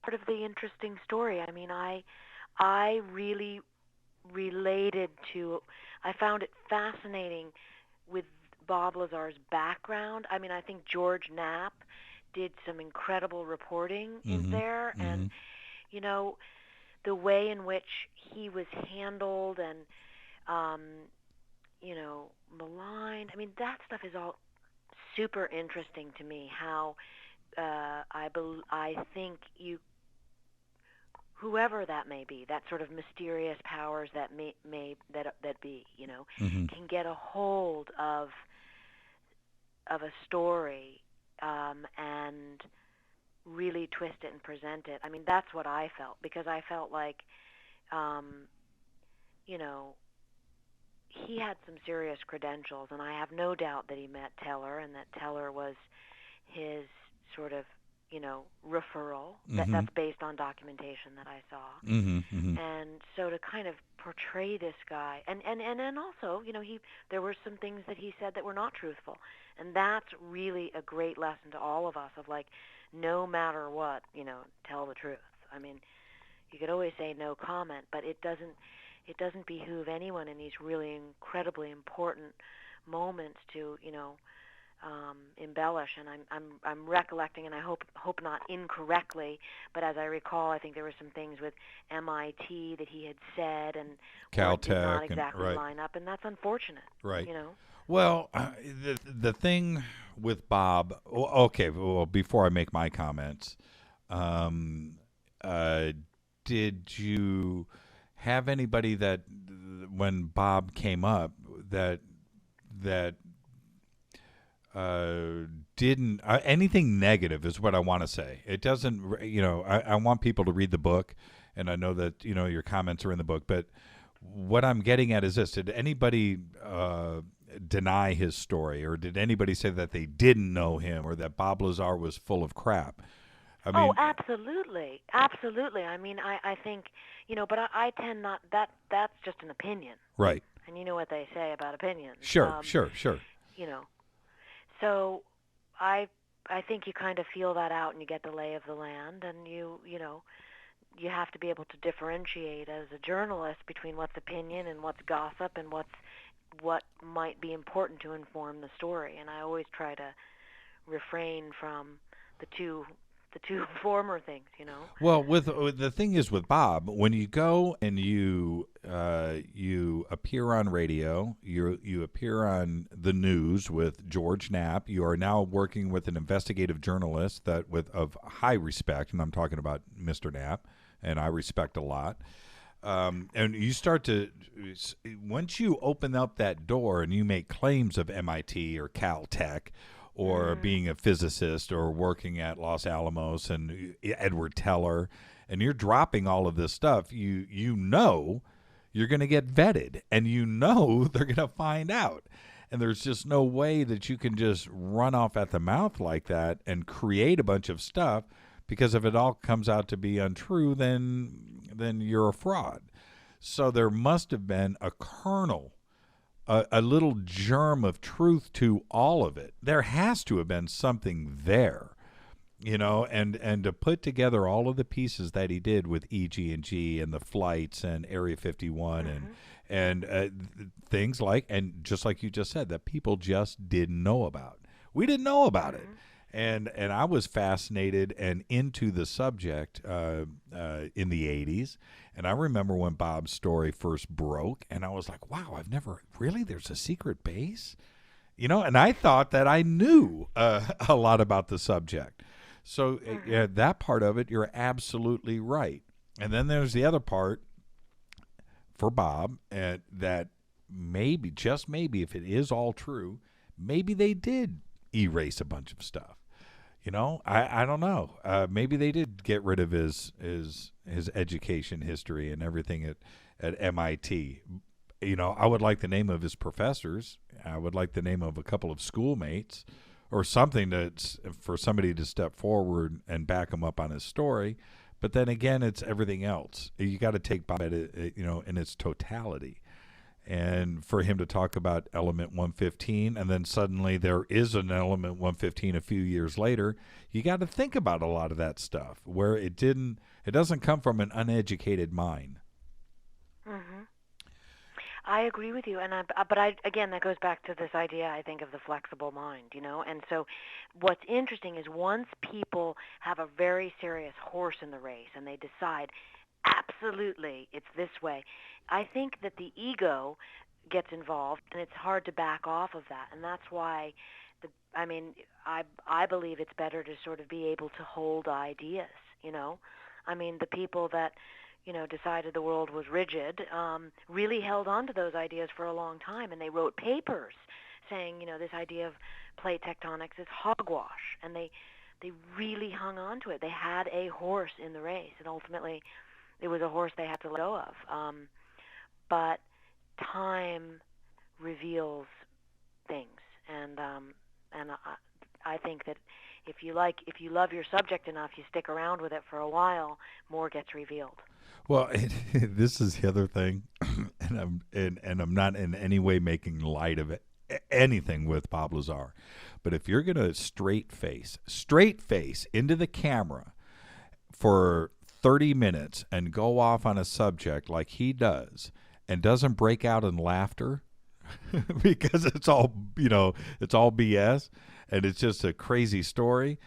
I: part of the interesting story. I mean, I really related to, I found it fascinating with Bob Lazar's background. I mean, I think George Knapp did some incredible reporting in there, and the way in which he was handled and maligned. I mean, that stuff is all super interesting to me. How I think whoever that may be, that sort of mysterious powers that may be, can get a hold of a story and really twist it and present it. I mean, that's what I felt, because I felt like, he had some serious credentials, and I have no doubt that he met Teller, and that Teller was his sort of, referral. That's based on documentation that I saw. And so to kind of portray this guy, and also, there were some things that he said that were not truthful, and that's really a great lesson to all of us of, like, no matter what, tell the truth. I mean, you could always say no comment, but it doesn't behoove anyone in these really incredibly important moments to, embellish. And I'm recollecting, and I hope not incorrectly, but as I recall, I think there were some things with MIT that he had said and
B: Caltech
I: did not exactly
B: and,
I: line up, and that's unfortunate.
B: Right. Well, the thing with Bob. Okay. Well, before I make my comments, did you have anybody that, when Bob came up, that didn't anything negative is what I want to say. It doesn't, I want people to read the book, and I know that your comments are in the book, but what I'm getting at is this: did anybody deny his story, or did anybody say that they didn't know him, or that Bob Lazar was full of crap? I mean,
I: absolutely. I mean, I think, but I tend not, that's just an opinion.
B: Right.
I: And you know what they say about opinions.
B: Sure.
I: So I think you kind of feel that out, and you get the lay of the land, and you have to be able to differentiate as a journalist between what's opinion and what's gossip and what might be important to inform the story. And I always try to refrain from the two former things,
B: Well, with the thing is with Bob, when you go and you appear on radio, you appear on the news with George Knapp. You are now working with an investigative journalist of high respect, and I'm talking about Mr. Knapp, and I respect a lot. And you start to, once you open up that door and you make claims of MIT or Caltech, or being a physicist, or working at Los Alamos and Edward Teller, and you're dropping all of this stuff, you know you're going to get vetted, and they're going to find out. And there's just no way that you can just run off at the mouth like that and create a bunch of stuff, because if it all comes out to be untrue, then you're a fraud. So there must have been a kernel, a little germ of truth to all of it. There has to have been something there, and to put together all of the pieces that he did with EG&G and the flights and Area 51 and things like, and just like you just said, that people just didn't know about. We didn't know about it. And I was fascinated and into the subject in the 80s. And I remember when Bob's story first broke, and I was like, wow, there's a secret base? And I thought that I knew a lot about the subject. So that part of it, you're absolutely right. And then there's the other part for Bob that maybe, just maybe, if it is all true, maybe they did erase a bunch of stuff. I don't know. Maybe they did get rid of his education history and everything at MIT. I would like the name of his professors. I would like the name of a couple of schoolmates or something for somebody to step forward and back him up on his story. But then again, it's everything else. You got to take Bob in its totality. And for him to talk about element 115, and then suddenly there is an element 115 a few years later, you got to think about a lot of that stuff where it doesn't come from an uneducated mind.
I: I agree with you, but again, that goes back to this idea, I think, of the flexible mind, And so, what's interesting is once people have a very serious horse in the race and they decide, absolutely, it's this way, I think that the ego gets involved, and it's hard to back off of that, and that's why, I believe it's better to sort of be able to hold ideas, the people that decided the world was rigid, really held on to those ideas for a long time, and they wrote papers saying, this idea of plate tectonics is hogwash, and they really hung on to it. They had a horse in the race, and ultimately it was a horse they had to let go of. But time reveals things, and I think that if you love your subject enough, you stick around with it for a while, more gets revealed.
B: Well, this is the other thing, and I'm not in any way making light of anything with Bob Lazar, but if you're going to straight face into the camera for 30 minutes and go off on a subject like he does and doesn't break out in laughter because it's all BS and it's just a crazy story,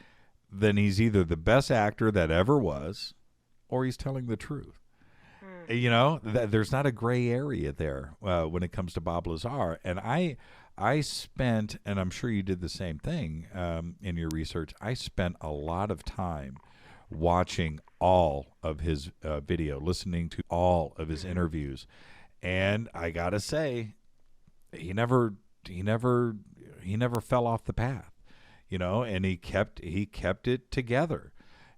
B: then he's either the best actor that ever was or he's telling the truth. There's not a gray area there when it comes to Bob Lazar. And I spent, and I'm sure you did the same thing in your research, I spent a lot of time watching all of his video, listening to all of his interviews. And I got to say, he never fell off the path, and he kept it together.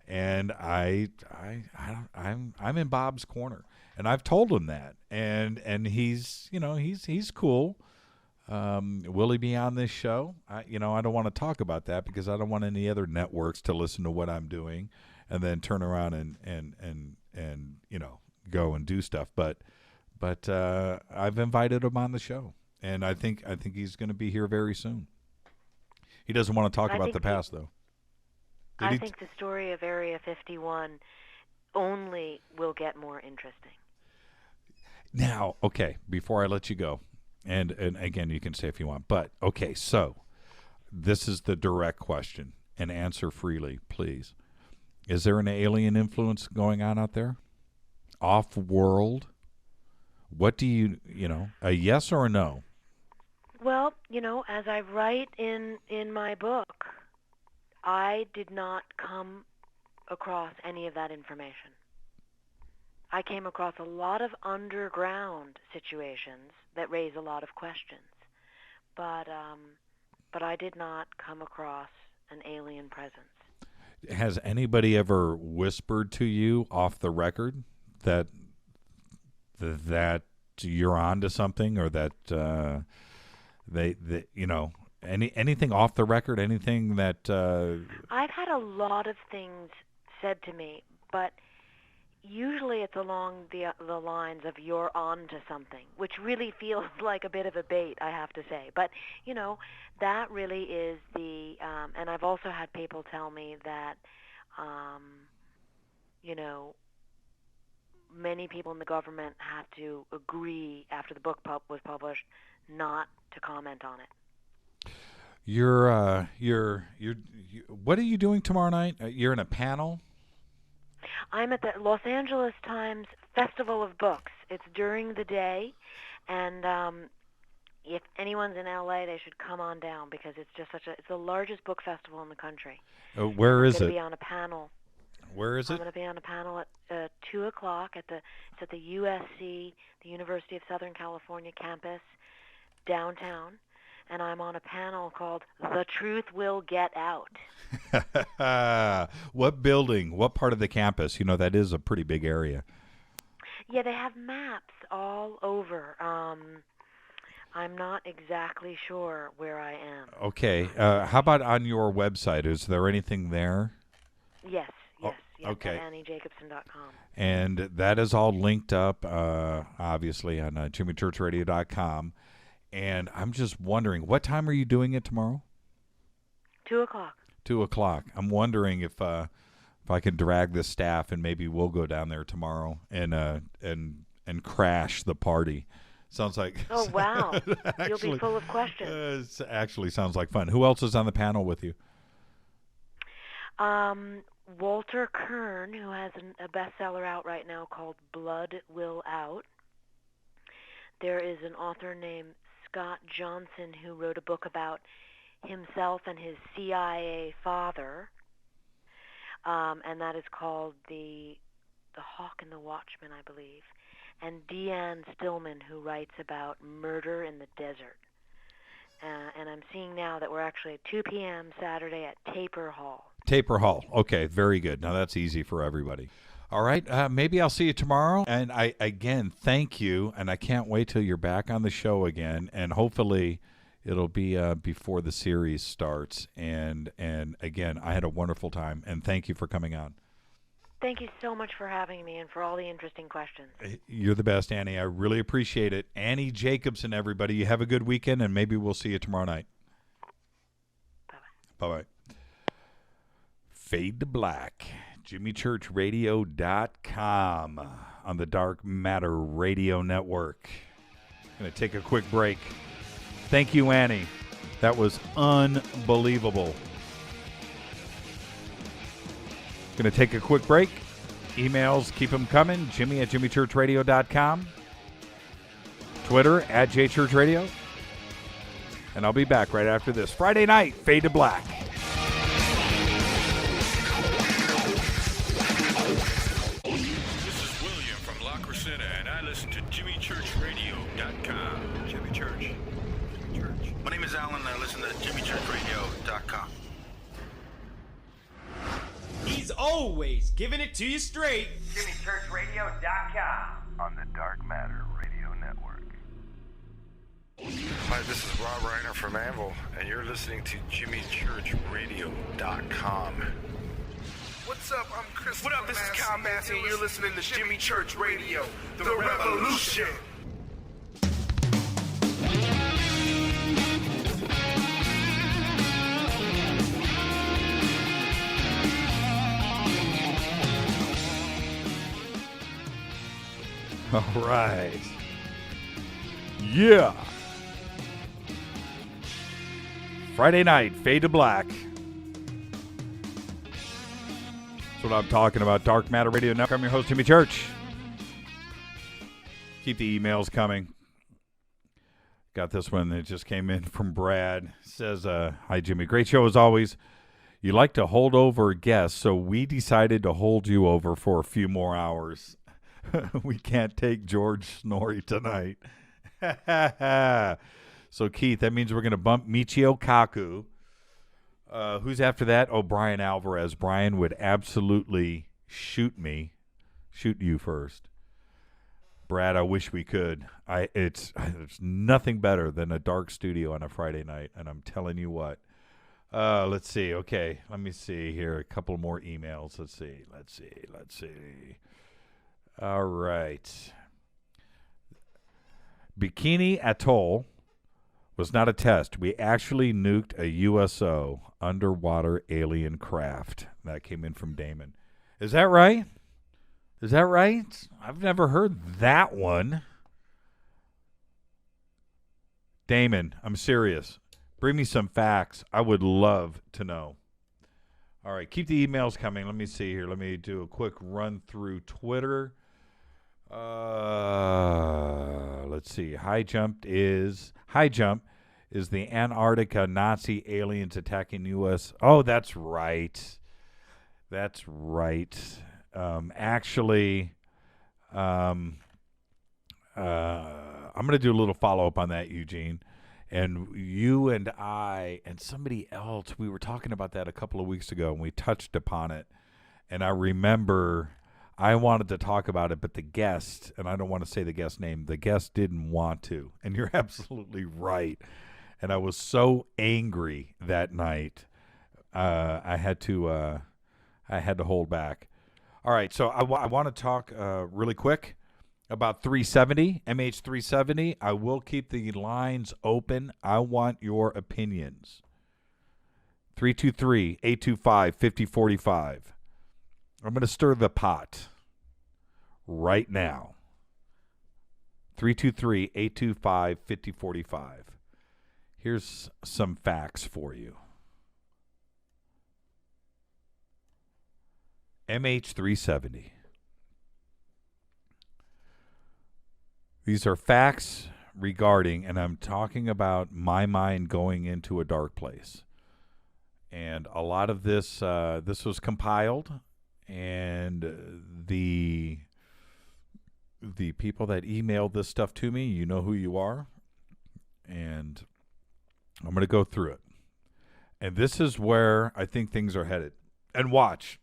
B: And I'm in Bob's corner, and I've told him that, and he's cool. Will he be on this show? I don't want to talk about that because I don't want any other networks to listen to what I'm doing, and then turn around and go and do stuff. But I've invited him on the show, and I think he's going to be here very soon. He doesn't want to talk about the past, though.
I: I think the story of Area 51 only will get more interesting.
B: Now, okay, before I let you go, and again, you can say if you want, but okay, so this is the direct question, and answer freely, please. Is there an alien influence going on out there? Off-world? What do you a yes or a no?
I: Well, as I write in my book, I did not come across any of that information. I came across a lot of underground situations that raise a lot of questions, but I did not come across an alien presence.
B: Has anybody ever whispered to you off the record that you're on to something, or that anything off the record, anything that
I: I've had a lot of things said to me, but usually it's along the lines of "you're on to something," which really feels like a bit of a bait, I have to say. But that really is the and I've also had people tell me that many people in the government had to agree after the book was published not to comment on it.
B: What are you doing tomorrow night? You're in a panel?
I: I'm at the Los Angeles Times Festival of Books. It's during the day, and if anyone's in LA, they should come on down because it's just it's the largest book festival in the country.
B: Where is it?
I: I'm going to be on a panel.
B: Where is it?
I: I'm going to be on a panel at 2:00 it's at the USC, the University of Southern California campus, downtown, and I'm on a panel called "The Truth Will Get Out."
B: What building? What part of the campus? That is a pretty big area.
I: Yeah, they have maps all over. I'm not exactly sure where I am.
B: Okay. How about on your website? Is there anything there?
I: Yes.
B: Okay.
I: At AnnieJacobson.com.
B: And that is all linked up, obviously, on JimmyChurchRadio.com. And I'm just wondering, what time are you doing it tomorrow?
I: 2:00.
B: 2:00. I'm wondering if I can drag the staff and maybe we'll go down there tomorrow and crash the party. Sounds like.
I: Oh wow!
B: Actually,
I: you'll be full of questions.
B: It actually sounds like fun. Who else is on the panel with you?
I: Walter Kern, who has a bestseller out right now called Blood Will Out. There is an author named Scott Johnson who wrote a book about himself and his CIA father, and that is called The Hawk and the Watchman, I believe. And Deanne Stillman, who writes about murder in the desert. And I'm seeing now that we're actually at 2 p.m. Saturday at Taper Hall.
B: Taper Hall. Okay, very good. Now that's easy for everybody. All right, maybe I'll see you tomorrow. And I again thank you, and I can't wait till you're back on the show again. And hopefully it'll be before the series starts. And again, I had a wonderful time, and thank you for coming on.
I: Thank you so much for having me and for all the interesting questions.
B: You're the best, Annie. I really appreciate it. Annie Jacobson, everybody. You have a good weekend, and maybe we'll see you tomorrow night.
I: Bye-bye.
B: Bye-bye. Fade to Black. JimmyChurchRadio.com on the Dark Matter Radio Network. Going to take a quick break. Thank you, Annie. That was unbelievable. Going to take a quick break. Emails, keep them coming. Jimmy at JimmyChurchRadio.com. Twitter at JChurchRadio. And I'll be back right after this. Friday night, Fade to Black.
G: This is William from La Crescenta, and I listen to JimmyChurchRadio.com. Jimmy Church.
O: My name is Alan, and I listen to JimmyChurchRadio.com.
M: He's always giving it to you straight.
P: JimmyChurchRadio.com.
A: On the Dark Matter Radio Network.
H: Hi, this is Rob Reiner from Anvil, and you're listening to JimmyChurchRadio.com.
P: What's up? I'm Chris. What up? This is Kyle Massey, and you're listening to Jimmy Church Radio, the Revolution.
B: All right. Yeah. Friday night, Fade to Black. That's what I'm talking about. Dark Matter Radio Network. I'm your host, Jimmy Church. Keep the emails coming. Got this one that just came in from Brad. Says, hi, Jimmy. Great show as always. You like to hold over guests, so we decided to hold you over for a few more hours. We can't take George Snorri tonight. So, Keith, that means we're going to bump Michio Kaku. Who's after that? Oh, Brian Alvarez. Brian would absolutely shoot me. Shoot you first. Brad, I wish we could. It's nothing better than a dark studio on a Friday night, and I'm telling you what. Let's see. Okay, let me see here. A couple more emails. Let's see. All right. Bikini Atoll was not a test. We actually nuked a USO, underwater alien craft. That came in from Damon. Is that right? I've never heard that one. Damon, I'm serious. Bring me some facts. I would love to know. All right, keep the emails coming. Let me see here. Let me do a quick run through Twitter. Let's see. High jump is the Antarctica Nazi aliens attacking U.S. Oh, that's right. That's right. Actually, I'm going to do a little follow-up on that, Eugene. And you and I and somebody else, we were talking about that a couple of weeks ago, and we touched upon it. And I remember I wanted to talk about it, but the guest, and I don't want to say the guest name, the guest didn't want to. And you're absolutely right. And I was so angry that night, I had to hold back. All right, so I want to talk really quick about 370, MH370. I will keep the lines open. I want your opinions. 323-825-5045. I'm going to stir the pot right now. 323-825-5045. Here's some facts for you. MH370. These are facts regarding, and I'm talking about my mind going into a dark place. And a lot of this, this was compiled, and the people that emailed this stuff to me, you know who you are, and I'm going to go through it. And this is where I think things are headed. And watch.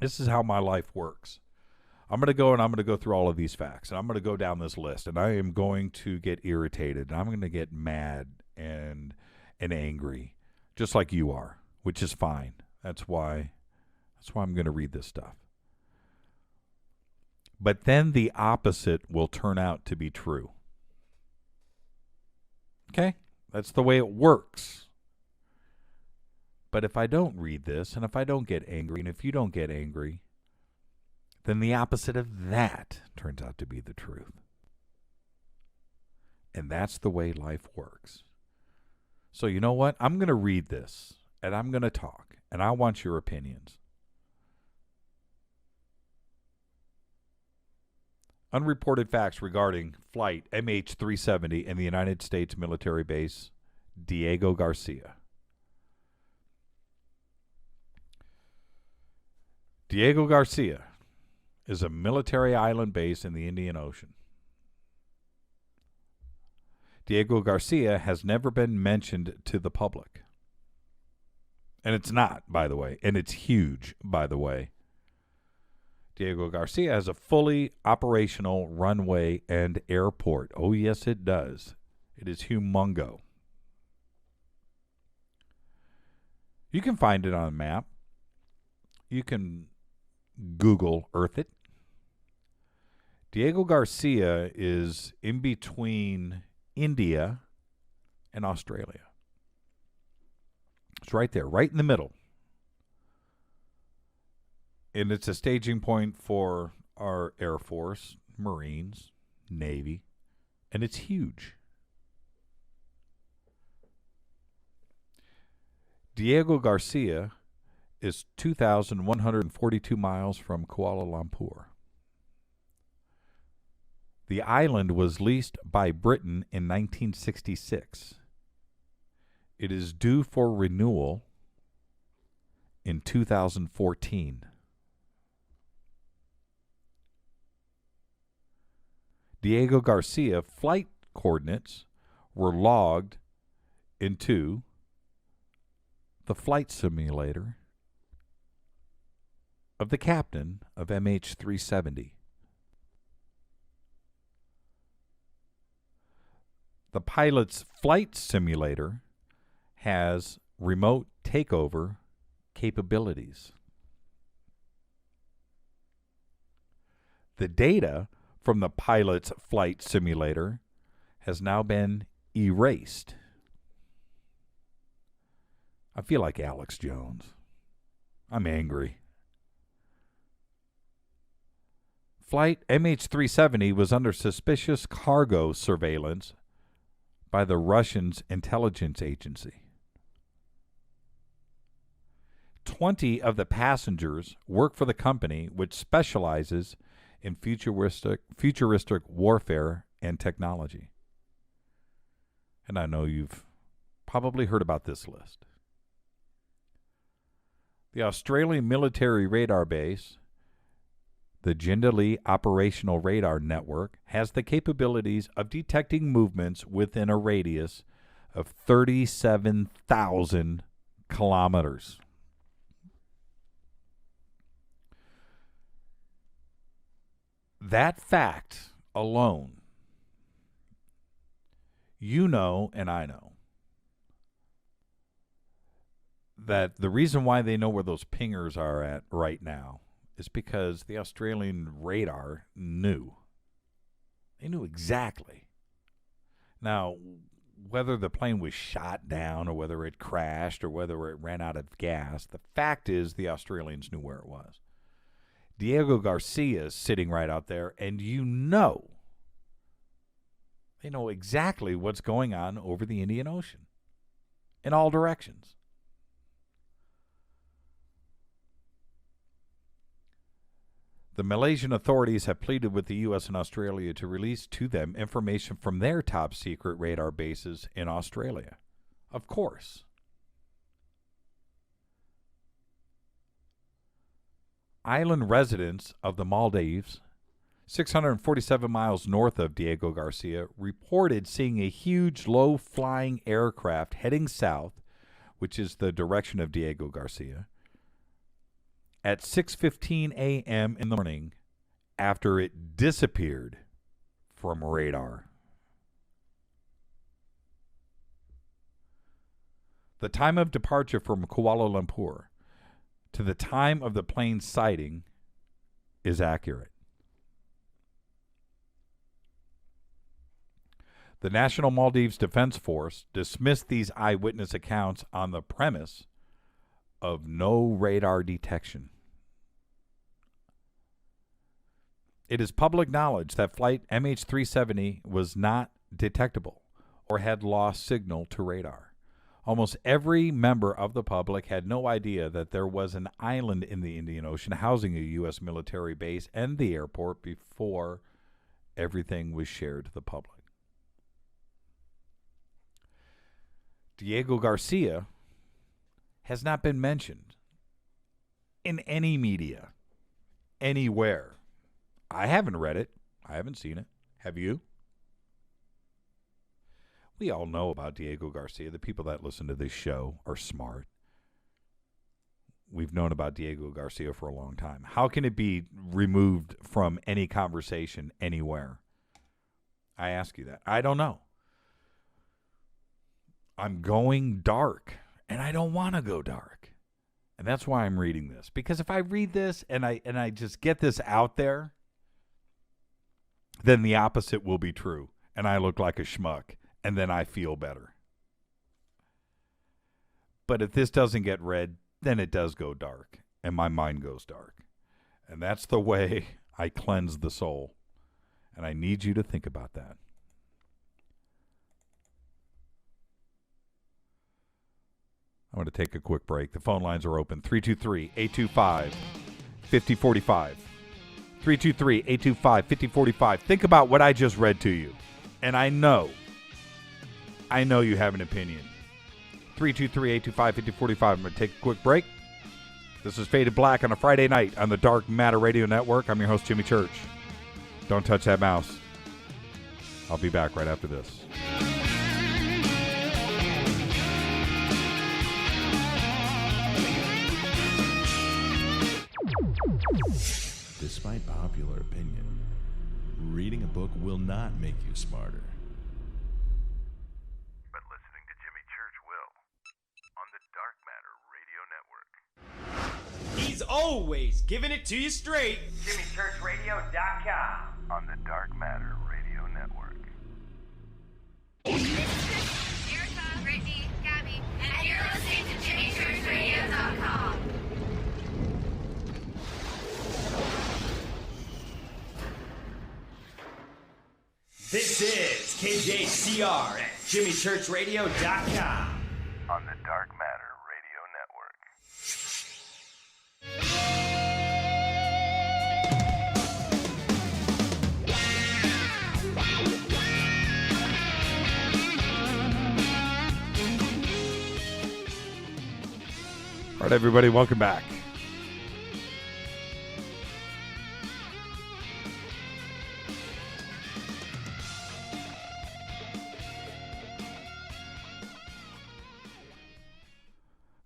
B: This is how my life works. I'm going to go through all of these facts, and I'm going to go down this list, and I am going to get irritated, and I'm going to get mad and angry, just like you are, which is fine. That's why I'm going to read this stuff. But then the opposite will turn out to be true. Okay? That's the way it works. But if I don't read this, and if I don't get angry, and if you don't get angry, then the opposite of that turns out to be the truth. And that's the way life works. So you know what? I'm going to read this, and I'm going to talk, and I want your opinions. Unreported facts regarding flight MH370 and the United States military base Diego Garcia. Diego Garcia is a military island base in the Indian Ocean. Diego Garcia has never been mentioned to the public. And it's not, by the way. And it's huge, by the way. Diego Garcia has a fully operational runway and airport. Oh, yes, it does. It is humongo. You can find it on a map. You can Google Earth it. Diego Garcia is in between India and Australia. It's right there, right in the middle. And it's a staging point for our Air Force, Marines, Navy, and it's huge. Diego Garcia is 2,142 miles from Kuala Lumpur. The island was leased by Britain in 1966. It is due for renewal in 2014. Diego Garcia flight coordinates were logged into the flight simulator of the captain of MH370. The pilot's flight simulator has remote takeover capabilities. The data from the pilot's flight simulator has now been erased. I feel like Alex Jones. I'm angry. Flight MH370 was under suspicious cargo surveillance by the Russians' intelligence agency. 20 of the passengers work for the company, which specializes in futuristic warfare and technology. And I know you've probably heard about this list. The Australian military radar base, the Mengele Operational Radar Network, has the capabilities of detecting movements within a radius of 37,000 kilometers. That fact alone, you know and I know, that the reason why they know where those pingers are at right now is because the Australian radar knew. They knew exactly. Now, whether the plane was shot down or whether it crashed or whether it ran out of gas, the fact is the Australians knew where it was. Diego Garcia is sitting right out there, and you know they know exactly what's going on over the Indian Ocean in all directions. The Malaysian authorities have pleaded with the U.S. and Australia to release to them information from their top-secret radar bases in Australia. Of course. Island residents of the Maldives, 647 miles north of Diego Garcia, reported seeing a huge low-flying aircraft heading south, which is the direction of Diego Garcia, at 6:15 a.m. in the morning after it disappeared from radar. The time of departure from Kuala Lumpur to the time of the plane's sighting is accurate. The National Maldives Defense Force dismissed these eyewitness accounts on the premise of no radar detection. It is public knowledge that flight MH370 was not detectable or had lost signal to radar. Almost every member of the public had no idea that there was an island in the Indian Ocean housing a U.S. military base and the airport before everything was shared to the public. Diego Garcia has not been mentioned in any media, anywhere. I haven't read it. I haven't seen it. Have you? We all know about Diego Garcia. The people that listen to this show are smart. We've known about Diego Garcia for a long time. How can it be removed from any conversation anywhere? I ask you that. I don't know. I'm going dark, and I don't want to go dark. And that's why I'm reading this. Because if I read this and I just get this out there, then the opposite will be true. And I look like a schmuck. And then I feel better. But if this doesn't get read, then it does go dark. And my mind goes dark. And that's the way I cleanse the soul. And I need you to think about that. I'm going to take a quick break. The phone lines are open. 323-825-5045. 323-825-5045. Think about what I just read to you. And I know you have an opinion. 323-825-5045. I'm going to take a quick break. This is Faded Black on a Friday night on the Dark Matter Radio Network. I'm your host, Jimmy Church. Don't touch that mouse. I'll be back right after this.
Q: Despite popular opinion, reading a book will not make you smarter.
A: But listening to Jimmy Church will. On the Dark Matter Radio Network.
M: He's always giving it to you straight.
E: JimmyChurchRadio.com.
A: On the Dark Matter Radio Network.
R: Erica, Brittany, Gabby, and you're listening to JimmyChurchRadio.com.
M: This is KJCR at JimmyChurchRadio.com.
A: On the Dark Matter Radio Network.
B: All right, everybody, welcome back.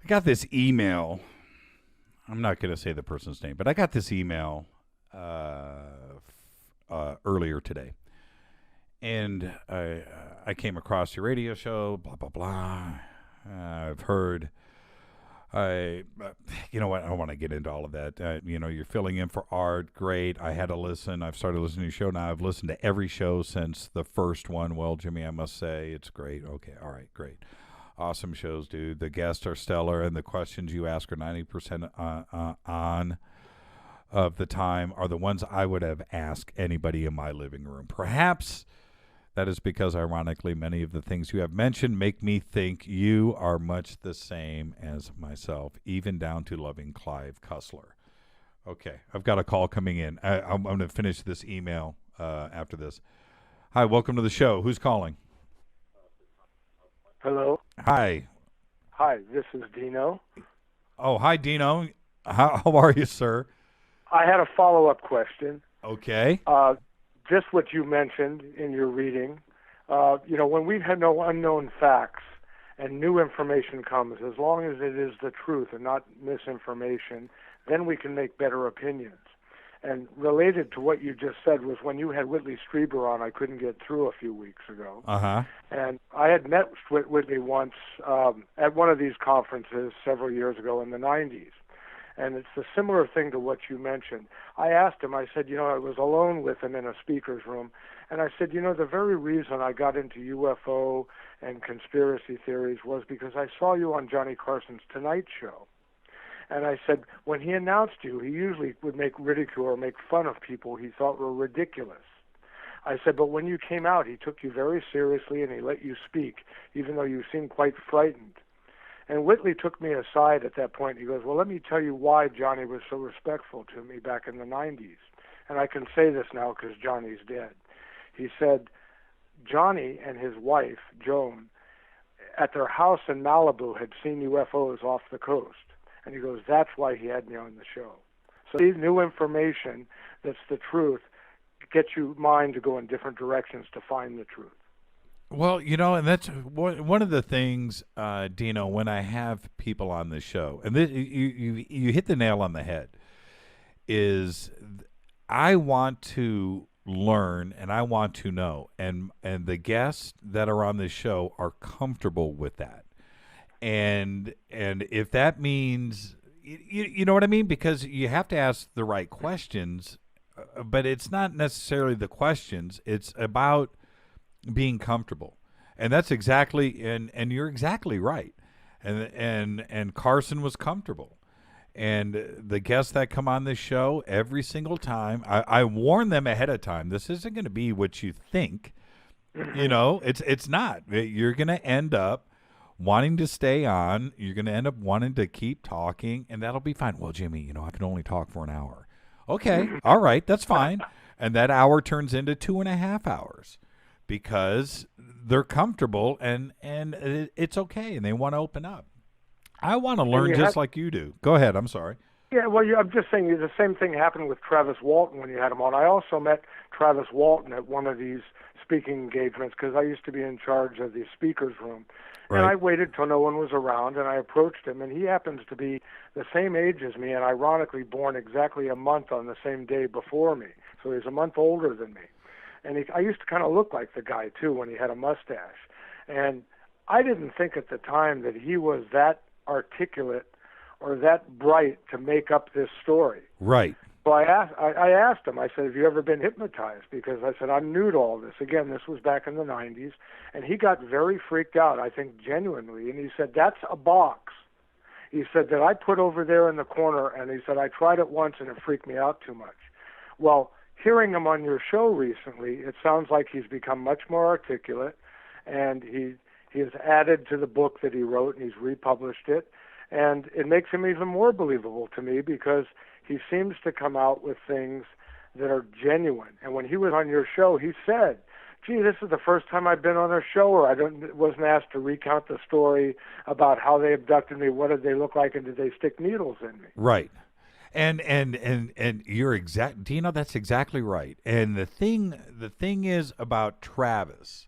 B: I got this email. I'm not going to say the person's name, but I got this email earlier today. And I came across your radio show, blah, blah, blah. I've heard... you know what? I don't want to get into all of that. You're filling in for Art. Great. I had to listen. I've started listening to your show now. I've listened to every show since the first one. Well, Jimmy, I must say it's great. Okay. All right. Great. Awesome shows, dude. The guests are stellar, and the questions you ask are 90% on of the time are the ones I would have asked anybody in my living room. Perhaps that is because, ironically, many of the things you have mentioned make me think you are much the same as myself, even down to loving Clive Cussler. Okay, I've got a call coming in. I'm going to finish this email after this. Hi, welcome to the show. Who's calling?
K: Hello.
B: Hi.
K: Hi, this is Dino.
B: Oh, hi, Dino. How are you, sir?
K: I had a follow-up question.
B: Okay.
K: Just what you mentioned in your reading, when we've had no unknown facts and new information comes, as long as it is the truth and not misinformation, then we can make better opinions. And related to what you just said was when you had Whitley Strieber on, I couldn't get through a few weeks ago.
B: Uh-huh.
K: And I had met with Whitley once at one of these conferences several years ago in the 90s. And it's a similar thing to what you mentioned. I asked him, I said, I was alone with him in a speaker's room, and I said, the very reason I got into UFO and conspiracy theories was because I saw you on Johnny Carson's Tonight Show. And I said, when he announced you, he usually would make ridicule or make fun of people he thought were ridiculous. I said, but when you came out, he took you very seriously and he let you speak, even though you seemed quite frightened. And Whitley took me aside at that point. He goes, well, let me tell you why Johnny was so respectful to me back in the 90s. And I can say this now because Johnny's dead. He said, Johnny and his wife, Joan, at their house in Malibu had seen UFOs off the coast. And he goes, that's why he had me on the show. So these new information that's the truth gets your mind to go in different directions to find the truth.
B: Well, and that's one of the things, Dino, when I have people on the show, and you hit the nail on the head, is I want to learn and I want to know, and the guests that are on this show are comfortable with that. And if that means, you know what I mean? Because you have to ask the right questions, but it's not necessarily the questions. It's about being comfortable. And that's exactly, and you're exactly right. And Carson was comfortable. And the guests that come on this show every single time, I warn them ahead of time. This isn't going to be what you think. It's not. You're going to end up wanting to stay on. You're going to end up wanting to keep talking, and that'll be fine. Well, Jimmy, I can only talk for an hour. Okay, all right, that's fine. And that hour turns into 2.5 hours because they're comfortable and it's okay, and they want to open up. I want to learn just like you do. Go ahead. I'm sorry.
K: Yeah, well, I'm just saying the same thing happened with Travis Walton when you had him on. I also met Travis Walton at one of these speaking engagements because I used to be in charge of the speaker's room. Right. And I waited till no one was around, and I approached him, and he happens to be the same age as me and ironically born exactly a month on the same day before me. So he's a month older than me. And I used to kind of look like the guy, too, when he had a mustache. And I didn't think at the time that he was that articulate or that bright to make up this story.
B: Right.
K: So I asked him, I said, have you ever been hypnotized? Because I said, I'm new to all this. Again, this was back in the 90s. And he got very freaked out, I think genuinely. And he said, that's a box. He said that I put over there in the corner, and he said, I tried it once and it freaked me out too much. Well, hearing him on your show recently, it sounds like he's become much more articulate. and he has added to the book that he wrote, and he's republished it. And it makes him even more believable to me because he seems to come out with things that are genuine. And when he was on your show, he said, gee, this is the first time I've been on a show where wasn't asked to recount the story about how they abducted me, what did they look like, and did they stick needles in me?
B: Right. And you're exact, Dino, that's exactly right. And the thing is about Travis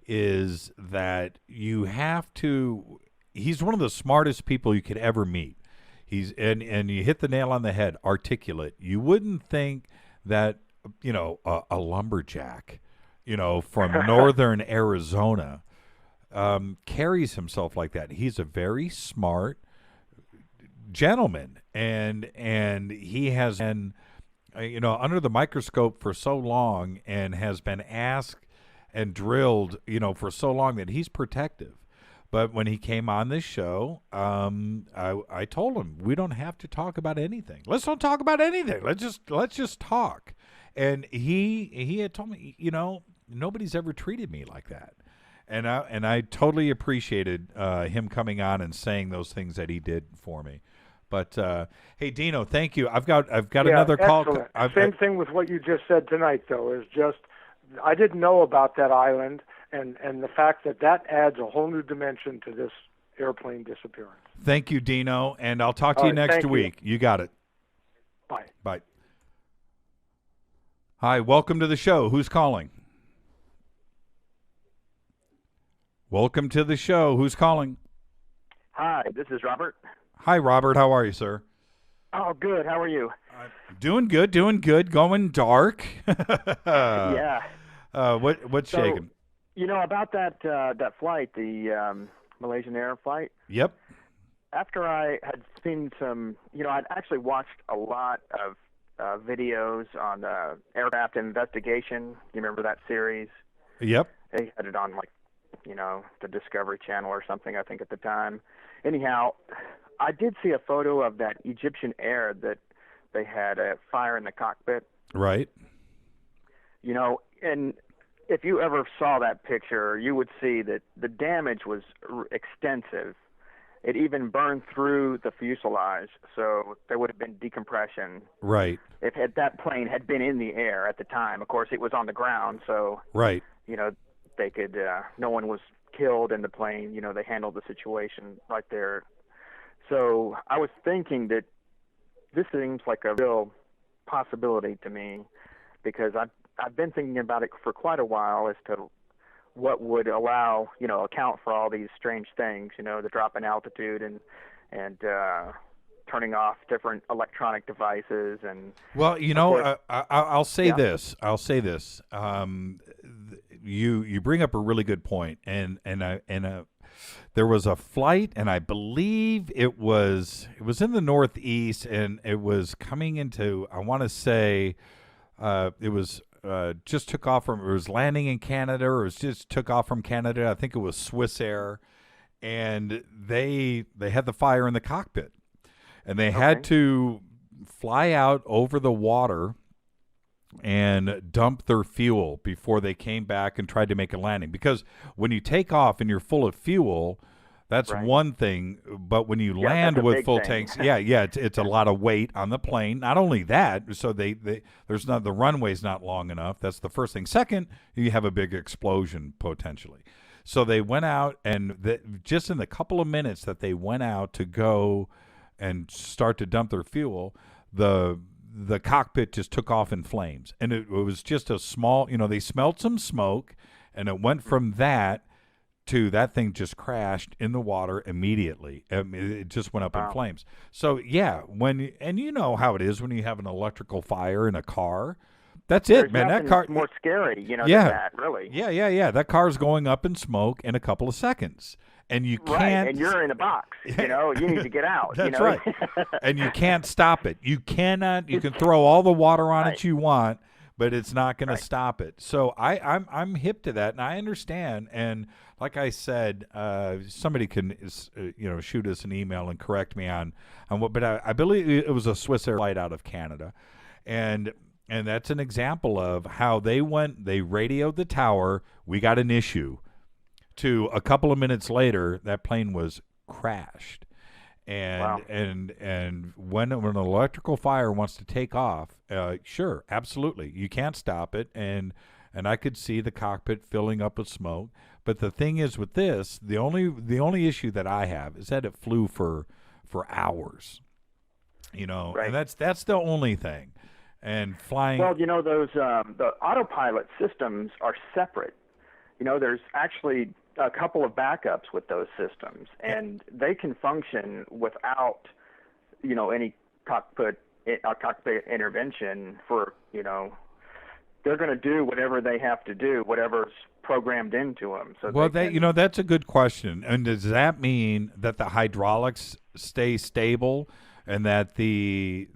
B: is that you have to, he's one of the smartest people you could ever meet. He's and you hit the nail on the head, articulate. You wouldn't think that, a lumberjack, from northern Arizona carries himself like that. He's a very smart gentleman, and he has been under the microscope for so long and has been asked and drilled for so long that he's protective. But when he came on this show, I told him we don't have to talk about anything. Let's don't talk about anything. Let's just talk. And he had told me, nobody's ever treated me like that. And I totally appreciated him coming on and saying those things that he did for me. But hey, Dino, thank you. I've got another call.
K: Same thing with what you just said tonight, though. Is just I didn't know about that island, and the fact that adds a whole new dimension to this airplane disappearance.
B: Thank you, Dino, and I'll talk to you next week. You got it.
K: Bye.
B: Bye. Hi, welcome to the show. Who's calling? Welcome to the show. Who's calling?
S: Hi, this is Robert.
B: Hi, Robert. How are you, sir?
S: Oh, good. How are you?
B: Doing good. Going dark.
S: Yeah.
B: What's shaking?
S: About that flight, the Malaysian Air flight.
B: Yep.
S: After I had seen some, I'd actually watched a lot of videos on aircraft investigation. You remember that series?
B: Yep.
S: They had it on the Discovery Channel or something, I think, at the time. Anyhow, I did see a photo of that Egyptian Air that they had a fire in the cockpit.
B: Right.
S: And if you ever saw that picture, you would see that the damage was extensive. It even burned through the fuselage, so there would have been decompression.
B: Right.
S: If that plane had been in the air at the time. Of course, it was on the ground, so
B: right.
S: They could. No one was killed in the plane. They handled the situation right there. So I was thinking that this seems like a real possibility to me, because I've been thinking about it for quite a while as to what would allow, account for all these strange things, the drop in altitude and turning off different electronic devices. And
B: well, I'll say this. You bring up a really good point, and there was a flight, and I believe it was in the Northeast, and it was coming into, I want to say, it was just took off from, it was landing in Canada, or it was just took off from Canada. I think it was Swiss Air, and they had the fire in the cockpit, and they had to fly out over the water and dump their fuel before they came back and tried to make a landing. Because when you take off and you're full of fuel, that's one thing, but when you land with full tanks, it's a lot of weight on the plane. Not only that, so the runway's not long enough. That's the first thing. Second, you have a big explosion potentially. So they went out, and just in the couple of minutes that they went out to go and start to dump their fuel, the cockpit just took off in flames, and it was just a small, they smelled some smoke, and it went from that to that thing just crashed in the water immediately. It just went up in flames. So yeah, and you know how it is when you have an electrical fire in a car. That's it, man. That car
S: more scary, than that, really.
B: Yeah. That car's going up in smoke in a couple of seconds. And you can't.
S: Right, and you're in a box. You need to get out.
B: That's right. And you can't stop it. You cannot. You can throw all the water on it you want, but it's not going to stop it. So I'm hip to that, and I understand. And like I said, somebody can shoot us an email and correct me on what. But I believe it was a Swiss Air flight out of Canada, and that's an example of how they went. They radioed the tower. We got an issue. to a couple of minutes later, that plane was crashed. And
S: Wow.
B: and when an electrical fire wants to take off, sure, absolutely, you can't stop it. And I could see the cockpit filling up with smoke. But the thing is, with this, the only issue that I have is that it flew for hours. You know,
S: Right.
B: and that's the only thing. And flying.
S: Well, you know, those the autopilot systems are separate. You know, there's actually a couple of backups with those systems, and they can function without, you know, any cockpit intervention. For, you know, they're going to do whatever they have to do, whatever's programmed into them. So
B: Well,
S: they can,
B: you know, that's a good question. And does that mean that the hydraulics stay stable, and that the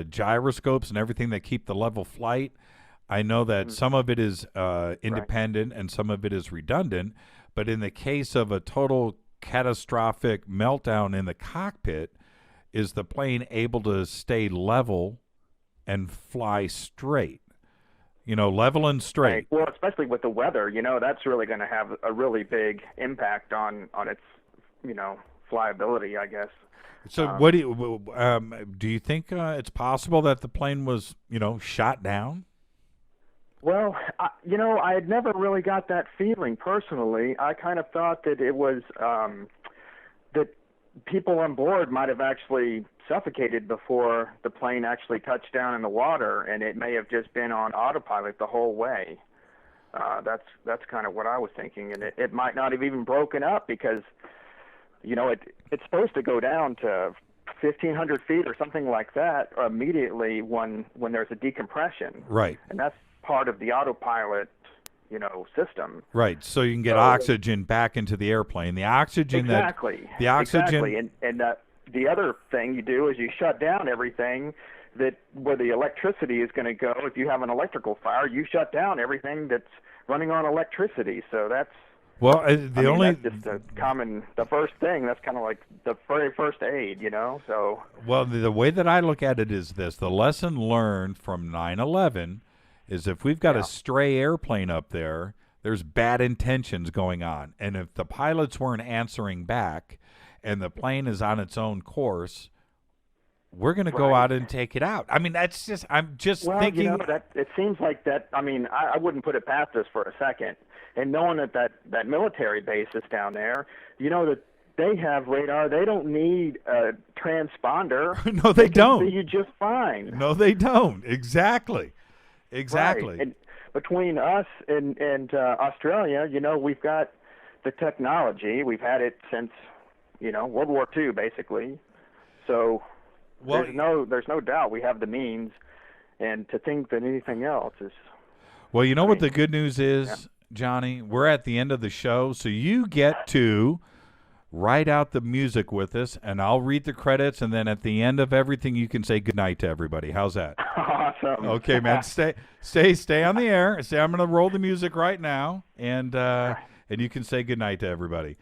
B: gyroscopes and everything that keep the level flight? I know that some of it is independent and some of it is redundant, but in the case of a total catastrophic meltdown in the cockpit, is the plane able to stay level and fly straight? You know, level and straight.
S: Right. Well, especially with the weather, you know, that's really going to have a really big impact on its, you know, flyability, I guess.
B: So what do you think it's possible that the plane was, you know, shot down?
S: Well, you know, I had never really got that feeling personally. I kind of thought that it was that people on board might have actually suffocated before the plane actually touched down in the water, and it may have just been on autopilot the whole way. That's kind of what I was thinking, and it might not have even broken up because, you know, it's supposed to go down to 1,500 feet or something like that immediately when there's a decompression.
B: Right.
S: And that's part of the autopilot, you know, system.
B: Right. So you can get oxygen back into the airplane. The oxygen
S: Exactly. And the other thing you do is you shut down everything where the electricity is going to go. If you have an electrical fire, you shut down everything that's running on electricity. So that's the first thing. That's kind of like the very first aid, you know. So
B: well, the way that I look at it is this: the lesson learned from 9/11 is if we've got a stray airplane up there, there's bad intentions going on, and if the pilots weren't answering back, and the plane is on its own course, we're going to go out and take it out. I mean, I'm just thinking.
S: You know, it seems like that. I mean, I wouldn't put it past us for a second. And knowing that military base is down there, you know that they have radar. They don't need a transponder.
B: No, they don't.
S: Can see you just fine.
B: No, they don't. Exactly.
S: Right. And between us and Australia, you know, we've got the technology. We've had it since, you know, World War II, basically. So there's no doubt we have the means. And to think that anything else is.
B: Well, you know what the good news is, Johnny? We're at the end of the show, so you get to write out the music with us, and I'll read the credits, and then at the end of everything, you can say goodnight to everybody. How's that?
S: Awesome.
B: Okay, man. Stay on the air. I'm going to roll the music right now, and you can say goodnight to everybody.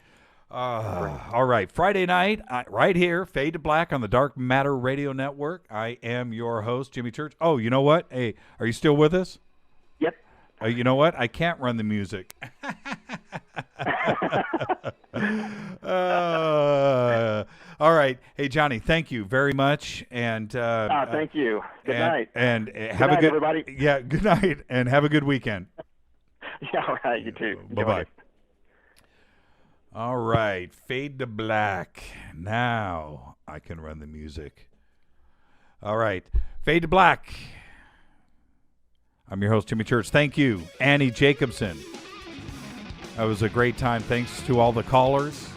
B: All right, Friday night, right here, Fade to Black on the Dark Matter Radio Network. I am your host, Jimmy Church. Oh, you know what? Hey, are you still with us?
S: Yep.
B: You know what? I can't run the music. All right. Hey, Johnny, thank you very much. And
S: thank you. Good night.
B: And
S: have a good everybody.
B: Yeah, good night, and have a good weekend.
S: Yeah, all right. You too.
B: Bye-bye. All right, Fade to Black. Now I can run the music. All right, Fade to Black. I'm your host, Jimmy Church. Thank you, Annie Jacobson. That was a great time. Thanks to all the callers.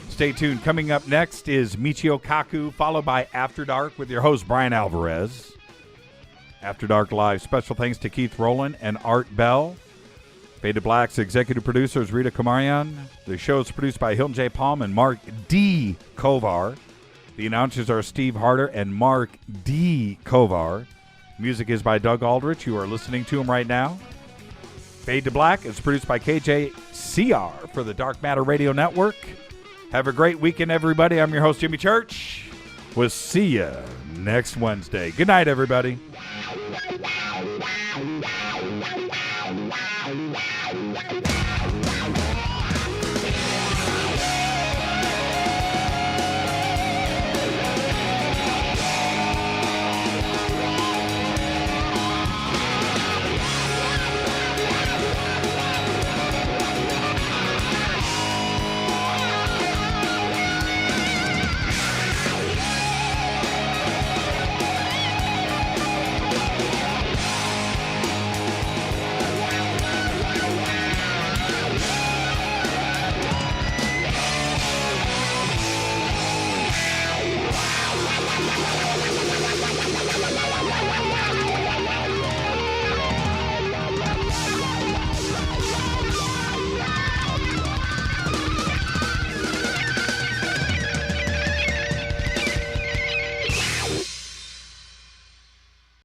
B: Stay tuned. Coming up next is Michio Kaku, followed by After Dark with your host, Brian Alvarez. After Dark Live. Special thanks to Keith Rowland and Art Bell. Fade to Black's executive producer is Rita Kamarian. The show is produced by Hilton J. Palm and Mark D. Kovar. The announcers are Steve Harder and Mark D. Kovar. Music is by Doug Aldrich. You are listening to him right now. Fade to Black is produced by KJCR for the Dark Matter Radio Network. Have a great weekend, everybody. I'm your host, Jimmy Church. We'll see you next Wednesday. Good night, everybody.
R: Wow.